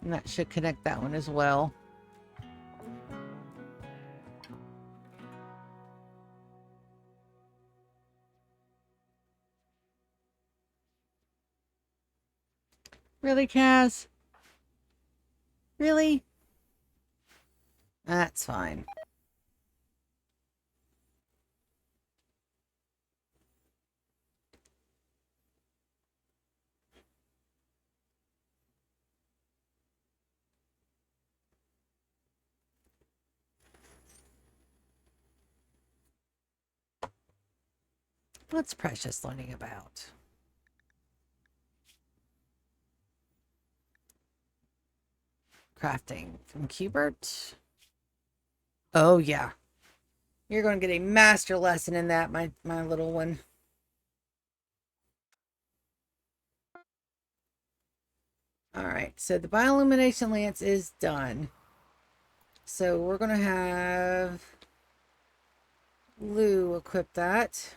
And that should connect that one as well. Really, Kaz? Really? That's fine. What's Precious learning about? Crafting from Cubert. Oh, yeah. You're going to get a master lesson in that, my little one. Alright, so the biolumination lance is done. So we're going to have Lou equip that.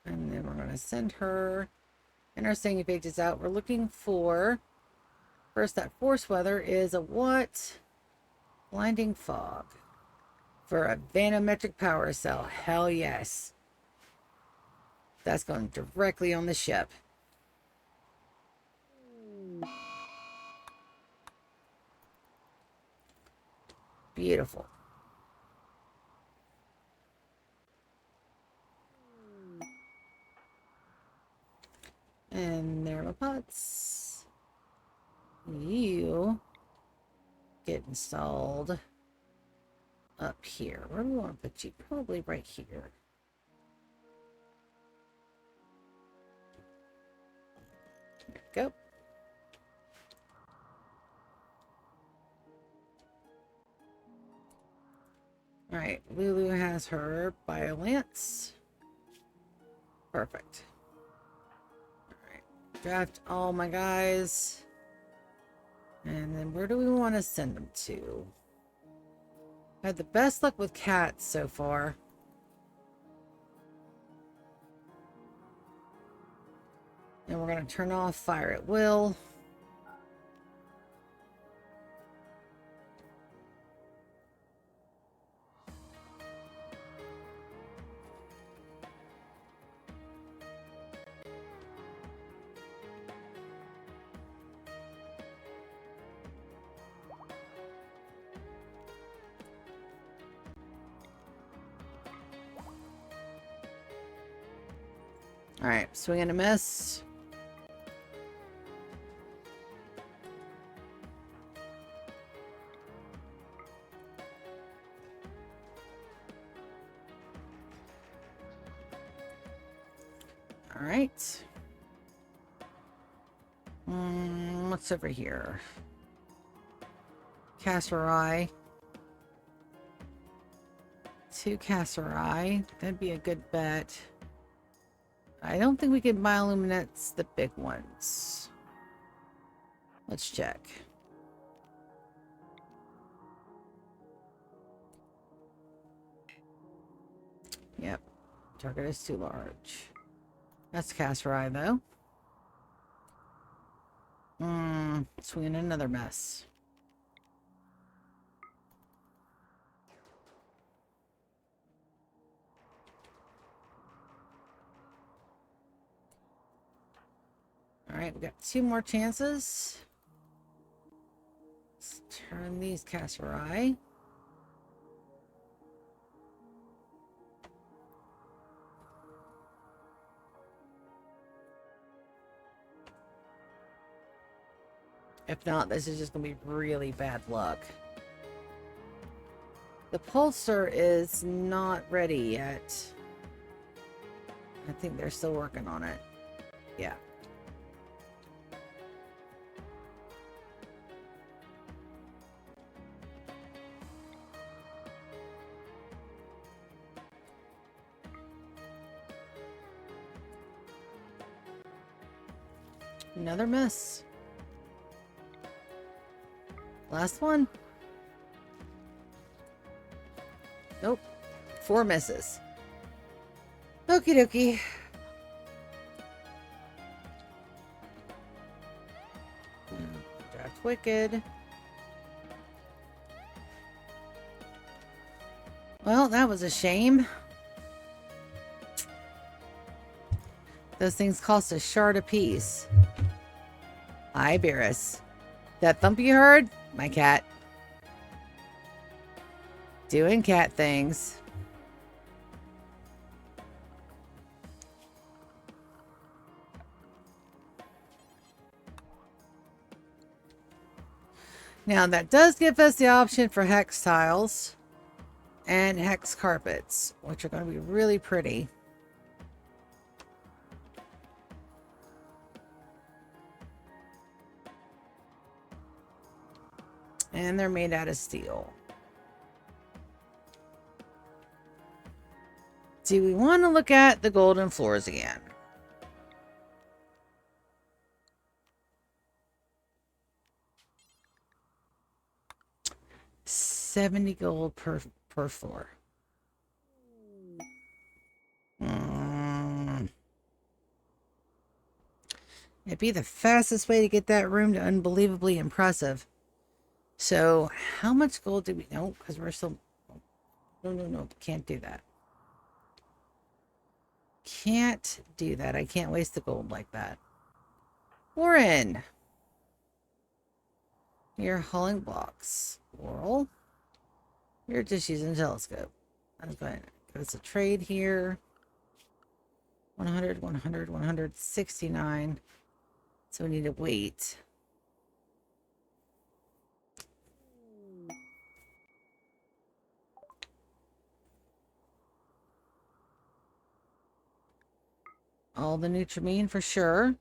And then we're going to send her and our singing pages out. We're looking for, first, that force weather is a what? Blinding fog. For a vanometric power cell. Hell yes. That's going directly on the ship. Beautiful. And there are my pots. You get installed up here. Where do we want to put you? Probably right here. There we go. Alright, Lulu has her biolance. Perfect. Alright, draft all my guys. And then where do we want to send them to? Had the best luck with cats so far. And we're going to turn off fire at will. Alright, swing and a miss. Alright. What's over here? Casserai. 2 Casserai. That'd be a good bet. I don't think we can bioluminesce the big ones. Let's check. Yep. Target is too large. That's Casserai, though. Swinging another mess. Alright, we got 2 more chances. Let's turn these casserai. If not, this is just going to be really bad luck. The pulsar is not ready yet. I think they're still working on it. Yeah. Another miss. Last one. Nope. 4 misses. Okie dokie. Draft Wicked. Well, that was a shame. Those things cost a shard apiece. Hi, Beerus. That thump you heard? My cat. Doing cat things. Now that does give us the option for hex tiles and hex carpets, which are going to be really pretty. And they're made out of steel. Do we want to look at the golden floors again? $70 gold per floor. It'd be the fastest way to get that room to unbelievably impressive. So, how much gold do we... No, because we're still... No. Can't do that. Can't do that. I can't waste the gold like that. Warren! You're hauling blocks. Laurel? You're just using a telescope. I'm going to... There's a trade here. 100, 100, 169. So we need to wait. All the Nutrimine for sure.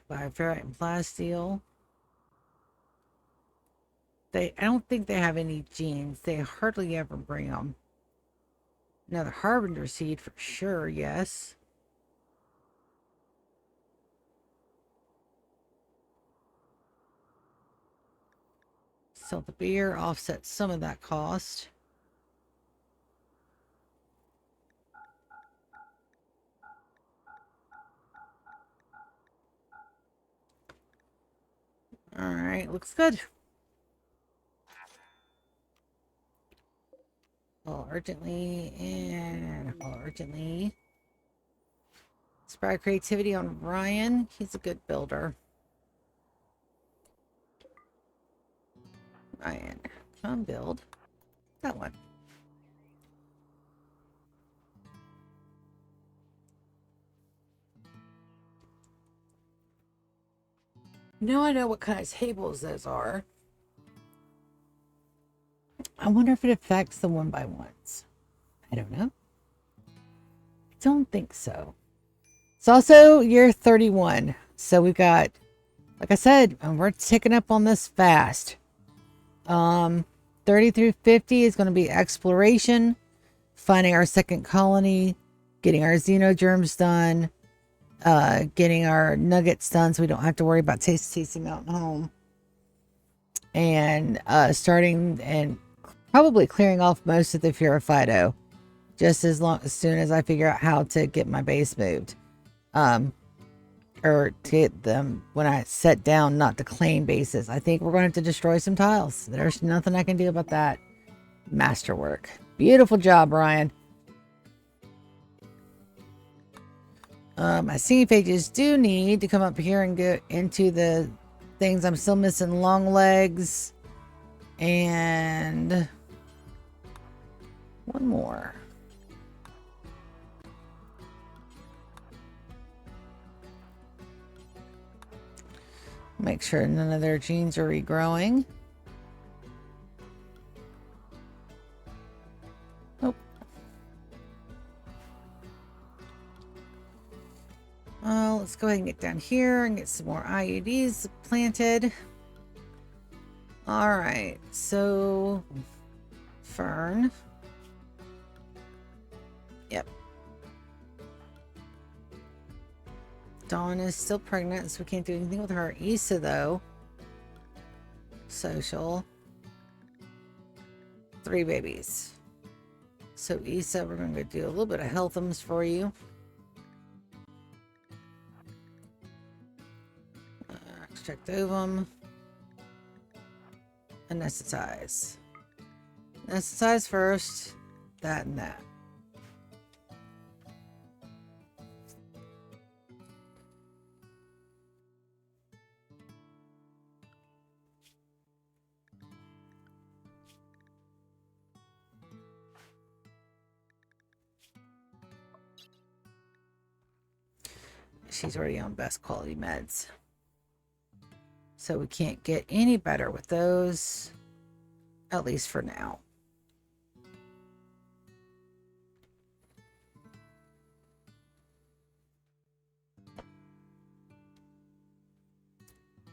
Bioferrite and plasteel. I don't think they have any genes. They hardly ever bring them. Another Harbinger seed for sure, yes. Sell the beer, offset some of that cost. All right, looks good. Haul urgently and haul urgently. Inspire creativity on Ryan. He's a good builder. Ryan, come build that one. Now I know what kind of tables those are. I wonder if it affects the 1x1s. I don't know. I don't think so. It's also year 31. So we've got, like I said, we're ticking up on this fast. 30 through 50 is going to be exploration, finding our second colony, getting our xenogerms done, getting our nuggets done so we don't have to worry about tasting Mountain Home, and starting and probably clearing off most of the Purifido just as soon as I figure out how to get my base moved. or to get them when I set down not to claim bases. I think we're going to have to destroy some tiles. There's nothing I can do about that. Masterwork. Beautiful job, Ryan. My singing pages do need to come up here and get into the things. I'm still missing long legs and one more. Make sure none of their genes are regrowing. Nope. Let's go ahead and get down here and get some more IUDs planted. All right, so Fern. Yep. Dawn is still pregnant, so we can't do anything with her. Issa, though. Social. 3 babies. So Issa, we're going to do a little bit of healthums for you. Extract ovum. Anesthetize. Anesthetize first. That and that. She's already on best quality meds. So we can't get any better with those, at least for now.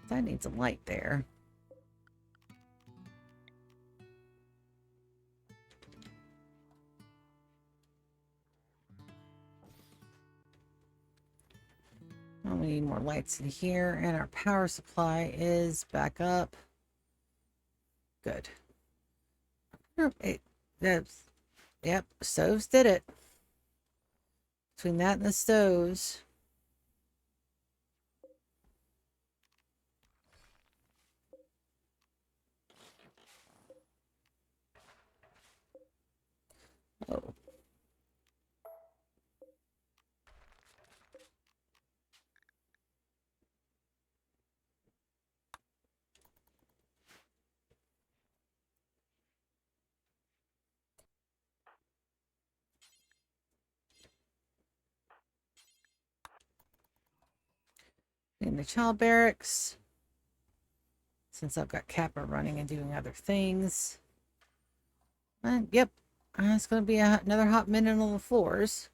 That needs a light there. Oh, we need more lights in here, and our power supply is back up. Good. Yep, stoves did it. Between that and the stoves. Oh. In the child barracks, since I've got Kappa running and doing other things. And yep, it's going to be another hot minute on the floors.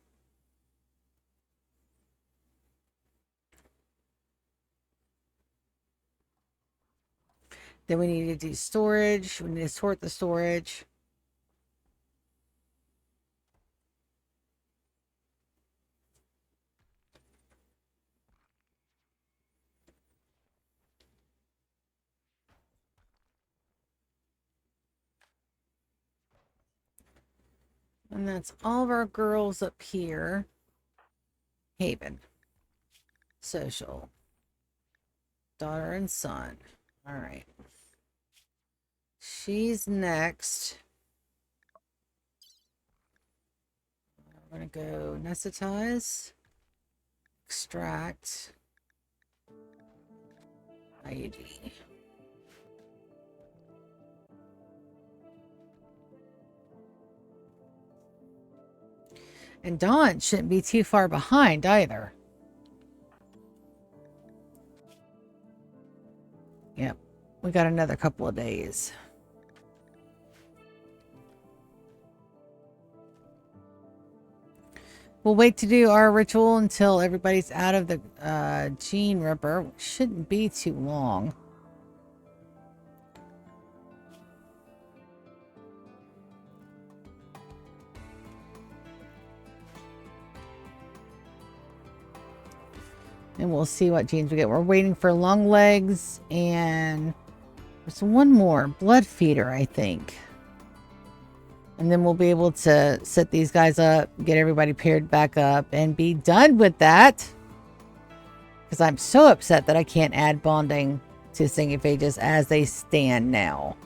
Then we need to do storage. We need to sort the storage. And that's all of our girls up here. Haven. Social. Daughter and son. All right. She's next. We're going to go anesthetize. Extract. IUD. And Dawn shouldn't be too far behind either. Yep, we got another couple of days. We'll wait to do our ritual until everybody's out of the gene ripper. Shouldn't be too long. And we'll see what genes we get. We're waiting for long legs and there's one more. Blood feeder, I think. And then we'll be able to set these guys up, get everybody paired back up, and be done with that. Because I'm so upset that I can't add bonding to Singing Phages as they stand now.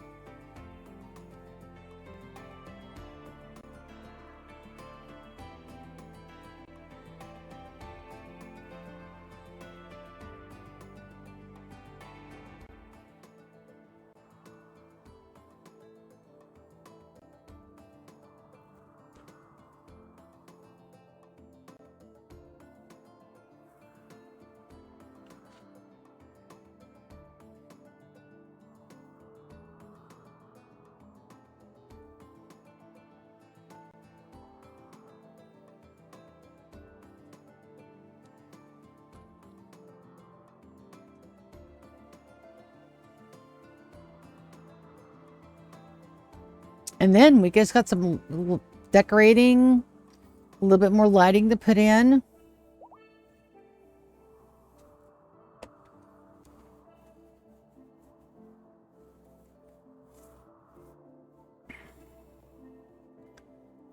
And then we just got some decorating, a little bit more lighting to put in.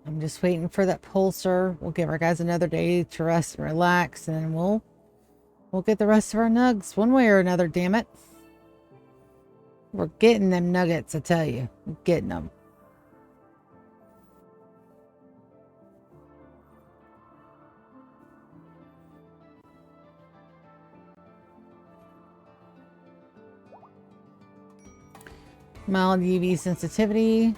I'm just waiting for that pulsar. We'll give our guys another day to rest and relax, and then we'll get the rest of our nugs one way or another, damn it. We're getting them nuggets, I tell you. We're getting them. Mild UV sensitivity.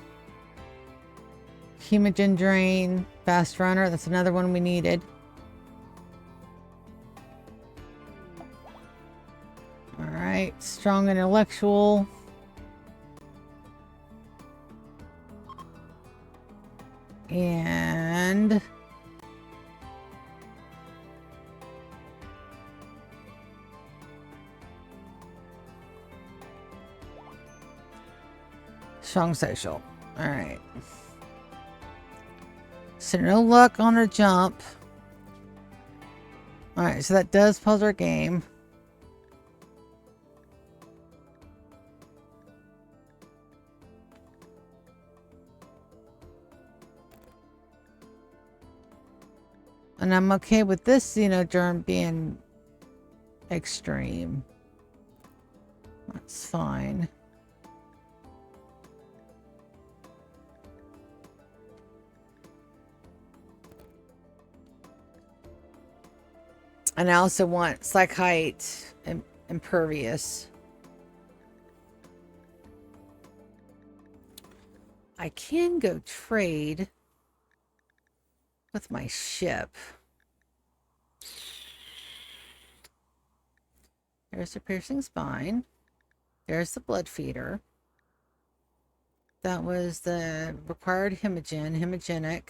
Humogen drain. Fast runner. That's another one we needed. Alright. Strong intellectual. And strong social. All right. So no luck on our jump. All right, so that does pause our game. And I'm okay with this xenogerm being extreme. That's fine. And I also want Psychite impervious. I can go trade with my ship. There's the piercing spine. There's the blood feeder. That was the required hemogenic.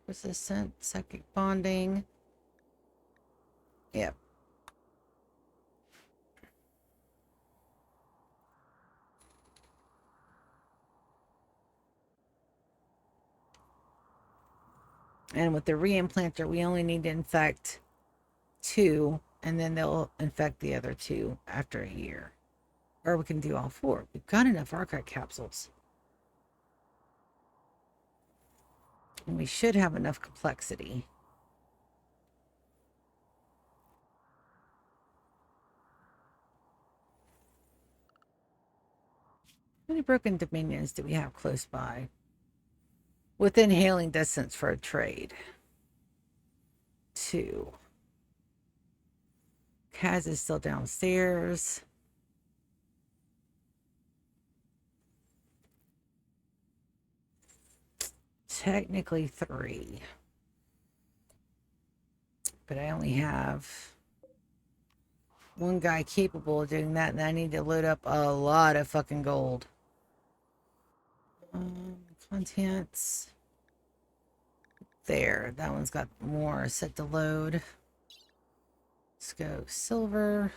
Resistant, psychic bonding. Yep. And with the reimplanter, we only need to infect 2, and then they'll infect the other 2 after a year. Or we can do all 4. We've got enough archive capsules. And we should have enough complexity. How many broken dominions do we have close by? Within hailing distance for a trade. 2. Kaz is still downstairs. Technically 3. But I only have 1 guy capable of doing that, and I need to load up a lot of fucking gold. Contents. There, that one's got more set to load. Let's go silver.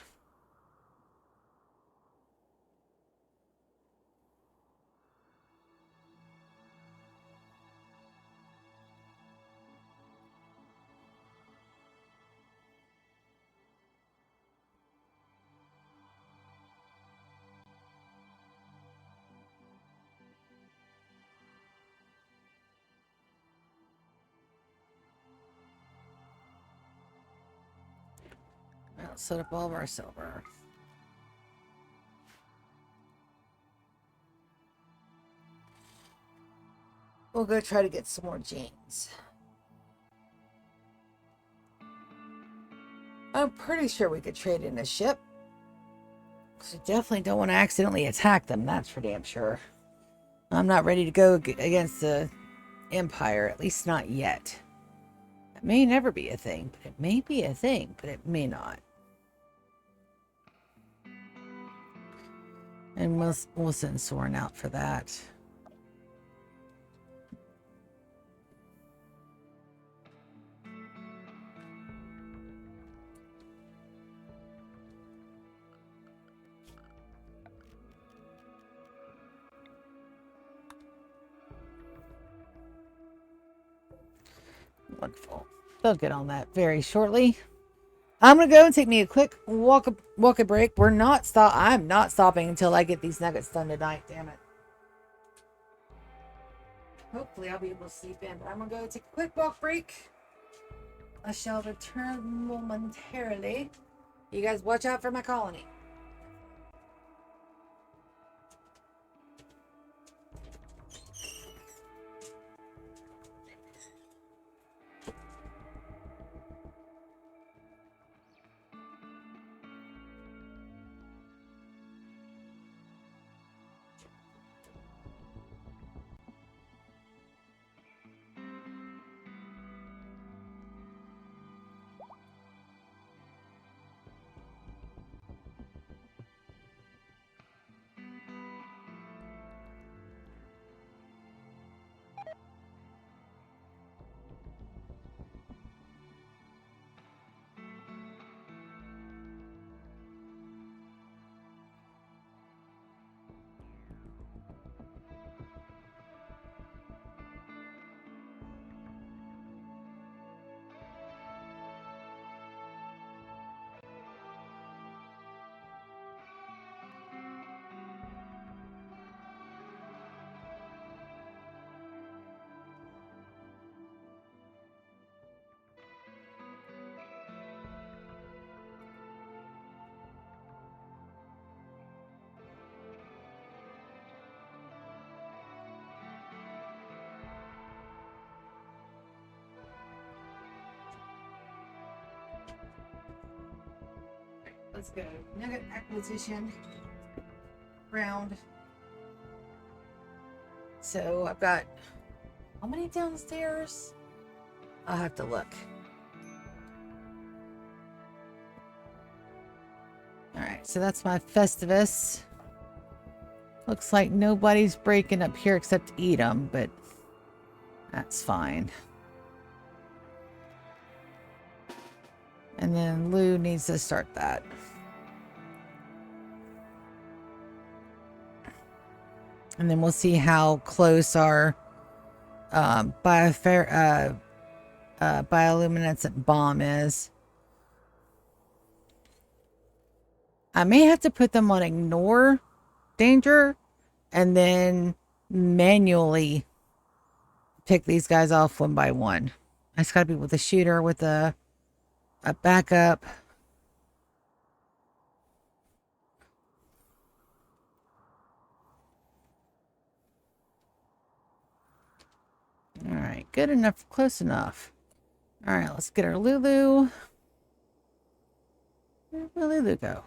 Let's set up all of our silver. We'll go try to get some more jeans. I'm pretty sure we could trade in a ship. Because we definitely don't want to accidentally attack them, that's for damn sure. I'm not ready to go against the Empire, at least not yet. It may never be a thing, but it may be a thing, but it may not. And we'll send Soren out for that. Wonderful. They'll get on that very shortly. I'm gonna go and take me a quick walk a break. I'm not stopping until I get these nuggets done tonight. Damn it. Hopefully I'll be able to sleep in. But I'm gonna go take a quick walk break. I shall return momentarily. You guys watch out for my colony. Let's go. Nugget acquisition round. So I've got how many downstairs? I'll have to look. Alright, so that's my Festivus. Looks like nobody's breaking up here except Edom, but that's fine. And then Lou needs to start that. And then we'll see how close our bioluminescent bomb is. I may have to put them on ignore danger and then manually pick these guys off one by one. I just gotta be with a shooter with a backup. All right, good enough, close enough. All right, let's get our Lulu. Where'd my Lulu go?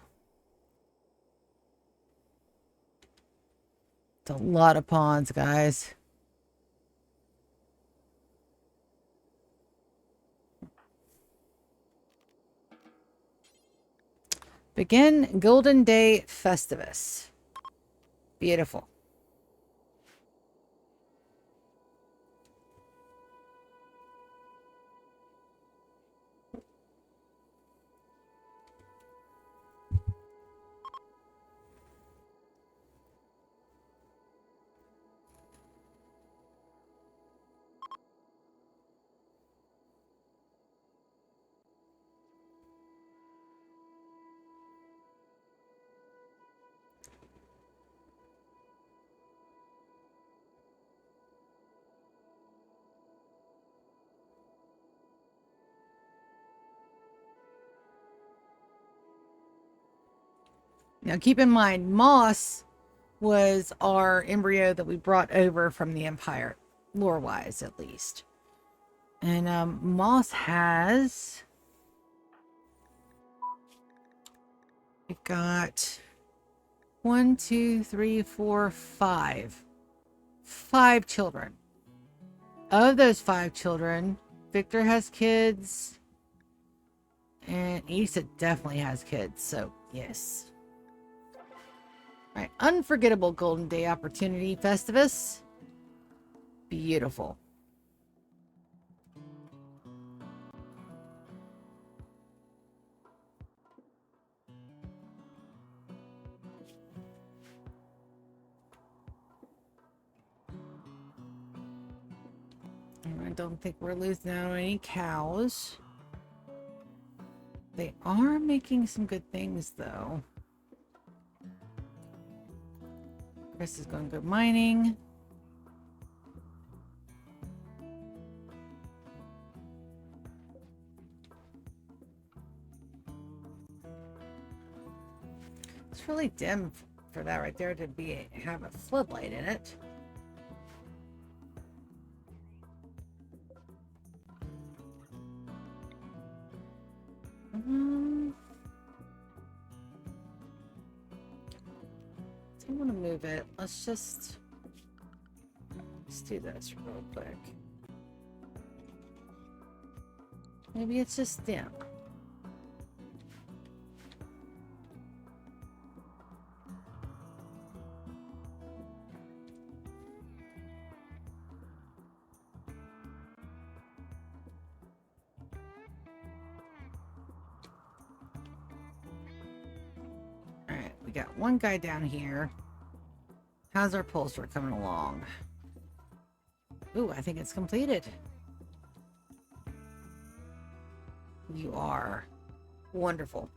It's a lot of pawns, guys. Begin Golden Day Festivus. Beautiful. Now, keep in mind, Moss was our embryo that we brought over from the Empire, lore-wise at least. And Moss has... We've got 1, 2, 3, 4, 5. 5 children. Of those 5 children, Victor has kids. And Issa definitely has kids, so yes. Alright, unforgettable Golden Day opportunity, Festivus. Beautiful. I don't think we're losing out on any cows. They are making some good things, though. Chris is going to go mining. It's really dim for that right there to have a floodlight in it. I want to move it. Let's do this real quick. Maybe it's just dim. Alright, we got one guy down here. How's our pulsar coming along? Ooh, I think it's completed. You are. Wonderful.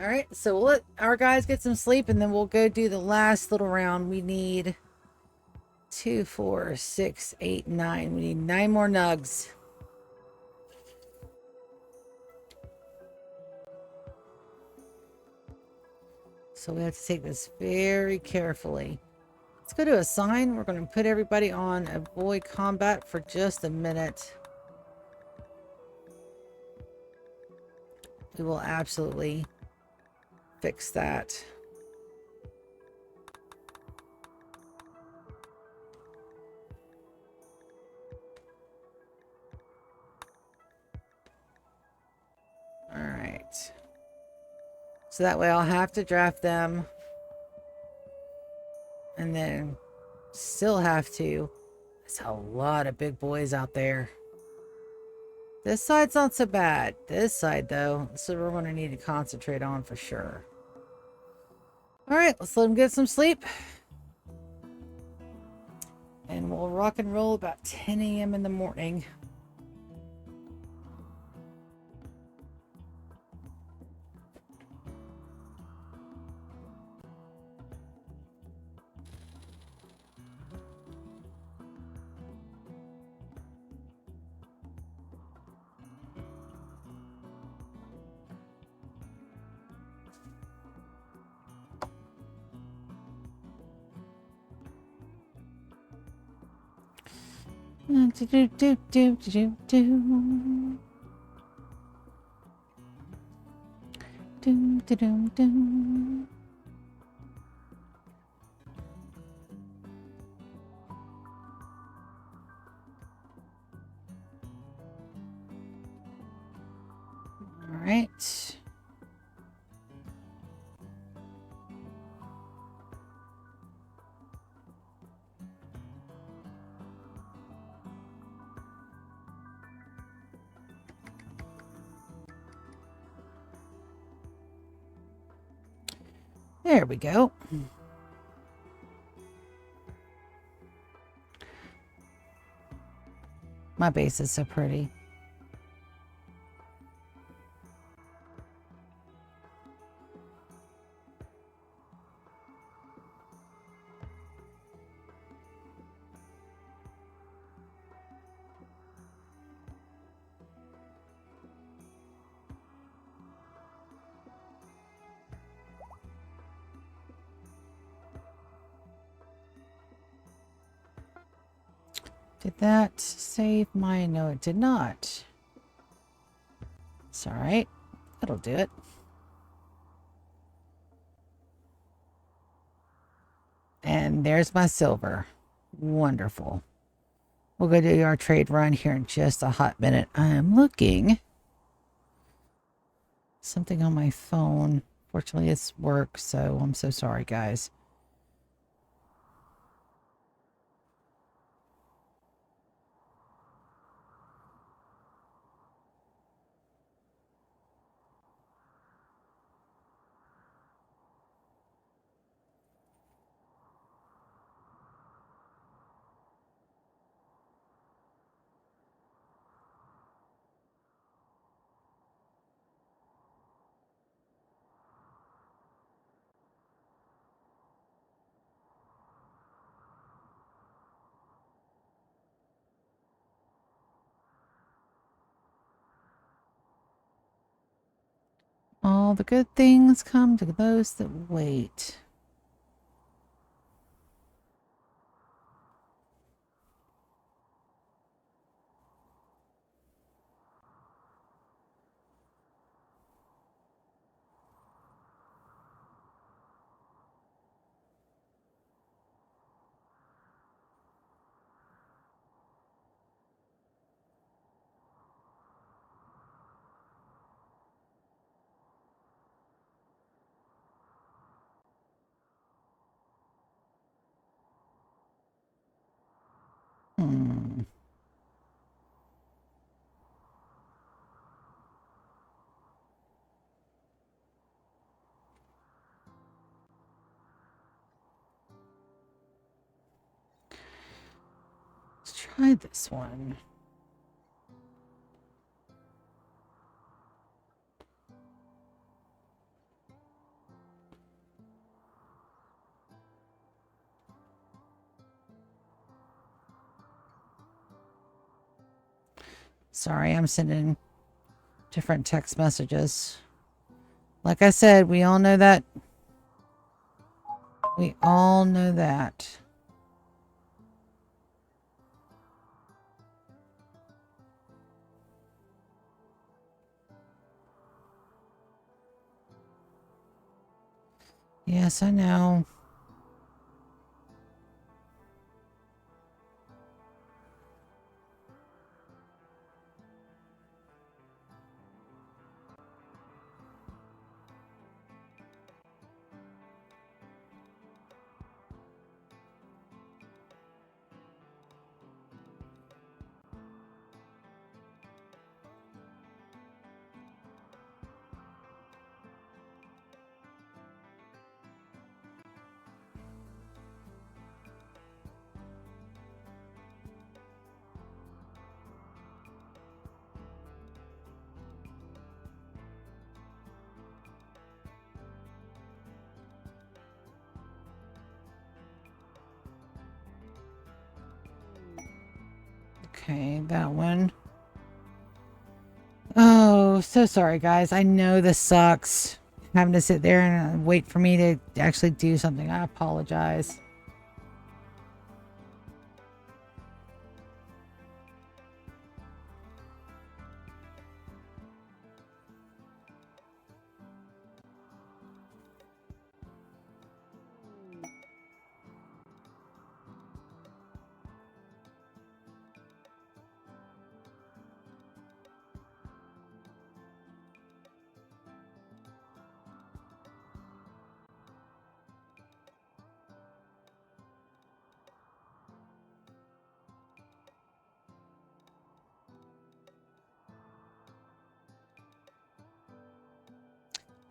Alright, so we'll let our guys get some sleep and then we'll go do the last little round. We need 2, 4, 6, 8, 9. We need 9 more nugs. So we have to take this very carefully. Let's go to a sign. We're going to put everybody on avoid combat for just a minute. We will absolutely fix that. All right. So that way I'll have to draft them. And then still have to. There's a lot of big boys out there. This side's not so bad. This side, though, this is what we're going to need to concentrate on for sure. Alright, let's let them get some sleep. And we'll rock and roll about 10 a.m. in the morning. All right. There we go. My base is so pretty. Did that save my... No, it did not. It's alright. That'll do it. And there's my silver. Wonderful. We'll go do our trade run here in just a hot minute. I am looking. Something on my phone. Fortunately, it's work, so I'm so sorry, guys. All the good things come to those that wait. Hmm. Let's try this one. Sorry, I'm sending different text messages. Like I said, we all know that. We all know that. Yes, I know. Okay, that one. Oh, so sorry, guys. I know this sucks. Having to sit there and wait for me to actually do something. I apologize.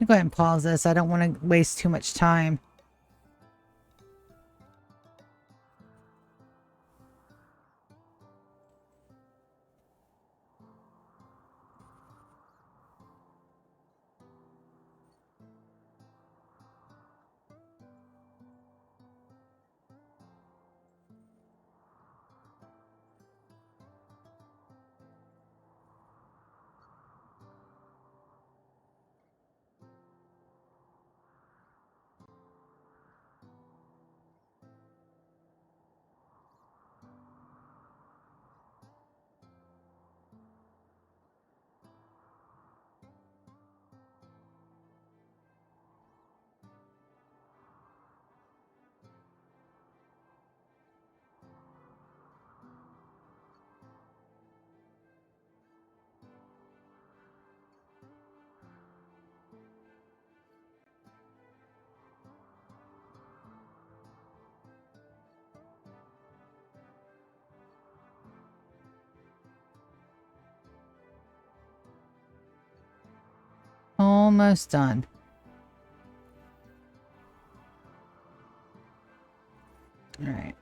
Let me go ahead and pause this. I don't want to waste too much time. almost done. All right.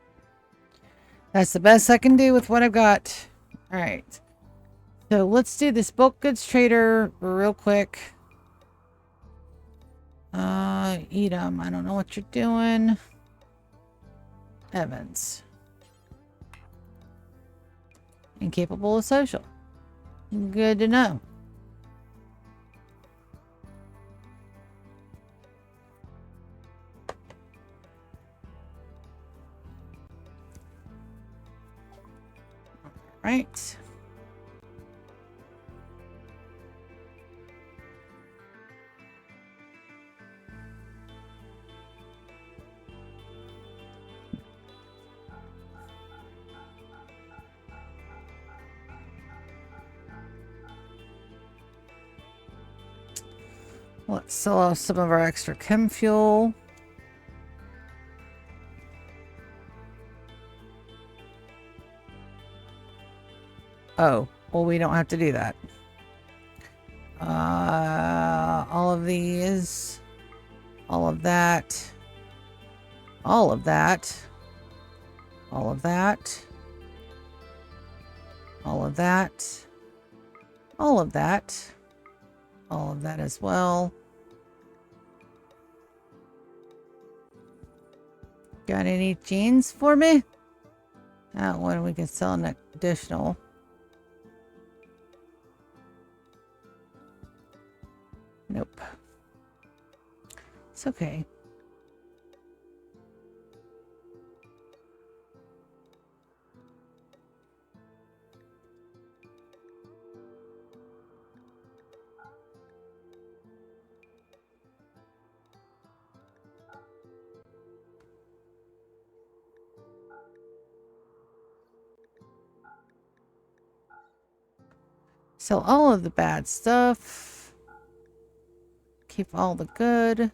That's the best I can do with what I've got. All right. So let's do this bulk goods trader real quick. Edom, I don't know what you're doing. Evans. Incapable of social. Good to know. Right. Let's sell off some of our extra chem fuel. Oh, well, we don't have to do that. All of these, all of that, all of that, all of that, all of that, all of that, all of that as well. Got any jeans for me? That one we can sell an additional. Nope. It's okay. Sell all of the bad stuff. Keep all the good.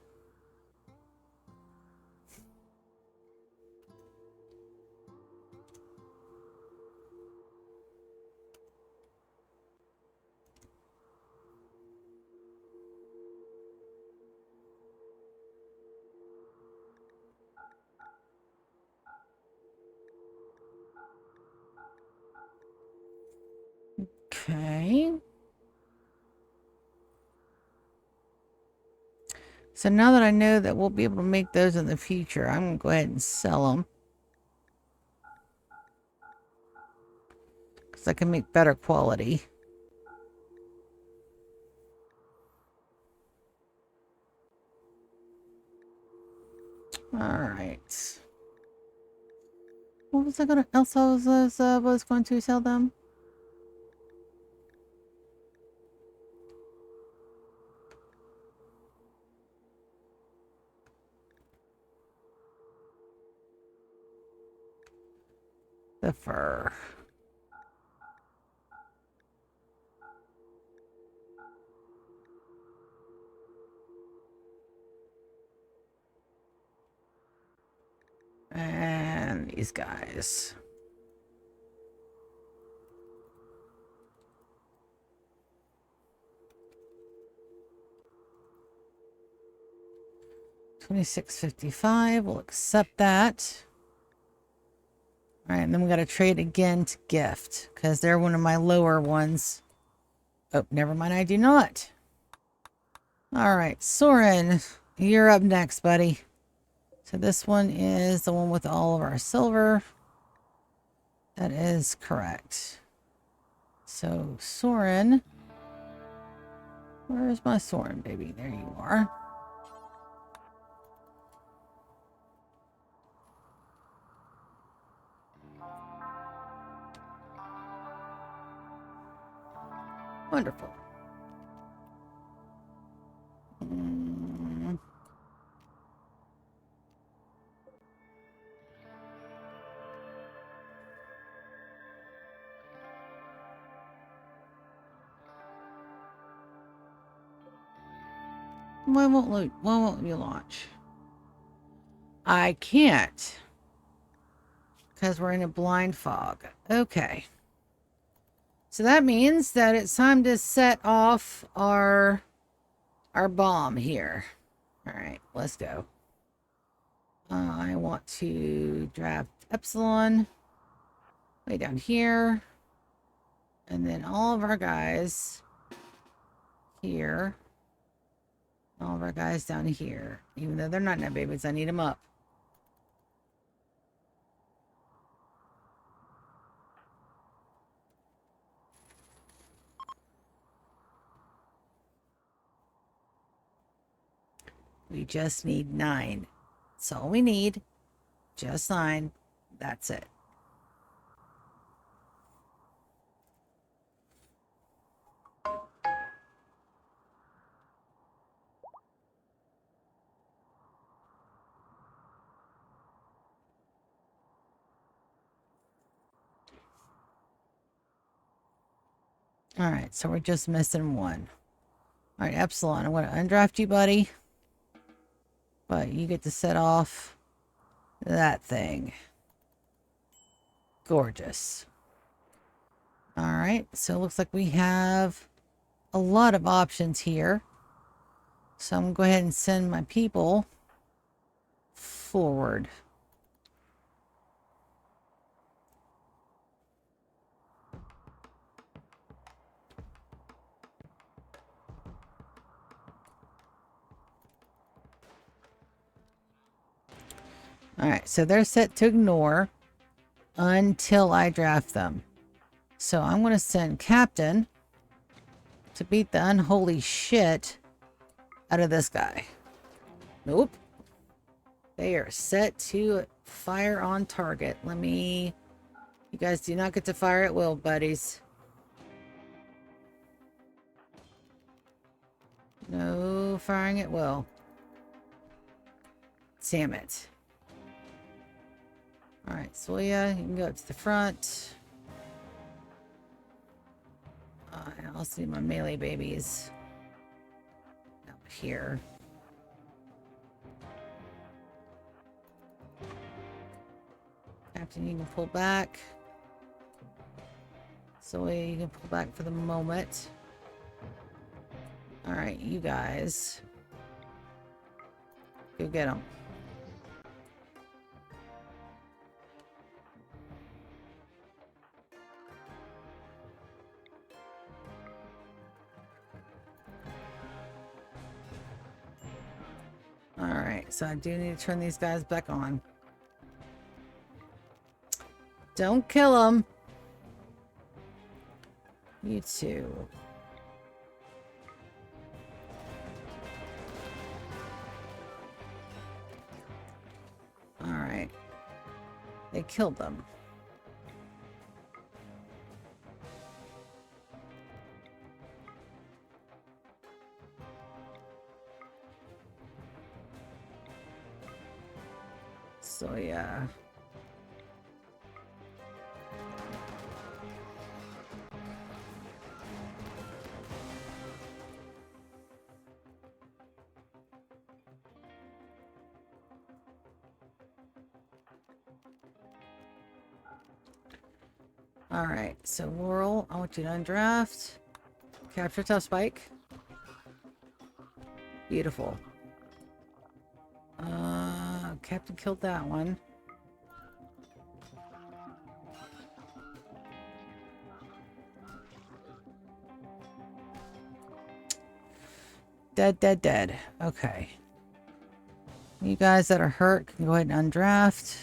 Okay. So now that I know that we'll be able to make those in the future, I'm going to go ahead and sell them. Because I can make better quality. Alright. What was I going to... else I was going to sell them? The fur. And these guys. $26.55. We'll accept that. All right, and then we got to trade again to gift because they're one of my lower ones. Oh, never mind. I do not. All right, Soren, you're up next, buddy. So this one is the one with all of our silver. That is correct. So Soren, where's my Soren, baby? There you are. Wonderful. Why won't you launch? I can't. Because we're in a blind fog. Okay. So that means that it's time to set off our our bomb here. All right, let's go. I want to draft Epsilon way down here. And then all of our guys here. All of our guys down here. Even though they're not net babies, I need them up. We just need 9. That's all we need. Just 9. That's it. Alright, so we're just missing 1. Alright, Epsilon, I'm going to undraft you, buddy. But you get to set off that thing. Gorgeous. Alright, so it looks like we have a lot of options here. So I'm going to go ahead and send my people forward. Alright, so they're set to ignore until I draft them. So I'm going to send Captain to beat the unholy shit out of this guy. Nope. They are set to fire on target. You guys do not get to fire at will, buddies. No firing at will. Damn it. Alright, Soya, you can go up to the front. I also need my melee babies up here. Captain, you can pull back. Soya, you can pull back for the moment. Alright, you guys. Go get them. Alright, so I do need to turn these guys back on. Don't kill them. You two. Alright. They killed them. So yeah. Alright, so Laurel, I want you to undraft. Capture Tough Spike. Beautiful. Captain killed that one. Dead, dead, dead. Okay. You guys that are hurt can go ahead and undraft.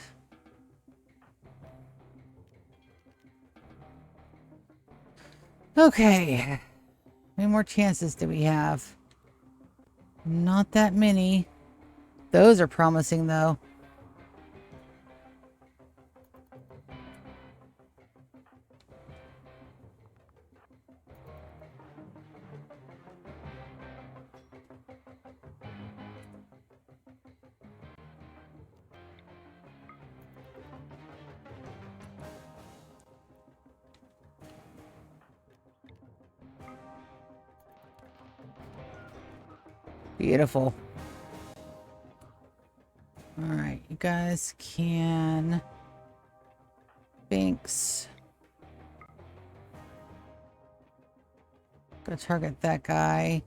Okay. How many more chances do we have? Not that many. Those are promising, though. Beautiful. Alright, you guys can... Binks. Go target that guy.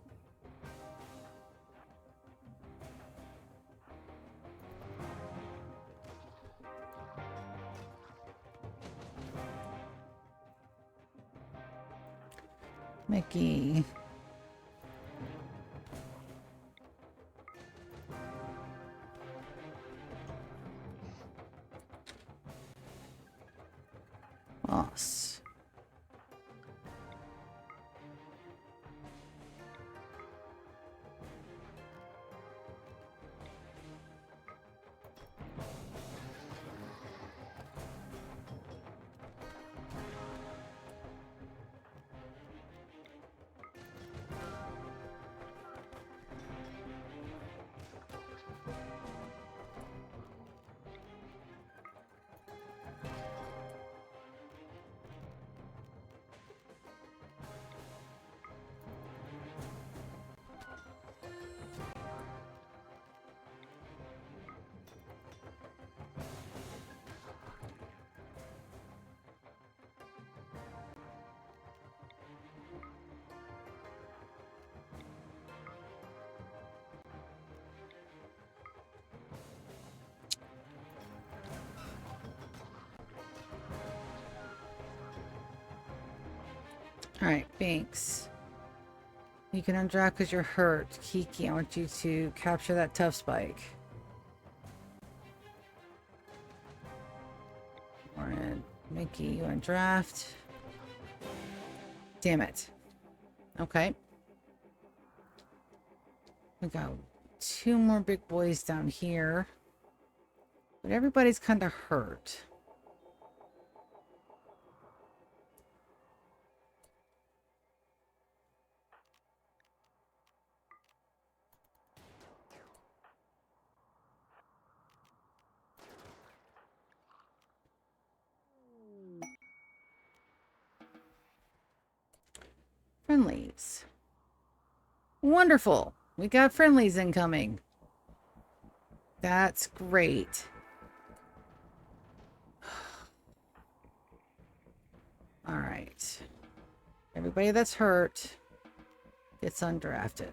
Mickey. Moss. Alright, Binks. You can undraft because you're hurt. Kiki, I want you to capture that tough spike. Alright, Mickey, you undraft. Damn it. Okay. We got 2 more big boys down here. But everybody's kind of hurt. Friendlies. Wonderful. We got friendlies incoming. That's great. All right. Everybody that's hurt gets undrafted.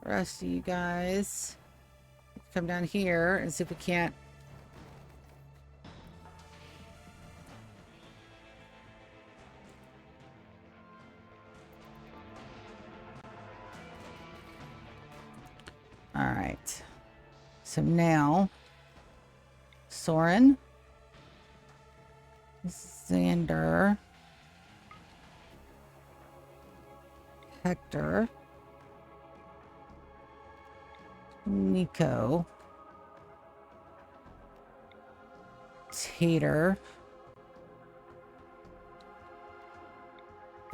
The rest of you guys come down here and see if we can't. All right. So now, Soren, Xander, Hector, Nico, Tater,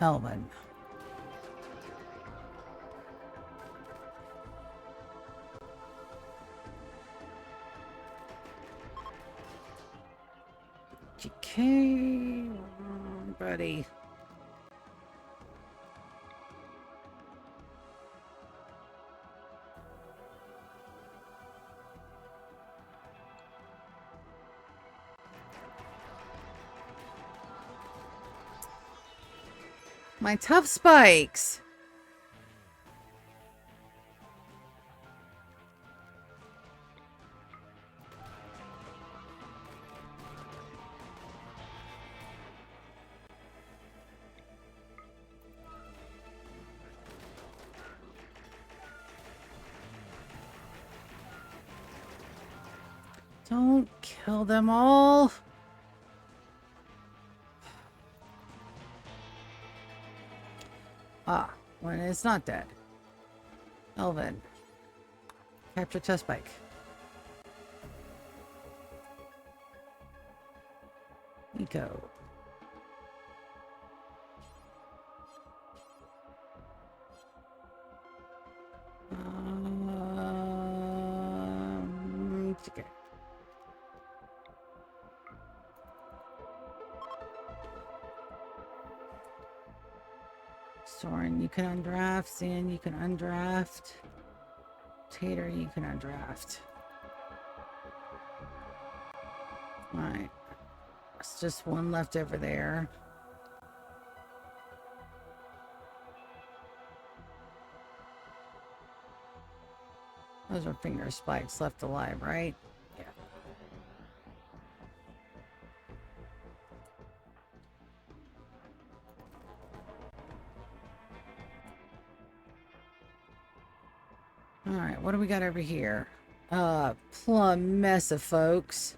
Elvin. Okay, buddy. My tough spikes. Don't kill them all. Ah, when it's not dead. Elvin. Capture chest spike. Nico. Okay. Soren, you can undraft. Zan, you can undraft. Tater, you can undraft. Alright. There's just one left over there. Those are finger spikes left alive, right? Yeah. Alright, what do we got over here? Plum mess of folks.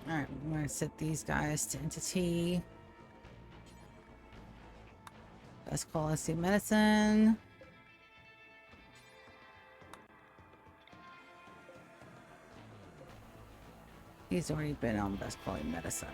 Alright, I'm gonna set these guys to entity. Best quality medicine. He's already been on best quality medicine.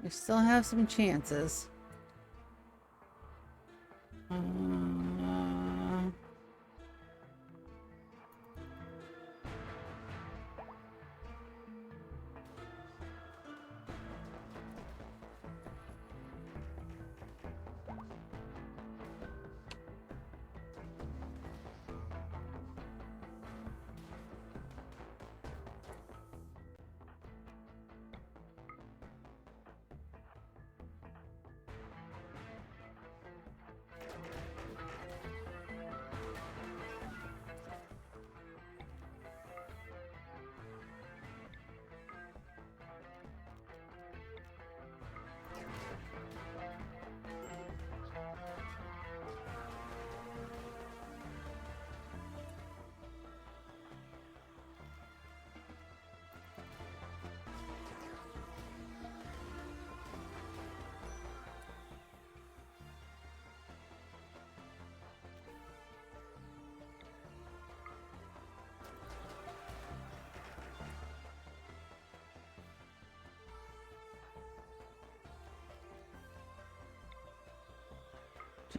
We still have some chances.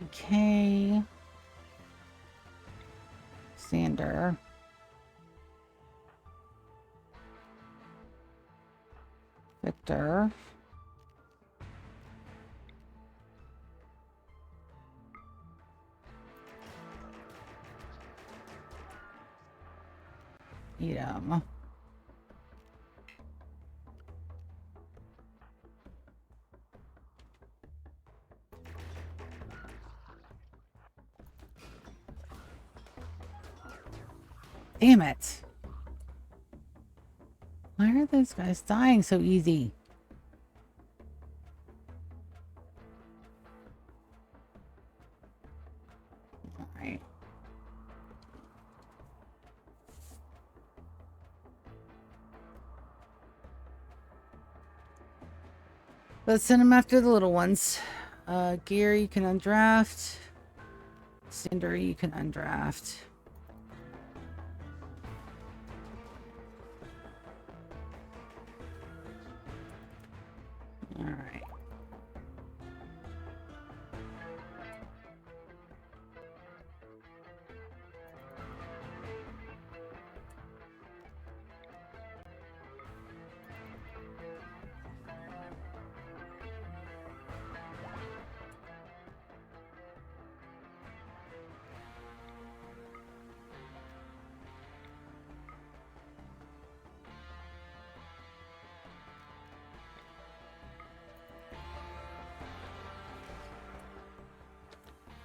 Okay. Sander. Victor. Edom. Damn it. Why are those guys dying so easy? Alright. Let's send them after the little ones. Gary, you can undraft. Cinder, you can undraft. Alright.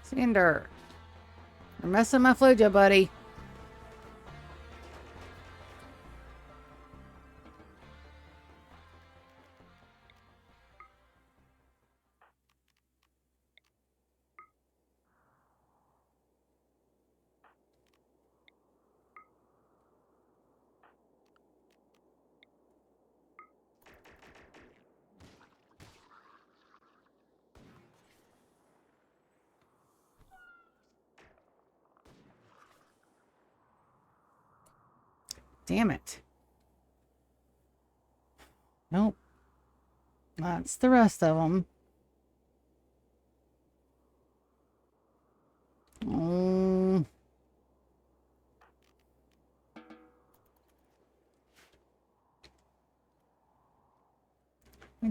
Cinder. You're messing my flojo, buddy. Damn it. Nope. That's the rest of them.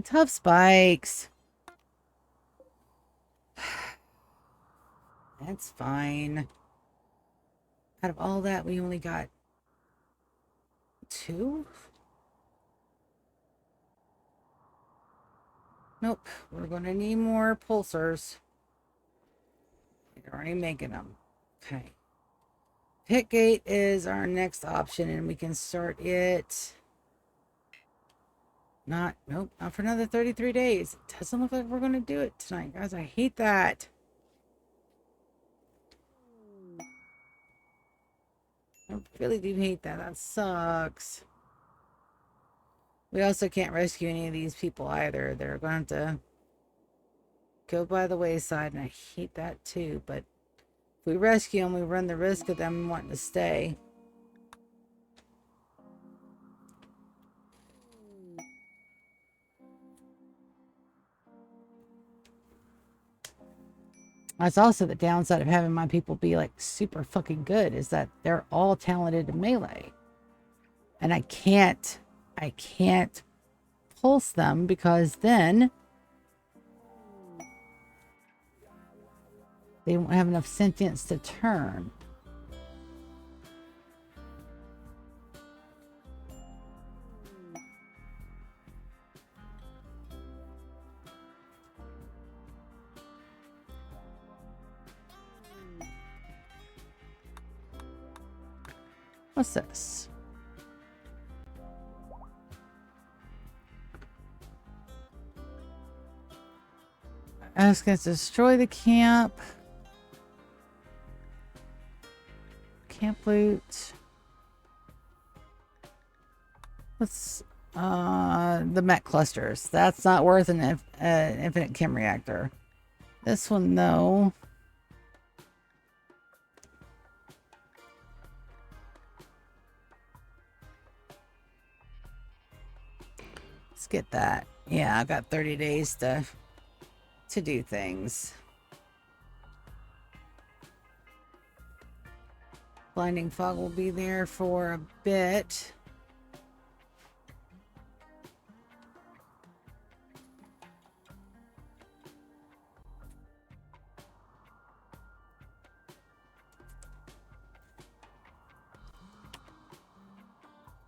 Tough spikes. That's fine. Out of all that, we only got 2? Nope. We're going to need more pulsars. We're already making them. Okay. Pit gate is our next option, and we can start it. Nope, not for another 33 days. It doesn't look like we're going to do it tonight, guys. I hate that. I really do hate that. That sucks. We also can't rescue any of these people either. They're going to go by the wayside, and I hate that too. But if we rescue them, we run the risk of them wanting to stay. That's also the downside of having my people be like super fucking good, is that they're all talented in melee. And I can't pulse them because then they won't have enough sentience to turn. What's this? Ask us to destroy the camp. Camp loot. What's the mech clusters? That's not worth an infinite chem reactor. This one though. Let's get that. Yeah, I've got 30 days to do things. Blinding fog will be there for a bit.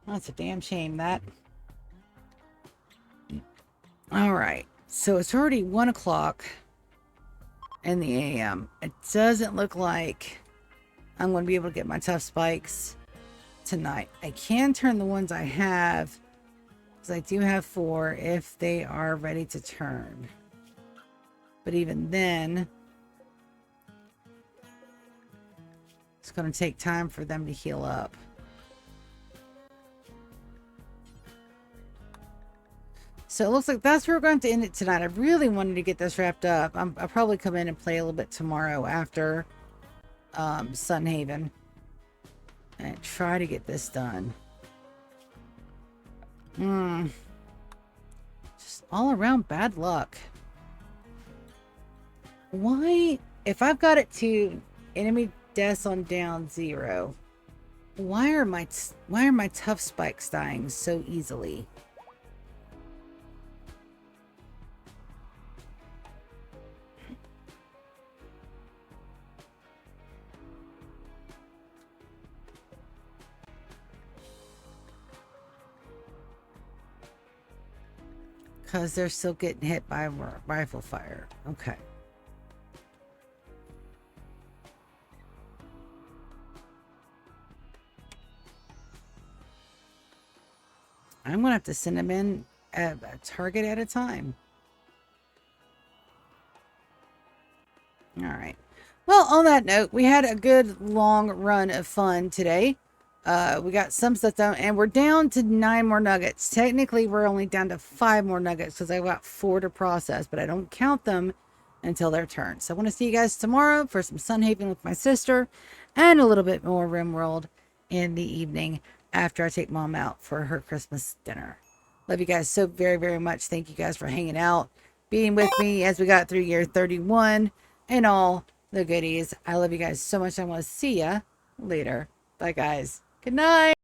That's a damn shame, that. All right, so it's already 1 o'clock in the AM. It doesn't look like I'm going to be able to get my tough spikes tonight. I can turn the ones I have, because I do have 4 if they are ready to turn. But even then, it's going to take time for them to heal up. So it looks like that's where we're going to end it tonight. I really wanted to get this wrapped up. I'll probably come in and play a little bit tomorrow after Sunhaven and try to get this done. Just all around bad luck. Why, if I've got it to enemy deaths on down 0, why are my tough spikes dying so easily? Because they're still getting hit by rifle fire. Okay. I'm going to have to send them in a target at a time. All right. Well, on that note, we had a good long run of fun today. We got some stuff done, and we're down to 9 more nuggets. Technically, we're only down to 5 more nuggets because I've got 4 to process, but I don't count them until their turn. So I want to see you guys tomorrow for some Sunhaven with my sister and a little bit more Rimworld in the evening. after I take mom out for her Christmas dinner. Love you guys so very, very much. Thank you guys for hanging out, being with me as we got through year 31 and all the goodies. I love you guys so much. I want to see ya later. Bye, guys. Good night.